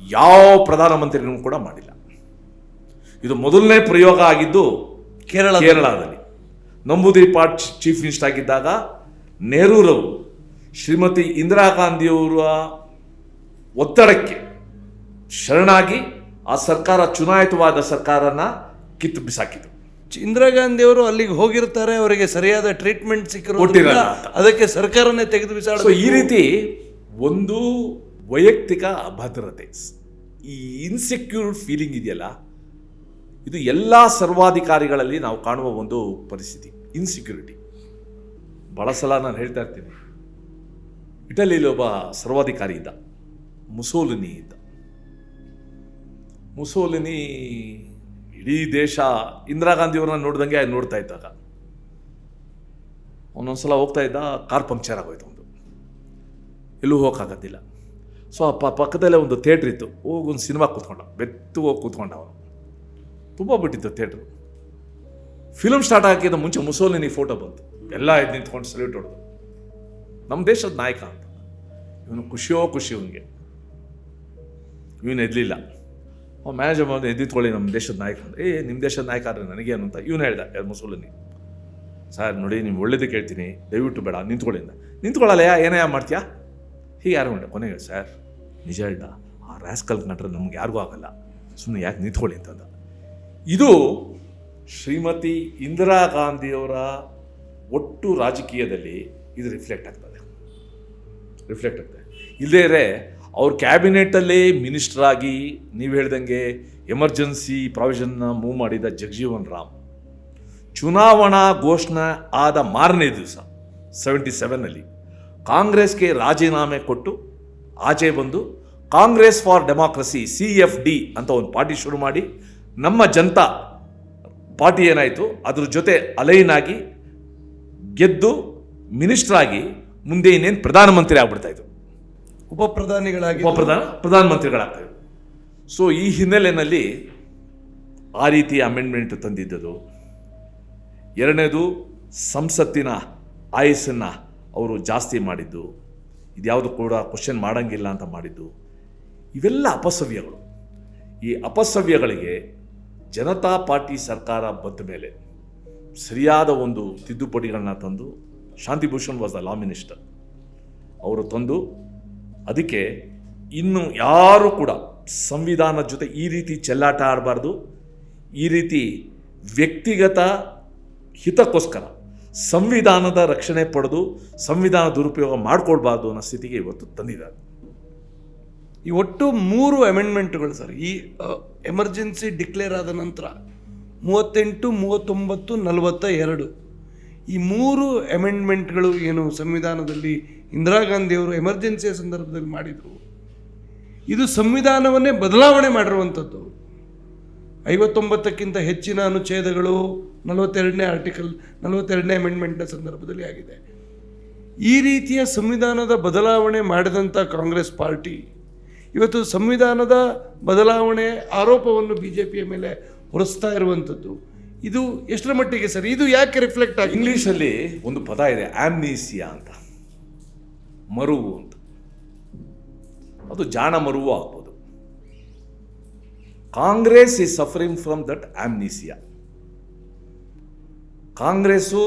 ಯಾವ ಪ್ರಧಾನಮಂತ್ರಿನೂ ಕೂಡ ಮಾಡಿಲ್ಲ. ಇದು ಮೊದಲನೇ ಪ್ರಯೋಗ ಆಗಿದ್ದು ಕೇರಳದಲ್ಲಿ. ನಂಬೂದಿರಿ ಪಾಟ್ ಚೀಫ್ ಮಿನಿಸ್ಟರ್ ಆಗಿದ್ದಾಗ ನೆಹರೂರವರು ಶ್ರೀಮತಿ ಇಂದಿರಾ ಗಾಂಧಿಯವರ ಒತ್ತಡಕ್ಕೆ ಶರಣಾಗಿ ಆ ಸರ್ಕಾರ ಚುನಾಯಿತವಾದ ಸರ್ಕಾರನ ಕಿತ್ತು ಬಿಸಾಕಿತು. ಇಂದಿರಾ ಗಾಂಧಿ ಅವರು ಅಲ್ಲಿಗೆ ಹೋಗಿರ್ತಾರೆ, ಅವರಿಗೆ ಸರಿಯಾದ ಟ್ರೀಟ್ಮೆಂಟ್ ಸಿಕ್ಕಿರೋದಿಲ್ಲ, ಕೊಟ್ಟಿರಲ್ಲ ಅಂತ. ಅದಕ್ಕೆ ಸರ್ಕಾರನೇ ತೆಗೆದು ಸೊ ಬಿಸಾಡ. ಈ ರೀತಿ ಒಂದು ವೈಯಕ್ತಿಕ ಅಭದ್ರತೆ, ಈ ಇನ್ಸೆಕ್ಯೂರ್ ಫೀಲಿಂಗ್ ಇದೆಯಲ್ಲ, ಇದು ಎಲ್ಲ ಸರ್ವಾಧಿಕಾರಿಗಳಲ್ಲಿ ನಾವು ಕಾಣುವ ಒಂದು ಪರಿಸ್ಥಿತಿ. ಇನ್ಸೆಕ್ಯೂರಿಟಿ ಬಹಳ ಸಲ ನಾನು ಹೇಳ್ತಾ ಇರ್ತೀನಿ. ಇಟಲಿಯಲ್ಲಿ ಒಬ್ಬ ಸರ್ವಾಧಿಕಾರಿ ಇದ್ದ, ಮುಸೋಲಿನಿ ಇದ್ದ. ಮುಸೋಲಿನಿ ಇಡೀ ದೇಶ ಇಂದಿರಾ ಗಾಂಧಿಯವ್ರನ್ನ ನೋಡ್ದಂಗೆ ನೋಡ್ತಾ ಇದ್ದಾಗ ಒಂದೊಂದ್ಸಲ ಹೋಗ್ತಾ ಇದ್ದ, ಕಾರ್ ಪಂಕ್ಚರ್ ಆಗೋಯ್ತು ಒಂದು, ಎಲ್ಲೂ ಹೋಗೋಕ್ಕಾಗೋದಿಲ್ಲ. ಸೊ ಆ ಪಕ್ಕದಲ್ಲೇ ಒಂದು ಥಿಯೇಟ್ರ್ ಇತ್ತು, ಹೋಗಿ ಒಂದು ಸಿನಿಮಾ ಕೂತ್ಕೊಂಡ, ಬೆತ್ತು ಹೋಗಿ ಕೂತ್ಕೊಂಡ ಅವನು. ತುಂಬ ಬಿಟ್ಟಿತ್ತು ಥಿಯೇಟ್ರು. ಫಿಲ್ಮ್ ಸ್ಟಾರ್ಟ್ ಹಾಕಿದ ಮುಂಚೆ ಮುಸೋಲಿನಿ ಫೋಟೋ ಬಂತು, ಎಲ್ಲ ಎದ್ದು ನಿಂತ್ಕೊಂಡು ಸಲ್ಯೂಟ್ ಹೊಡೆದು, ನಮ್ಮ ದೇಶದ ನಾಯಕ ಅಂತ. ಇವನು ಖುಷಿಯೋ ಖುಷಿ, ಇವನಿಗೆ ಇವನು ಎದ್ಲಿಲ್ಲ. ಅವ್ನು ಮ್ಯಾನೇಜರ್ ಬಂದು ಎದ್ದಿತ್ಕೊಳ್ಳಿ ನಮ್ಮ ದೇಶದ ನಾಯಕ ಅಂತ. ನಿಮ್ಮ ದೇಶದ ನಾಯಕ ಆದರೆ ನನಗೇನು ಅಂತ ಇವನು ಹೇಳ್ದ, ಯಾರು ಮುಸೋಲಿನಿ. ಸರ್ ನೋಡಿ, ನೀವು ಒಳ್ಳೇದಕ್ಕೆ ಹೇಳ್ತೀನಿ, ದಯವಿಟ್ಟು ಬೇಡ ನಿಂತ್ಕೊಳ್ಳಿಂದ. ನಿಂತ್ಕೊಳ್ಳಲ್ಲ, ಏನೇ ಮಾಡ್ತೀಯಾ ಹೀಗೆ ಯಾರು ಉಂಟು. ಕೊನೆಗೆ ಸರ್ ನಿಜ ಹೇಳ್ದ, ಆ ರ್ಯಾಸ್ಕಲ್ ಕಂಡ್ರೆ ನಮ್ಗೆ ಯಾರಿಗೂ ಆಗಲ್ಲ, ಸುಮ್ಮನೆ ಯಾಕೆ ನಿಂತ್ಕೊಳ್ಳಿ ಅಂತಂದ. ಇದು ಶ್ರೀಮತಿ ಇಂದಿರಾ ಗಾಂಧಿಯವರ ಒಟ್ಟು ರಾಜಕೀಯದಲ್ಲಿ ಇದು ರಿಫ್ಲೆಕ್ಟ್ ಆಗ್ತದೆ. ಇಲ್ಲದೇ ಅವ್ರ ಕ್ಯಾಬಿನೆಟಲ್ಲಿ ಮಿನಿಸ್ಟರ್ ಆಗಿ ನೀವು ಹೇಳ್ದಂಗೆ ಎಮರ್ಜೆನ್ಸಿ ಪ್ರಾವಿಷನ್ನ ಮೂವ್ ಮಾಡಿದ ಜಗಜೀವನ್ ರಾಮ್ ಚುನಾವಣಾ ಘೋಷಣೆ ಆದ ಮಾರನೇ ದಿವಸ 77ನಲ್ಲಿ ಕಾಂಗ್ರೆಸ್ಗೆ ರಾಜೀನಾಮೆ ಕೊಟ್ಟು ಆಚೆ ಬಂದು ಕಾಂಗ್ರೆಸ್ ಫಾರ್ ಡೆಮಾಕ್ರಸಿ CFD ಅಂತ ಒಂದು ಪಾರ್ಟಿ ಶುರು ಮಾಡಿ ನಮ್ಮ ಜನತಾ ಪಾರ್ಟಿ ಏನಾಯಿತು ಅದ್ರ ಜೊತೆ ಅಲೈನ್ ಆಗಿ ಗೆದ್ದು ಮಿನಿಸ್ಟರ್ ಆಗಿ ಮುಂದೆ ಇನ್ನೇನು ಪ್ರಧಾನಮಂತ್ರಿ ಆಗ್ಬಿಡ್ತಾಯಿದ್ರು, ಉಪಪ್ರಧಾನಿಗಳಾಗಿ ಪ್ರಧಾನಮಂತ್ರಿಗಳಾಗ್ತಾಯಿದ್ರು. ಸೊ ಈ ಹಿನ್ನೆಲೆಯಲ್ಲಿ ಆ ರೀತಿ ಅಮೆಂಡ್ಮೆಂಟ್ ತಂದಿದ್ದದು. ಎರಡನೇದು ಸಂಸತ್ತಿನ ಆಯಸ್ಸನ್ನು ಅವರು ಜಾಸ್ತಿ ಮಾಡಿದ್ದು, ಇದ್ಯಾವುದು ಕೂಡ ಕ್ವಶನ್ ಮಾಡೋಂಗಿಲ್ಲ ಅಂತ ಮಾಡಿದ್ದು, ಇವೆಲ್ಲ ಅಪಸವ್ಯಗಳು. ಈ ಅಪಸವ್ಯಗಳಿಗೆ ಜನತಾ ಪಾರ್ಟಿ ಸರ್ಕಾರ ಬಂದ ಮೇಲೆ ಸರಿಯಾದ ಒಂದು ತಿದ್ದುಪಡಿಗಳನ್ನ ತಂದು, Shanti Bhushan was the law minister, ಅವರು ತಂದು ಅದಕ್ಕೆ ಇನ್ನು ಯಾರು ಕೂಡ ಸಂವಿಧಾನದ ಜೊತೆ ಈ ರೀತಿ ಚೆಲ್ಲಾಟ ಆಡಬಾರ್ದು, ಈ ರೀತಿ ವ್ಯಕ್ತಿಗತ ಹಿತಕ್ಕೋಸ್ಕರ ಸಂವಿಧಾನದ ರಕ್ಷಣೆ ಪಡೆದು ಸಂವಿಧಾನ ದುರುಪಯೋಗ ಮಾಡಿಕೊಳ್ಬಾರ್ದು ಅನ್ನೋ ಸ್ಥಿತಿಗೆ ಇವತ್ತು ತಂದಿದ್ದಾರೆ. ಈ ಒಟ್ಟು 3 ಅಮೆಂಡ್ಮೆಂಟ್ಗಳು ಸರ್, ಈ ಎಮರ್ಜೆನ್ಸಿ ಡಿಕ್ಲೇರ್ ಆದ ನಂತರ 38, 39, 42 ಈ 3 ಅಮೆಂಡ್ಮೆಂಟ್ಗಳು ಏನು ಸಂವಿಧಾನದಲ್ಲಿ ಇಂದಿರಾ ಗಾಂಧಿಯವರು ಎಮರ್ಜೆನ್ಸಿಯ ಸಂದರ್ಭದಲ್ಲಿ ಮಾಡಿದರು, ಇದು ಸಂವಿಧಾನವನ್ನೇ ಬದಲಾವಣೆ ಮಾಡಿರುವಂಥದ್ದು. 59ಕ್ಕಿಂತ ಹೆಚ್ಚಿನ ಅನುಚ್ಛೇದಗಳು 42ನೇ ಆರ್ಟಿಕಲ್ 42ನೇ ಅಮೆಂಡ್ಮೆಂಟ್ನ ಸಂದರ್ಭದಲ್ಲಿ ಆಗಿದೆ. ಈ ರೀತಿಯ ಸಂವಿಧಾನದ ಬದಲಾವಣೆ ಮಾಡಿದಂಥ ಕಾಂಗ್ರೆಸ್ ಪಾರ್ಟಿ ಇವತ್ತು ಸಂವಿಧಾನದ ಬದಲಾವಣೆ ಆರೋಪವನ್ನು BJPಯ ಮೇಲೆ ಹೊರಿಸ್ತಾ ಇರುವಂಥದ್ದು. ಇದು ಎಷ್ಟರ ಮಟ್ಟಿಗೆ ಸರ್, ಇದು ಯಾಕೆ ರಿಫ್ಲೆಕ್ಟ್ ಆಗಿ? ಇಂಗ್ಲೀಷಲ್ಲಿ ಒಂದು ಪದ ಇದೆ, ಆಮ್ನೀಸಿಯಾ ಅಂತ, ಮರುವು ಅಂತ. ಅದು ಜಾಣ ಮರುವು ಆಗ್ಬೋದು. Congress is suffering from that amnesia. Congress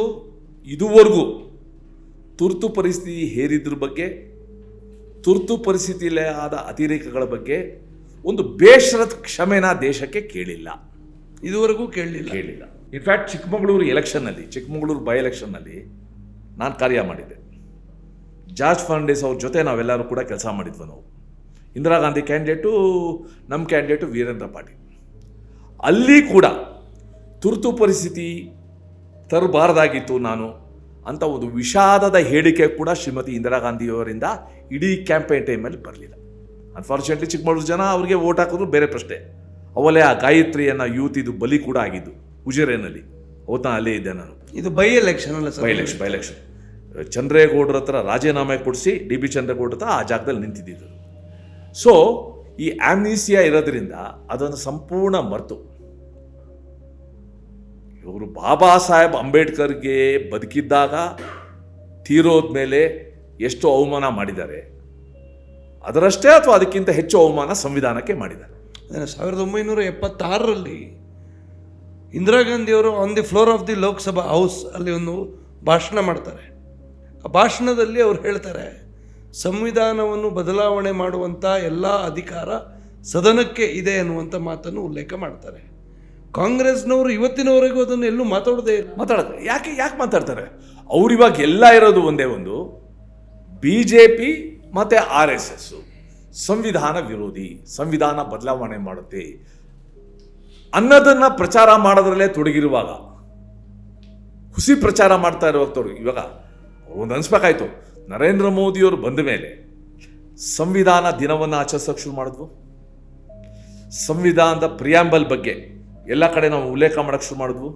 ಇದುವರೆಗೂ ತುರ್ತು ಪರಿಸ್ಥಿತಿ ಹೇರಿದ್ರ ಬಗ್ಗೆ, ತುರ್ತು ಪರಿಸ್ಥಿತಿಯಲ್ಲೇ ಆದ ಅತಿರೇಕಗಳ ಬಗ್ಗೆ ಒಂದು ಬೇಷರತ್ ಕ್ಷಮೆನ ದೇಶಕ್ಕೆ ಕೇಳಿಲ್ಲ, ಇದುವರೆಗೂ ಕೇಳಲಿಲ್ಲ. ಇನ್ಫ್ಯಾಕ್ಟ್ ಚಿಕ್ಕಮಗಳೂರು ಬೈ ಎಲೆಕ್ಷನ್ನಲ್ಲಿ ನಾನು ಕಾರ್ಯ ಮಾಡಿದ್ದೆ. ಜಾರ್ಜ್ ಫರ್ನಾಂಡಿಸ್ ಅವ್ರ ಜೊತೆ ನಾವೆಲ್ಲರೂ ಕೂಡ ಕೆಲಸ ಮಾಡಿದ್ವಿ. ನಾವು ಇಂದಿರಾ ಗಾಂಧಿ ಕ್ಯಾಂಡಿಡೇಟು, ನಮ್ಮ ಕ್ಯಾಂಡಿಡೇಟು ವೀರೇಂದ್ರ ಪಾಟೀಲ್. ಅಲ್ಲಿ ಕೂಡ ತುರ್ತು ಪರಿಸ್ಥಿತಿ ತರಬಾರ್ದಾಗಿತ್ತು ನಾನು ಅಂತ ಒಂದು ವಿಷಾದದ ಹೇಳಿಕೆ ಕೂಡ ಶ್ರೀಮತಿ ಇಂದಿರಾ ಗಾಂಧಿಯವರಿಂದ ಇಡೀ ಕ್ಯಾಂಪೇನ್ ಟೈಮಲ್ಲಿ ಬರಲಿಲ್ಲ. ಅನ್ಫಾರ್ಚುನೇಟ್ಲಿ ಚಿಕ್ಕಮಗಳೂರು ಜನ ಅವ್ರಿಗೆ ವೋಟ್ ಹಾಕಿದ್ರು ಬೇರೆ ಪ್ರಶ್ನೆ. ಅವಲೇ ಆ ಗಾಯತ್ರಿಯನ್ನು ಯೂತ್ ಇದು ಬಲಿ ಕೂಡ ಆಗಿದ್ದು ಉಜಿರೆನಲ್ಲಿ. ಅವತ್ತು ಅಲ್ಲೇ ಇದ್ದೆ ನಾನು. ಇದು ಬೈ ಎಲೆಕ್ಷನ್ ಅಲ್ಲ ಸರ್? ಬೈ ಎಲೆಕ್ಷನ್ ಚಂದ್ರೇಗೌಡರ ಹತ್ರ ರಾಜೀನಾಮೆ ಕೊಡಿಸಿ DB ಚಂದ್ರೇಗೌಡ ಹತ್ರ ಆ ಜಾಗದಲ್ಲಿ ನಿಂತಿದ್ದರು. ಸೊ ಈ ಆಮ್ನೀಸಿಯಾ ಇರೋದ್ರಿಂದ ಅದನ್ನು ಸಂಪೂರ್ಣ ಮರೆತು ಇವರು ಬಾಬಾ ಸಾಹೇಬ್ ಅಂಬೇಡ್ಕರ್ಗೆ ಬದುಕಿದ್ದಾಗ ತೀರೋದ್ಮೇಲೆ ಎಷ್ಟು ಅವಮಾನ ಮಾಡಿದ್ದಾರೆ, ಅದರಷ್ಟೇ ಅಥವಾ ಅದಕ್ಕಿಂತ ಹೆಚ್ಚು ಅವಮಾನ ಸಂವಿಧಾನಕ್ಕೆ ಮಾಡಿದ್ದಾರೆ. 1976ರಲ್ಲಿ ಇಂದಿರಾ ಗಾಂಧಿಯವರು on the floor of the Lok Sabha house ಅಲ್ಲಿ ಒಂದು ಭಾಷಣ ಮಾಡ್ತಾರೆ. ಆ ಭಾಷಣದಲ್ಲಿ ಅವ್ರು ಹೇಳ್ತಾರೆ, ಸಂವಿಧಾನವನ್ನು ಬದಲಾವಣೆ ಮಾಡುವಂಥ ಎಲ್ಲ ಅಧಿಕಾರ ಸದನಕ್ಕೆ ಇದೆ ಅನ್ನುವಂಥ ಮಾತನ್ನು ಉಲ್ಲೇಖ ಮಾಡ್ತಾರೆ. ಕಾಂಗ್ರೆಸ್ನವರು ಇವತ್ತಿನವರೆಗೂ ಅದನ್ನು ಎಲ್ಲೂ ಮಾತಾಡೋದೇ ಇಲ್ಲ. ಮಾತಾಡೋದು ಯಾಕೆ ಮಾತಾಡ್ತಾರೆ? ಅವ್ರಿವಾಗ ಎಲ್ಲ ಇರೋದು ಒಂದೇ ಒಂದು, BJP ಮತ್ತು RSS ಸಂವಿಧಾನ ವಿರೋಧಿ, ಸಂವಿಧಾನ ಬದಲಾವಣೆ ಮಾಡುತ್ತೆ ಅನ್ನೋದನ್ನ ಪ್ರಚಾರ ಮಾಡೋದ್ರಲ್ಲೇ ತೊಡಗಿರುವಾಗ, ಹುಸಿ ಪ್ರಚಾರ ಮಾಡ್ತಾ ಇರುವಾಗ ಇವಾಗ ಒಂದು ಅನ್ಸ್ಬೇಕಾಯ್ತು, ನರೇಂದ್ರ ಮೋದಿಯವರು ಬಂದ ಮೇಲೆ ಸಂವಿಧಾನ ದಿನವನ್ನು ಆಚರಿಸೋಕೆ ಶುರು ಮಾಡಿದ್ವು. ಸಂವಿಧಾನದ ಪ್ರಿಯಾಂಬಲ್ ಬಗ್ಗೆ ಎಲ್ಲ ಕಡೆ ನಾವು ಉಲ್ಲೇಖ ಮಾಡೋಕ್ಕೆ ಶುರು ಮಾಡಿದ್ವು.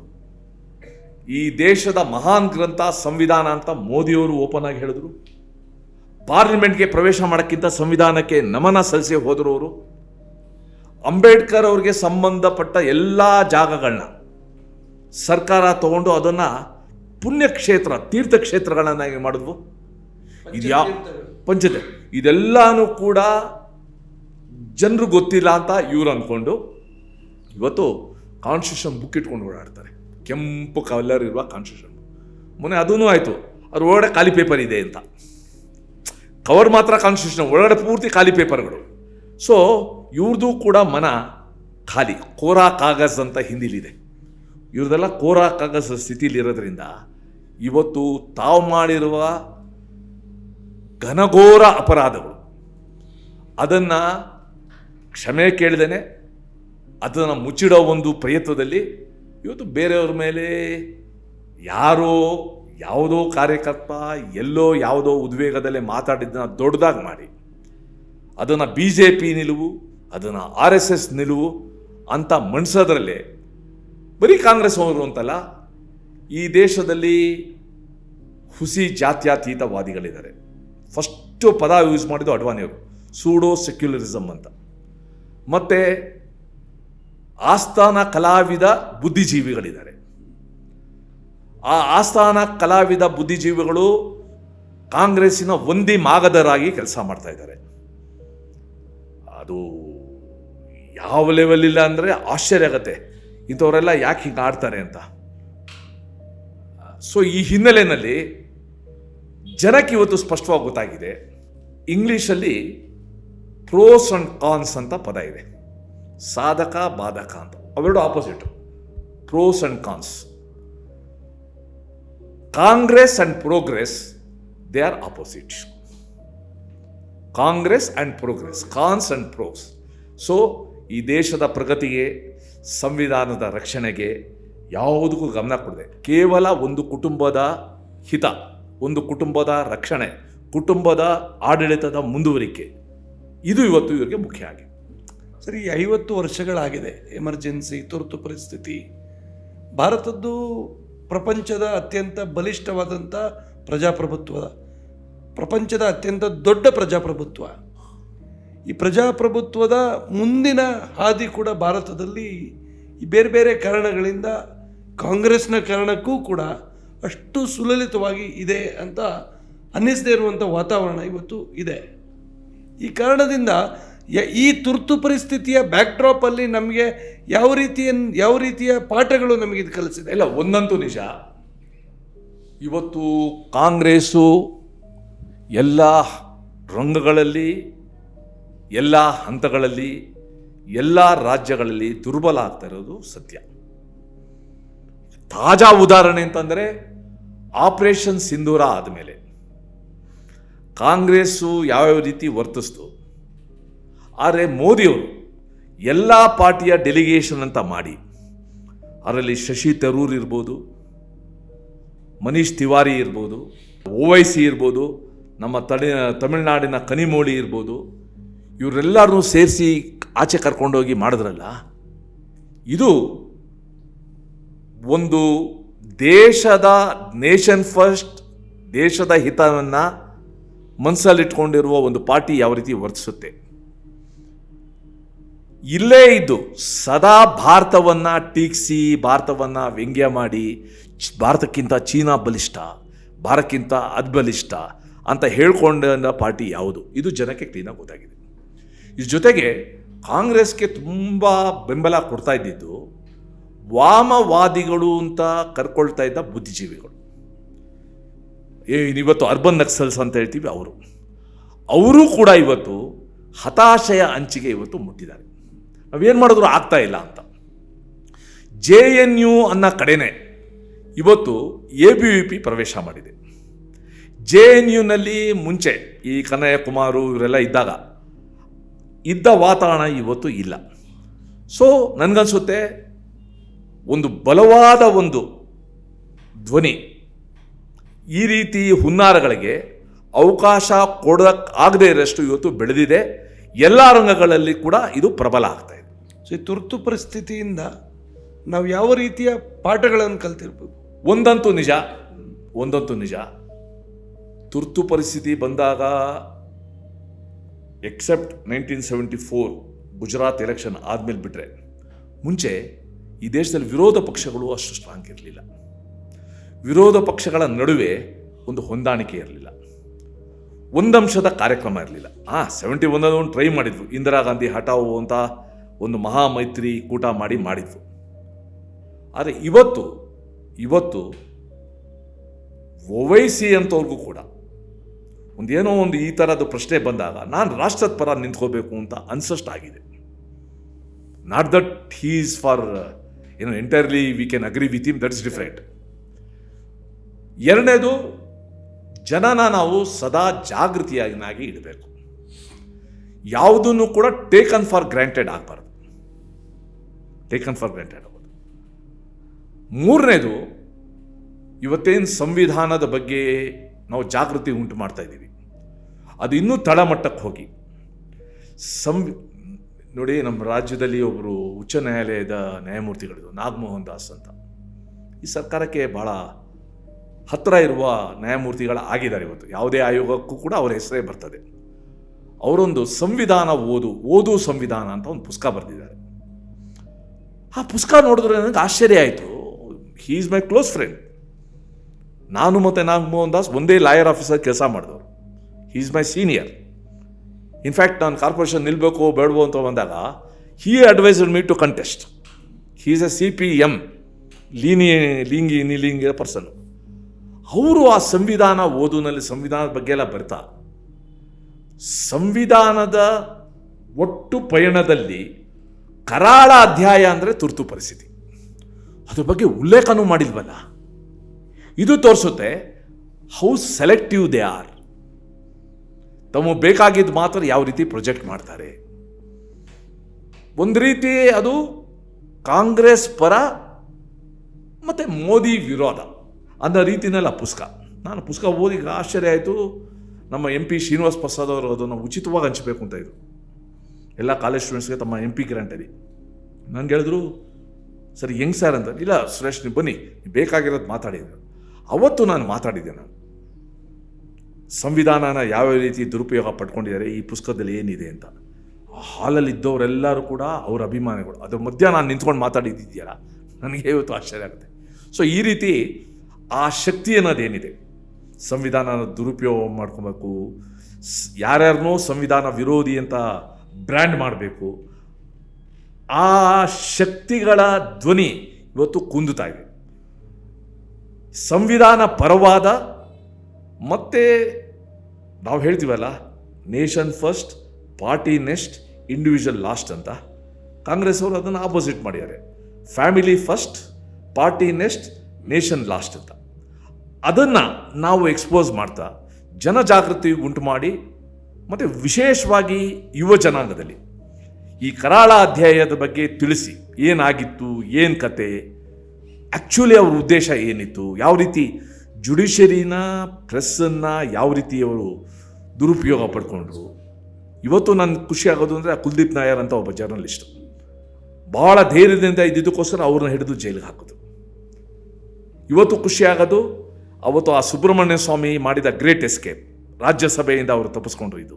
ಈ ದೇಶದ ಮಹಾನ್ ಗ್ರಂಥ ಸಂವಿಧಾನ ಅಂತ ಮೋದಿಯವರು ಓಪನ್ ಆಗಿ ಹೇಳಿದ್ರು. ಪಾರ್ಲಿಮೆಂಟ್ಗೆ ಪ್ರವೇಶ ಮಾಡೋಕ್ಕಿಂತ ಸಂವಿಧಾನಕ್ಕೆ ನಮನ ಸಲ್ಲಿಸಿ ಹೋದರು ಅವರು. ಅಂಬೇಡ್ಕರ್ ಅವ್ರಿಗೆ ಸಂಬಂಧಪಟ್ಟ ಎಲ್ಲ ಜಾಗಗಳನ್ನ ಸರ್ಕಾರ ತಗೊಂಡು ಅದನ್ನು ಪುಣ್ಯಕ್ಷೇತ್ರ, ತೀರ್ಥಕ್ಷೇತ್ರಗಳನ್ನಾಗಿ ಮಾಡಿದ್ವು. ಇದು ಪಂಚತೆ, ಇದೆಲ್ಲಾನು ಕೂಡ ಜನರು ಗೊತ್ತಿಲ್ಲ ಅಂತ ಇವ್ರು ಅಂದ್ಕೊಂಡು ಇವತ್ತು ಕಾನ್ಸ್ಟಿಟ್ಯೂಷನ್ ಬುಕ್ ಇಟ್ಕೊಂಡು ಓಡಾಡ್ತಾರೆ. ಕೆಂಪು ಕಲರ್ ಇರುವ ಕಾನ್ಸ್ಟಿಟ್ಯೂಷನ್. ಮೊನ್ನೆ ಅದೂ ಆಯಿತು, ಅದ್ರ ಒಳಗಡೆ ಖಾಲಿ ಪೇಪರ್ ಇದೆ ಅಂತ. ಕವರ್ ಮಾತ್ರ ಕಾನ್ಸ್ಟಿಟ್ಯೂಷನ್, ಒಳಗಡೆ ಪೂರ್ತಿ ಖಾಲಿ ಪೇಪರ್ಗಳು. ಸೊ ಇವ್ರದ್ದು ಕೂಡ ಮನ ಖಾಲಿ, ಕೋರಾ ಕಾಗಜ್ ಅಂತ ಹಿಂದಿಲಿದೆ. ಇವ್ರದೆಲ್ಲ ಕೋರಾ ಕಾಗಜ್ ಸ್ಥಿತಿಲಿರೋದ್ರಿಂದ ಇವತ್ತು ತಾವು ಮಾಡಿರುವ ಘನಘೋರ ಅಪರಾಧಗಳು ಅದನ್ನು ಕ್ಷಮೆ ಕೇಳ್ದೇನೆ ಅದನ್ನು ಮುಚ್ಚಿಡೋ ಒಂದು ಪ್ರಯತ್ನದಲ್ಲಿ ಇವತ್ತು ಬೇರೆಯವ್ರ ಮೇಲೆ ಯಾರೋ ಯಾವುದೋ ಕಾರ್ಯಕರ್ತ ಎಲ್ಲೋ ಯಾವುದೋ ಉದ್ವೇಗದಲ್ಲೇ ಮಾತಾಡಿದ್ದನ್ನ ದೊಡ್ಡದಾಗಿ ಮಾಡಿ ಅದನ್ನು BJP ನಿಲುವು, ಅದನ್ನು RSS ನಿಲುವು ಅಂತ ಮಣಿಸೋದ್ರಲ್ಲೇ ಬರೀ ಕಾಂಗ್ರೆಸ್ ಅವರು ಅಂತಲ್ಲ, ಈ ದೇಶದಲ್ಲಿ ಹುಸಿ ಜಾತ್ಯತೀತವಾದಿಗಳಿದ್ದಾರೆ. ಫಸ್ಟು ಪದ ಯೂಸ್ ಮಾಡಿದ್ದು ಅಡ್ವಾಣಿಯವರು, ಸೂಡೋ ಸೆಕ್ಯುಲರಿಸಮ್ ಅಂತ. ಮತ್ತು ಆಸ್ಥಾನ ಕಲಾವಿದ ಬುದ್ಧಿಜೀವಿಗಳಿದ್ದಾರೆ. ಆ ಆಸ್ಥಾನ ಕಲಾವಿದ ಬುದ್ಧಿಜೀವಿಗಳು ಕಾಂಗ್ರೆಸ್ಸಿನ ಒಂದಿ ಮಾಗದರಾಗಿ ಕೆಲಸ ಮಾಡ್ತಾ ಇದ್ದಾರೆ. ಅದು ಯಾವ ಲೆವೆಲ್ ಇಲ್ಲ ಅಂದರೆ ಆಶ್ಚರ್ಯ ಆಗತ್ತೆ, ಇಂಥವರೆಲ್ಲ ಯಾಕೆ ಹಿಂಗೆ ಆಡ್ತಾರೆ ಅಂತ. ಸೊ ಈ ಹಿನ್ನೆಲೆಯಲ್ಲಿ ಜನಕ್ಕೆ ಇವತ್ತು ಸ್ಪಷ್ಟವಾಗಿ ಗೊತ್ತಾಗಿದೆ. ಇಂಗ್ಲೀಷಲ್ಲಿ ಪ್ರೋಸ್ ಅಂಡ್ ಕಾನ್ಸ್ ಅಂತ ಪದ ಇದೆ, ಸಾಧಕ ಬಾಧಕ ಅಂತ. ಅವೆರಡು opposite, pros and cons. Congress and progress, they are opposite. Congress and progress, cons and pros. So ಈ ದೇಶದ ಪ್ರಗತಿಗೆ, ಸಂವಿಧಾನದ ರಕ್ಷಣೆಗೆ ಯಾವುದಕ್ಕೂ ಗಮನ ಕೊಡದೆ ಕೇವಲ ಒಂದು ಕುಟುಂಬದ ಹಿತ, ಒಂದು ಕುಟುಂಬದ ರಕ್ಷಣೆ, ಕುಟುಂಬದ ಆಡಳಿತದ ಮುಂದುವರಿಕೆ, ಇದು ಇವತ್ತು ಇವರಿಗೆ ಮುಖ್ಯ ಆಗಿದೆ. ಸರಿ, 50 ವರ್ಷಗಳಾಗಿದೆ ಎಮರ್ಜೆನ್ಸಿ, ತುರ್ತು ಪರಿಸ್ಥಿತಿ. ಭಾರತದ್ದು ಪ್ರಪಂಚದ ಅತ್ಯಂತ ಬಲಿಷ್ಠವಾದಂಥ ಪ್ರಜಾಪ್ರಭುತ್ವ, ಪ್ರಪಂಚದ ಅತ್ಯಂತ ದೊಡ್ಡ ಪ್ರಜಾಪ್ರಭುತ್ವ. ಈ ಪ್ರಜಾಪ್ರಭುತ್ವದ ಮುಂದಿನ ಹಾದಿ ಕೂಡ ಭಾರತದಲ್ಲಿ ಈ ಬೇರೆ ಬೇರೆ ಕಾರಣಗಳಿಂದ, ಕಾಂಗ್ರೆಸ್ನ ಕಾರಣಕ್ಕೂ ಕೂಡ ಅಷ್ಟು ಸುಲಲಿತವಾಗಿ ಇದೆ ಅಂತ ಅನ್ನಿಸದೇ ಇರುವಂಥ ವಾತಾವರಣ ಇವತ್ತು ಇದೆ. ಈ ಕಾರಣದಿಂದ ಈ ತುರ್ತು ಪರಿಸ್ಥಿತಿಯ ಬ್ಯಾಕ್ಡ್ರಾಪಲ್ಲಿ ನಮಗೆ ಯಾವ ರೀತಿಯ ಪಾಠಗಳು ನಮಗೆ ಇದು ಕಲಿಸಿದೆ? ಇಲ್ಲ, ಒಂದಂತೂ ನಿಜ, ಇವತ್ತು ಕಾಂಗ್ರೆಸ್ಸು ಎಲ್ಲ ರಂಗಗಳಲ್ಲಿ, ಎಲ್ಲ ಹಂತಗಳಲ್ಲಿ, ಎಲ್ಲ ರಾಜ್ಯಗಳಲ್ಲಿ ದುರ್ಬಲ ಆಗ್ತಾ ಇರೋದು ಸತ್ಯ. ತಾಜಾ ಉದಾಹರಣೆ ಅಂತಂದರೆ ಆಪರೇಷನ್ ಸಿಂಧೂರ ಆದಮೇಲೆ ಕಾಂಗ್ರೆಸ್ಸು ಯಾವ್ಯಾವ ರೀತಿ ವರ್ತಿಸ್ತು. ಆದರೆ ಮೋದಿಯವರು ಎಲ್ಲ ಪಾರ್ಟಿಯ ಡೆಲಿಗೇಷನ್ ಅಂತ ಮಾಡಿ, ಅದರಲ್ಲಿ ಶಶಿ ತರೂರ್ ಇರ್ಬೋದು, ಮನೀಶ್ ತಿವಾರಿ ಇರ್ಬೋದು, OIC ಇರ್ಬೋದು, ನಮ್ಮ ತಮಿಳುನಾಡಿನ ಕನಿಮೋಳಿ ಇರ್ಬೋದು, ಇವರೆಲ್ಲರೂ ಸೇರಿಸಿ ಆಚೆ ಕರ್ಕೊಂಡೋಗಿ ಮಾಡಿದ್ರಲ್ಲ, ಇದು ಒಂದು ದೇಶದ ನೇಷನ್ ಫಸ್ಟ್, ದೇಶದ ಹಿತವನ್ನು ಮನಸ್ಸಲ್ಲಿಟ್ಕೊಂಡಿರುವ ಒಂದು ಪಾರ್ಟಿ ಯಾವ ರೀತಿ ವರ್ತಿಸುತ್ತೆ. ಇಲ್ಲೇ ಇದ್ದು ಸದಾ ಭಾರತವನ್ನು ಟೀಕಿಸಿ, ಭಾರತವನ್ನು ವ್ಯಂಗ್ಯ ಮಾಡಿ, ಭಾರತಕ್ಕಿಂತ ಚೀನಾ ಬಲಿಷ್ಠ, ಭಾರತಕ್ಕಿಂತ ಅದು ಬಲಿಷ್ಠ ಅಂತ ಹೇಳ್ಕೊಂಡ ಪಾರ್ಟಿ ಯಾವುದು, ಇದು ಜನಕ್ಕೆ ಕ್ಲೀನಾಗಿ ಗೊತ್ತಾಗಿದೆ. ಇದ್ರ ಜೊತೆಗೆ ಕಾಂಗ್ರೆಸ್ಗೆ ತುಂಬ ಬೆಂಬಲ ಕೊಡ್ತಾ ಇದ್ದಿದ್ದು ವಾಮವಾದಿಗಳು ಅಂತ ಕರ್ಕೊಳ್ತಾ ಇದ್ದ ಬುದ್ಧಿಜೀವಿಗಳು. ಇವತ್ತು ಅರ್ಬನ್ ನಕ್ಸಲ್ಸ್ ಅಂತ ಹೇಳ್ತೀವಿ ಅವರು ಕೂಡ ಇವತ್ತು ಹತಾಶೆಯ ಅಂಚಿಗೆ ಇವತ್ತು ಮುಟ್ಟಿದ್ದಾರೆ. ನಾವೇನು ಮಾಡಿದ್ರು ಆಗ್ತಾ ಇಲ್ಲ ಅಂತ. JNU ಅನ್ನೋ ಕಡೆನೇ ಇವತ್ತು ABVP ಪ್ರವೇಶ ಮಾಡಿದೆ. JNUನಲ್ಲಿ ಮುಂಚೆ ಈ ಕನ್ನಯ್ಯಕುಮಾರು ಇವರೆಲ್ಲ ಇದ್ದ ವಾತಾವರಣ ಇವತ್ತು ಇಲ್ಲ. ಸೊ ನನಗನ್ಸುತ್ತೆ ಒಂದು ಬಲವಾದ ಒಂದು ಧ್ವನಿ ಈ ರೀತಿ ಹುನ್ನಾರಗಳಿಗೆ ಅವಕಾಶ ಕೊಡೋಕ್ಕಾಗದೇ ಇರೋಷ್ಟು ಇವತ್ತು ಬೆಳೆದಿದೆ. ಎಲ್ಲ ರಂಗಗಳಲ್ಲಿ ಕೂಡ ಇದು ಪ್ರಬಲ ಆಗ್ತಾ ಇದೆ. ಸೊ ಈ ತುರ್ತು ಪರಿಸ್ಥಿತಿಯಿಂದ ನಾವು ಯಾವ ರೀತಿಯ ಪಾಠಗಳನ್ನು ಕಲ್ತಿರ್ಬೇಕು? ಒಂದಂತೂ ನಿಜ, ತುರ್ತು ಪರಿಸ್ಥಿತಿ ಬಂದಾಗ ಎಕ್ಸೆಪ್ಟ್ 1974 ಗುಜರಾತ್ ಎಲೆಕ್ಷನ್ ಆದಮೇಲೆ ಬಿಟ್ಟರೆ ಮುಂಚೆ ಈ ದೇಶದಲ್ಲಿ ವಿರೋಧ ಪಕ್ಷಗಳು ಅಷ್ಟು ಸ್ಟ್ರಾಂಗ್ ಇರಲಿಲ್ಲ. ವಿರೋಧ ಪಕ್ಷಗಳ ನಡುವೆ ಒಂದು ಹೊಂದಾಣಿಕೆ ಇರಲಿಲ್ಲ, ಒಂದಂಶದ ಕಾರ್ಯಕ್ರಮ ಇರಲಿಲ್ಲ. 71 ಒಂದು ಟ್ರೈ ಮಾಡಿದ್ವು, ಇಂದಿರಾ ಗಾಂಧಿ ಹಠಾವು ಅಂತ ಒಂದು ಮಹಾಮೈತ್ರಿ ಕೂಟ ಮಾಡಿದ್ವು. ಆದರೆ ಇವತ್ತು ಓವೈಸಿ ಅಂತವ್ರಿಗೂ ಕೂಡ ಒಂದೇನೋ ಒಂದು ಈ ಥರದ ಪ್ರಶ್ನೆ ಬಂದಾಗ ನಾನು ರಾಷ್ಟ್ರದ ಪರ ನಿಂತ್ಕೋಬೇಕು ಅಂತ ಅನ್ಸಷ್ಟಾಗಿದೆ. Not that he is for entirely we can agree with him, that is different. ಎರಡನೇದು, ಜನನ ನಾವು ಸದಾ ಜಾಗೃತಿಯಾಗಿ ಇಡಬೇಕು. ಯಾವುದನ್ನು ಕೂಡ ಟೇಕನ್ ಫಾರ್ ಗ್ರಾಂಟೆಡ್ ಆಗಬಾರ್ದು. ಮೂರನೇದು, ಇವತ್ತೇನು ಸಂವಿಧಾನದ ಬಗ್ಗೆ ನಾವು ಜಾಗೃತಿ ಉಂಟು ಮಾಡ್ತಾ ಇದ್ದೀವಿ, ಅದು ಇನ್ನೂ ತಳಮಟ್ಟಕ್ಕೆ ಹೋಗಿ ನೋಡಿ, ನಮ್ಮ ರಾಜ್ಯದಲ್ಲಿ ಒಬ್ಬರು ಉಚ್ಚ ನ್ಯಾಯಾಲಯದ ನ್ಯಾಯಮೂರ್ತಿಗಳಿದ್ರು, ನಾಗಮೋಹನ್ ದಾಸ್ ಅಂತ. ಈ ಸರ್ಕಾರಕ್ಕೆ ಬಹಳ ಹತ್ತಿರ ಇರುವ ನ್ಯಾಯಮೂರ್ತಿಗಳು ಆಗಿದ್ದಾರೆ. ಇವತ್ತು ಯಾವುದೇ ಆಯೋಗಕ್ಕೂ ಕೂಡ ಅವರ ಹೆಸರೇ ಬರ್ತದೆ. ಅವರೊಂದು ಸಂವಿಧಾನ ಓದು ಸಂವಿಧಾನ ಅಂತ ಒಂದು ಪುಸ್ತಕ ಬರೆದಿದ್ದಾರೆ. ಆ ಪುಸ್ತಕ ನೋಡಿದ್ರೆ ನನಗೆ ಆಶ್ಚರ್ಯ ಆಯಿತು. He is my close friend. ನಾನು ಮತ್ತು ನಾಗಮೋಹನ್ ದಾಸ್ ಒಂದೇ ಲಾಯರ್ ಆಫೀಸರ್ ಕೆಲಸ ಮಾಡಿದವರು. He is my senior. In fact ನಾನು ಕಾರ್ಪೊರೇಷನ್ ನಿಲ್ಲಬೇಕು ಬೇಡವೋ ಅಂತ ಬಂದಾಗ he advised me to contest. He is a CPM leaning person. ಅವರು ಆ ಸಂವಿಧಾನ ಓದುನಲ್ಲಿ ಸಂವಿಧಾನದ ಬಗ್ಗೆ ಎಲ್ಲ ಬರ್ತಾ ಸಂವಿಧಾನದ ಒಟ್ಟು ಪಯಣದಲ್ಲಿ ಕರಾಳ ಅಧ್ಯಾಯ ಅಂದರೆ ತುರ್ತು ಪರಿಸ್ಥಿತಿ, ಅದ್ರ ಬಗ್ಗೆ ಉಲ್ಲೇಖನೂ ಮಾಡಿಲ್ವಲ್ಲ. ಇದು ತೋರಿಸುತ್ತೆ ಹೌ ಸೆಲೆಕ್ಟಿವ್ ದೇ ಆರ್. ತಮಗೆ ಬೇಕಾಗಿದ್ದು ಮಾತ್ರ ಯಾವ ರೀತಿ ಪ್ರೊಜೆಕ್ಟ್ ಮಾಡ್ತಾರೆ. ಒಂದು ರೀತಿ ಅದು ಕಾಂಗ್ರೆಸ್ ಪರ ಮತ್ತು ಮೋದಿ ವಿರೋಧ ಅನ್ನೋ ರೀತಿನೆಲ್ಲ ನಾನು ಪುಸ್ತಕ ಓದಿ ಆಶ್ಚರ್ಯ ಆಯಿತು. ನಮ್ಮ MP ಶ್ರೀನಿವಾಸ್ ಪ್ರಸಾದ್ ಅವರು ಅದನ್ನು ಉಚಿತವಾಗಿ ಹಂಚಬೇಕು ಅಂತ ಇದ್ರು ಎಲ್ಲ ಕಾಲೇಜ್ ಸ್ಟೂಡೆಂಟ್ಸ್ಗೆ ತಮ್ಮ MP ಗ್ರಾಂಟಲ್ಲಿ. ನನಗೆ ಹೇಳಿದ್ರು, ಸರಿ ಹೆಂಗೆ ಸರ್ ಅಂತ. ಇಲ್ಲ ಸುರೇಶ್, ನೀವು ಬನ್ನಿ, ಬೇಕಾಗಿರೋದು ಮಾತಾಡಿದ್ರು. ಅವತ್ತು ನಾನು ಮಾತಾಡಿದ್ದೆ. ನಾನು ಸಂವಿಧಾನನ ಯಾವ ರೀತಿ ದುರುಪಯೋಗ ಪಡ್ಕೊಂಡಿದ್ದಾರೆ, ಈ ಪುಸ್ತಕದಲ್ಲಿ ಏನಿದೆ ಅಂತ. ಆ ಹಾಲಲ್ಲಿ ಇದ್ದವರೆಲ್ಲರೂ ಕೂಡ ಅವರ ಅಭಿಮಾನಿಗಳು. ಅದ್ರ ಮಧ್ಯ ನಾನು ನಿಂತ್ಕೊಂಡು ಮಾತಾಡಿದ್ದಿದೆಯಲ್ಲ, ನನಗೆ ಇವತ್ತು ಆಶ್ಚರ್ಯ ಆಗುತ್ತೆ. ಸೊ ಈ ರೀತಿ ಆ ಶಕ್ತಿ ಅನ್ನೋದೇನಿದೆ, ಸಂವಿಧಾನನ ದುರುಪಯೋಗ ಮಾಡ್ಕೊಬೇಕು, ಯಾರ್ಯಾರನ್ನೋ ಸಂವಿಧಾನ ವಿರೋಧಿ ಅಂತ ಬ್ರ್ಯಾಂಡ್ ಮಾಡಬೇಕು, ಆ ಶಕ್ತಿಗಳ ಧ್ವನಿ ಇವತ್ತು ಕುಂದುತ್ತಾ ಇದೆ. ಸಂವಿಧಾನ ಪರವಾದ ಮತ್ತೆ ನಾವು ಹೇಳ್ತೀವಲ್ಲ, nation first, party next, individual last ಅಂತ. ಕಾಂಗ್ರೆಸ್ ಅವರು ಅದನ್ನು ಆಪೋಸಿಟ್ ಮಾಡಿದ್ದಾರೆ. Family first, party next, nation last ಅಂತ. ಅದನ್ನು ನಾವು ಎಕ್ಸ್ಪೋಸ್ ಮಾಡ್ತಾ ಜನಜಾಗೃತಿ ಉಂಟು ಮಾಡಿ, ಮತ್ತು ವಿಶೇಷವಾಗಿ ಯುವ ಜನಾಂಗದಲ್ಲಿ ಈ ಕರಾಳ ಅಧ್ಯಾಯದ ಬಗ್ಗೆ ತಿಳಿಸಿ, ಏನಾಗಿತ್ತು, ಏನು ಕತೆ, ಆ್ಯಕ್ಚುಲಿ ಅವ್ರ ಉದ್ದೇಶ ಏನಿತ್ತು, ಯಾವ ರೀತಿ ಜುಡಿಷರಿನ ಪ್ರೆಸ್ಸನ್ನು ಯಾವ ರೀತಿ ಅವರು ದುರುಪಯೋಗ ಪಡ್ಕೊಂಡ್ರು. ಇವತ್ತು ನನಗೆ ಖುಷಿ ಆಗೋದು ಅಂದರೆ ಕುಲ್ದೀಪ್ ನಾಯರ್ ಅಂತ ಒಬ್ಬ ಜರ್ನಲಿಸ್ಟು ಭಾಳ ಧೈರ್ಯದಿಂದ ಇದ್ದಿದ್ದಕ್ಕೋಸ್ಕರ ಅವ್ರನ್ನ ಹಿಡಿದು ಜೈಲಿಗೆ ಹಾಕೋದು. ಇವತ್ತು ಖುಷಿ ಆಗೋದು ಅವತ್ತು ಆ ಸುಬ್ರಹ್ಮಣ್ಯ ಸ್ವಾಮಿ ಮಾಡಿದ ಗ್ರೇಟ್ ಎಸ್ಕೇಪ್, ರಾಜ್ಯಸಭೆಯಿಂದ ಅವರು ತಪ್ಪಿಸ್ಕೊಂಡ್ರು. ಇದು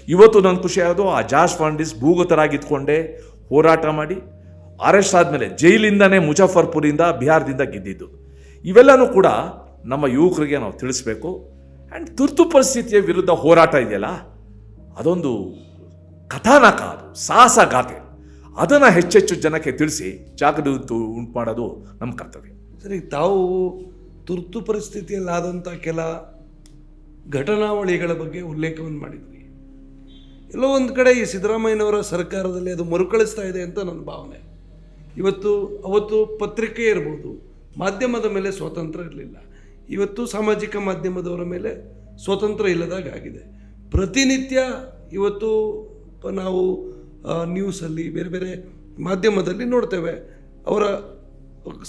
ಇವತ್ತು ನನಗೆ ಖುಷಿ ಆಗೋದು ಆ ಜಾರ್ಜ್ ಫರ್ನಾಂಡಿಸ್ ಭೂಗತರಾಗಿದ್ಕೊಂಡೇ ಹೋರಾಟ ಮಾಡಿ ಅರೆಸ್ಟ್ ಆದಮೇಲೆ ಜೈಲಿಂದನೇ ಮುಜಫರ್ಪುರಿಂದ ಬಿಹಾರದಿಂದ ಗೆದ್ದಿದ್ದು. ಇವೆಲ್ಲನೂ ಕೂಡ ನಮ್ಮ ಯುವಕರಿಗೆ ನಾವು ತಿಳಿಸ್ಬೇಕು. ಆ್ಯಂಡ್ ತುರ್ತು ಪರಿಸ್ಥಿತಿಯ ವಿರುದ್ಧ ಹೋರಾಟ ಇದೆಯಲ್ಲ, ಅದೊಂದು ಕಥಾನಕ, ಅದು ಸಾಹಸಗಾಥೆ. ಅದನ್ನು ಹೆಚ್ಚೆಚ್ಚು ಜನಕ್ಕೆ ತಿಳಿಸಿ ಜಾಗೃತಿ ಉಂಟು ಮಾಡೋದು ನಮ್ಮ ಕರ್ತವ್ಯ. ಸರಿ, ತಾವು ತುರ್ತು ಪರಿಸ್ಥಿತಿಯಲ್ಲಾದಂಥ ಕೆಲ ಘಟನಾವಳಿಗಳ ಬಗ್ಗೆ ಉಲ್ಲೇಖವನ್ನು ಮಾಡಿದ್ವಿ. ಎಲ್ಲೋ ಒಂದು ಕಡೆ ಈ ಸಿದ್ದರಾಮಯ್ಯನವರ ಸರ್ಕಾರದಲ್ಲಿ ಅದು ಮರುಕಳಿಸ್ತಾ ಇದೆ ಅಂತ ನನ್ನ ಭಾವನೆ. ಅವತ್ತು ಪತ್ರಿಕೆ ಇರ್ಬೋದು, ಮಾಧ್ಯಮದ ಮೇಲೆ ಸ್ವಾತಂತ್ರ್ಯ ಇರಲಿಲ್ಲ. ಇವತ್ತು ಸಾಮಾಜಿಕ ಮಾಧ್ಯಮದವರ ಮೇಲೆ ಸ್ವಾತಂತ್ರ್ಯ ಇಲ್ಲದಾಗಿದೆ. ಪ್ರತಿನಿತ್ಯ ಇವತ್ತು ನಾವು ನ್ಯೂಸಲ್ಲಿ ಬೇರೆ ಬೇರೆ ಮಾಧ್ಯಮದಲ್ಲಿ ನೋಡ್ತೇವೆ, ಅವರ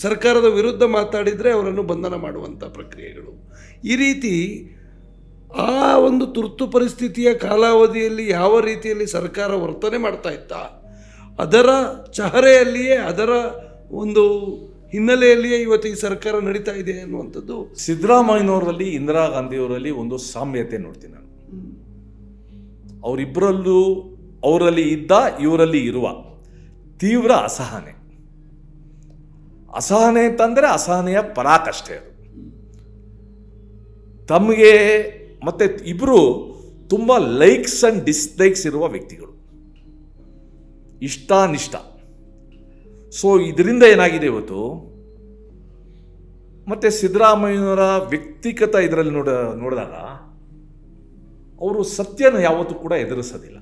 ಸರ್ಕಾರದ ವಿರುದ್ಧ ಮಾತಾಡಿದರೆ ಅವರನ್ನು ಬಂಧನ ಮಾಡುವಂಥ ಪ್ರಕ್ರಿಯೆಗಳು. ಈ ರೀತಿ ಆ ಒಂದು ತುರ್ತು ಪರಿಸ್ಥಿತಿಯ ಕಾಲಾವಧಿಯಲ್ಲಿ ಯಾವ ರೀತಿಯಲ್ಲಿ ಸರ್ಕಾರ ವರ್ತನೆ ಮಾಡ್ತಾ ಇತ್ತ, ಅದರ ಚಹರೆಯಲ್ಲಿಯೇ, ಅದರ ಒಂದು ಹಿನ್ನೆಲೆಯಲ್ಲಿಯೇ ಇವತ್ತು ಈ ಸರ್ಕಾರ ನಡೀತಾ ಇದೆ ಅನ್ನುವಂಥದ್ದು. ಸಿದ್ದರಾಮಯ್ಯನವರಲ್ಲಿ ಇಂದಿರಾ ಗಾಂಧಿಯವರಲ್ಲಿ ಒಂದು ಸಾಮ್ಯತೆ ನೋಡ್ತೀನಿ ನಾನು. ಅವರಿಬ್ಬರಲ್ಲೂ, ಅವರಲ್ಲಿ ಇದ್ದ ಇವರಲ್ಲಿ ಇರುವ ತೀವ್ರ ಅಸಹನೆ ಅಂತಂದರೆ ಅಸಹನೆಯ ಪರಾಕಷ್ಟೇ ಅದು. ತಮಗೆ ಮತ್ತೆ ಇಬ್ಬರು ತುಂಬ ಲೈಕ್ಸ್ ಆ್ಯಂಡ್ ಡಿಸ್ಲೈಕ್ಸ್ ಇರುವ ವ್ಯಕ್ತಿಗಳು, ಇಷ್ಟಾನಿಷ್ಟ. ಸೊ ಇದರಿಂದ ಏನಾಗಿದೆ ಇವತ್ತು, ಮತ್ತು ಸಿದ್ದರಾಮಯ್ಯನವರ ವ್ಯಕ್ತಿಗತ ಇದರಲ್ಲಿ ನೋಡಿದಾಗ ಅವರು ಸತ್ಯನ ಯಾವತ್ತೂ ಕೂಡ ಎದುರಿಸೋದಿಲ್ಲ.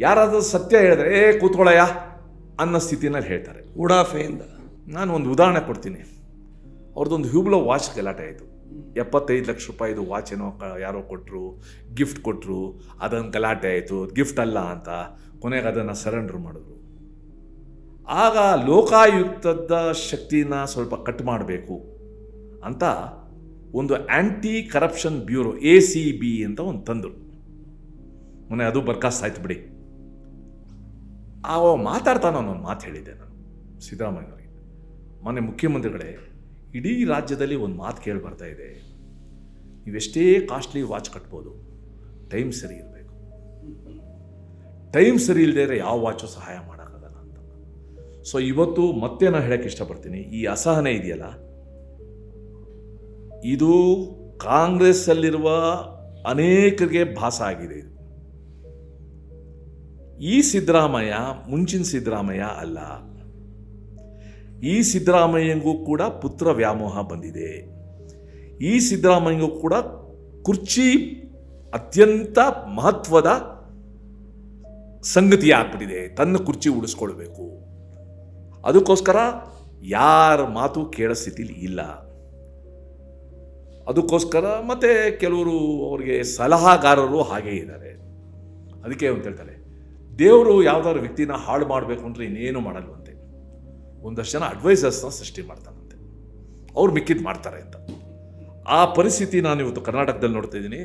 ಯಾರಾದರೂ ಸತ್ಯ ಹೇಳಿದ್ರೆ ಕೂತ್ಕೊಳ್ಳಯ್ಯ ಅನ್ನೋ ಸ್ಥಿತಿನಲ್ಲಿ ಹೇಳ್ತಾರೆ ಉಡಾಫೆಯಿಂದ. ನಾನು ಒಂದು ಉದಾಹರಣೆ ಕೊಡ್ತೀನಿ. ಅವ್ರದ್ದೊಂದು ಹ್ಯೂಬ್ಲೋ ವಾಚ್ ಗಲಾಟೆ ಆಯಿತು. 75 ಲಕ್ಷ ರೂಪಾಯಿದು ವಾಚ್ ಏನೋ ಯಾರೋ ಕೊಟ್ಟರು, ಗಿಫ್ಟ್ ಕೊಟ್ಟರು, ಅದೊಂದು ಗಲಾಟೆ ಆಯಿತು. ಗಿಫ್ಟ್ ಅಲ್ಲ ಅಂತ ಕೊನೆಗೆ ಅದನ್ನು ಸರೆಂಡರ್ ಮಾಡಿದ್ರು. ಆಗ ಲೋಕಾಯುಕ್ತದ ಶಕ್ತಿನ ಸ್ವಲ್ಪ ಕಟ್ ಮಾಡಬೇಕು ಅಂತ ಒಂದು ಆ್ಯಂಟಿ ಕರಪ್ಷನ್ ಬ್ಯೂರೋ ACB ಅಂತ ಒಂದು ತಂದರು. ಮೊನ್ನೆ ಅದು ಬರ್ಖಾಸ್ತ್ ಆಯ್ತು ಬಿಡಿ. ಮಾತಾಡ್ತಾನೆ ಒಂದು ಮಾತು ಹೇಳಿದ್ದೆ ನಾನು ಸಿದ್ದರಾಮಯ್ಯನವರಿಗೆ, ಮೊನ್ನೆ ಮುಖ್ಯಮಂತ್ರಿಗಳೇ, ಇಡೀ ರಾಜ್ಯದಲ್ಲಿ ಒಂದು ಮಾತು ಕೇಳಿ ಬರ್ತಾ ಇದೆ, ನೀವೆಷ್ಟೇ ಕಾಸ್ಟ್ಲಿ ವಾಚ್ ಕಟ್ಬೋದು, ಟೈಮ್ ಸರಿ ಇರಬೇಕು. ಟೈಮ್ ಸರಿ ಇಲ್ಲದೆ ಯಾವ ವಾಚು ಸಹಾಯ ಮಾಡೋಕ್ಕಾಗಲ್ಲ ಅಂತ. ಸೊ ಇವತ್ತು ಮತ್ತೆ ನಾನು ಹೇಳಕ್ಕೆ ಇಷ್ಟಪಡ್ತೀನಿ, ಈ ಅಸಹನೆ ಇದೆಯಲ್ಲ, ಇದು ಕಾಂಗ್ರೆಸ್ಸಲ್ಲಿರುವ ಅನೇಕರಿಗೆ ಭಾಸ ಆಗಿದೆ. ಇದು ಈ ಸಿದ್ದರಾಮಯ್ಯ ಮುಂಚಿನ ಸಿದ್ದರಾಮಯ್ಯ ಅಲ್ಲ. ಈ ಸಿದ್ದರಾಮಯ್ಯಂಗೂ ಕೂಡ ಪುತ್ರ ವ್ಯಾಮೋಹ ಬಂದಿದೆ. ಈ ಸಿದ್ದರಾಮಯ್ಯಂಗೂ ಕೂಡ ಕುರ್ಚಿ ಅತ್ಯಂತ ಮಹತ್ವದ ಸಂಗತಿ ಆಗ್ಬಿಟ್ಟಿದೆ. ತನ್ನ ಕುರ್ಚಿ ಉಳಿಸ್ಕೊಳ್ಬೇಕು. ಅದಕ್ಕೋಸ್ಕರ ಯಾರ ಮಾತು ಕೇಳೋ ಸ್ಥಿತಿಲಿ ಇಲ್ಲ. ಅದಕ್ಕೋಸ್ಕರ ಮತ್ತೆ ಕೆಲವರು ಅವರಿಗೆ ಸಲಹಾಗಾರರು ಹಾಗೇ ಇದ್ದಾರೆ. ಅದಕ್ಕೆ ಅಂತ ಹೇಳ್ತಾರೆ, ದೇವರು ಯಾವುದಾದ್ರು ವ್ಯಕ್ತಿನ ಹಾಳು ಮಾಡಬೇಕು ಅಂದರೆ ಇನ್ನೇನು ಮಾಡಲ್ವಂತೆ, ಒಂದಷ್ಟು ಜನ ಅಡ್ವೈಸರ್ಸ್ನ ಸೃಷ್ಟಿ ಮಾಡ್ತಾನಂತೆ, ಅವ್ರು ಮಿಕ್ಕಿದ್ದು ಮಾಡ್ತಾರೆ ಅಂತ. ಆ ಪರಿಸ್ಥಿತಿ ನಾನು ಇವತ್ತು ಕರ್ನಾಟಕದಲ್ಲಿ ನೋಡ್ತಾ ಇದ್ದೀನಿ.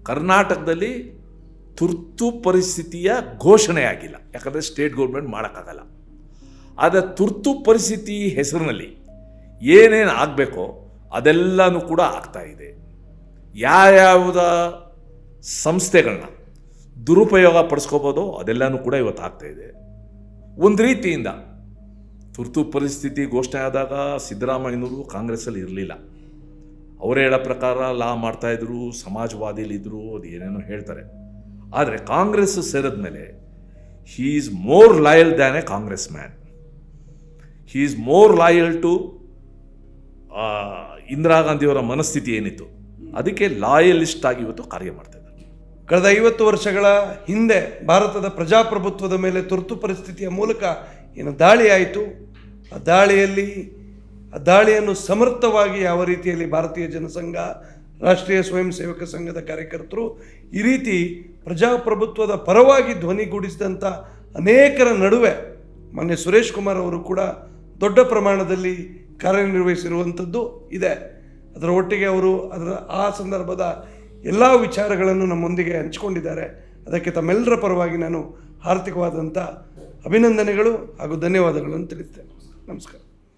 ಕರ್ನಾಟಕದಲ್ಲಿ ತುರ್ತು ಪರಿಸ್ಥಿತಿಯ ಘೋಷಣೆ ಆಗಿಲ್ಲ, ಯಾಕಂದರೆ ಸ್ಟೇಟ್ ಗೌರ್ಮೆಂಟ್ ಮಾಡೋಕ್ಕಾಗಲ್ಲ. ಆದರೆ ತುರ್ತು ಪರಿಸ್ಥಿತಿ ಹೆಸರಿನಲ್ಲಿ ಏನೇನು ಆಗಬೇಕೋ ಅದೆಲ್ಲನೂ ಕೂಡ ಆಗ್ತಾ ಇದೆ. ಯಾವ್ಯಾವುದ ಸಂಸ್ಥೆಗಳನ್ನ ದುರುಪಯೋಗ ಪಡಿಸ್ಕೋಬೋದೋ ಅದೆಲ್ಲನೂ ಕೂಡ ಇವತ್ತು ಆಗ್ತಾ ಇದೆ. ಒಂದು ರೀತಿಯಿಂದ ತುರ್ತು ಪರಿಸ್ಥಿತಿ ಘೋಷಣೆ ಆದಾಗ ಸಿದ್ದರಾಮಯ್ಯನವರು ಕಾಂಗ್ರೆಸ್ಸಲ್ಲಿ ಇರಲಿಲ್ಲ. ಅವರೇ ಹೇಳೋ ಪ್ರಕಾರ ಲಾ ಮಾಡ್ತಾಯಿದ್ರು, ಸಮಾಜವಾದಿಲಿದ್ದರು, ಅದು ಏನೇನೋ ಹೇಳ್ತಾರೆ. ಆದರೆ ಕಾಂಗ್ರೆಸ್ ಸೇರಿದ ಮೇಲೆ he is more loyal than a Congress man. He is more loyal to Indira ಗಾಂಧಿಯವರ ಮನಸ್ಥಿತಿ ಏನಿತ್ತು ಅದಕ್ಕೆ ಲಾಯಲಿಸ್ಟ್ ಆಗಿ ಇವತ್ತು ಕಾರ್ಯ ಮಾಡ್ತಾ ಇದ್ದಾರೆ. ಕಳೆದ 50 ವರ್ಷಗಳ ಹಿಂದೆ ಭಾರತದ ಪ್ರಜಾಪ್ರಭುತ್ವದ ಮೇಲೆ ತುರ್ತು ಪರಿಸ್ಥಿತಿಯ ಮೂಲಕ ಏನು ದಾಳಿ ಆಯಿತು, ಆ ದಾಳಿಯನ್ನು ಸಮರ್ಥವಾಗಿ ಯಾವ ರೀತಿಯಲ್ಲಿ ಭಾರತೀಯ ಜನಸಂಘ, ರಾಷ್ಟ್ರೀಯ ಸ್ವಯಂ ಸೇವಕ ಸಂಘದ ಕಾರ್ಯಕರ್ತರು ಈ ರೀತಿ ಪ್ರಜಾಪ್ರಭುತ್ವದ ಪರವಾಗಿ ಧ್ವನಿಗೂಡಿಸಿದಂಥ ಅನೇಕರ ನಡುವೆ ಮೊನ್ನೆ ಸುರೇಶ್ ಕುಮಾರ್ ಅವರು ಕೂಡ ದೊಡ್ಡ ಪ್ರಮಾಣದಲ್ಲಿ ಕಾರ್ಯನಿರ್ವಹಿಸಿರುವಂಥದ್ದು ಇದೆ. ಅದರ ಒಟ್ಟಿಗೆ ಅವರು ಆ ಸಂದರ್ಭದ ಎಲ್ಲ ವಿಚಾರಗಳನ್ನು ನಮ್ಮೊಂದಿಗೆ ಹಂಚಿಕೊಂಡಿದ್ದಾರೆ. ಅದಕ್ಕೆ ತಮ್ಮೆಲ್ಲರ ಪರವಾಗಿ ನಾನು ಹಾರ್ದಿಕವಾದಂಥ ಅಭಿನಂದನೆಗಳು ಹಾಗೂ ಧನ್ಯವಾದಗಳನ್ನು ತಿಳಿಸ್ತೇನೆ. ನಮಸ್ಕಾರ.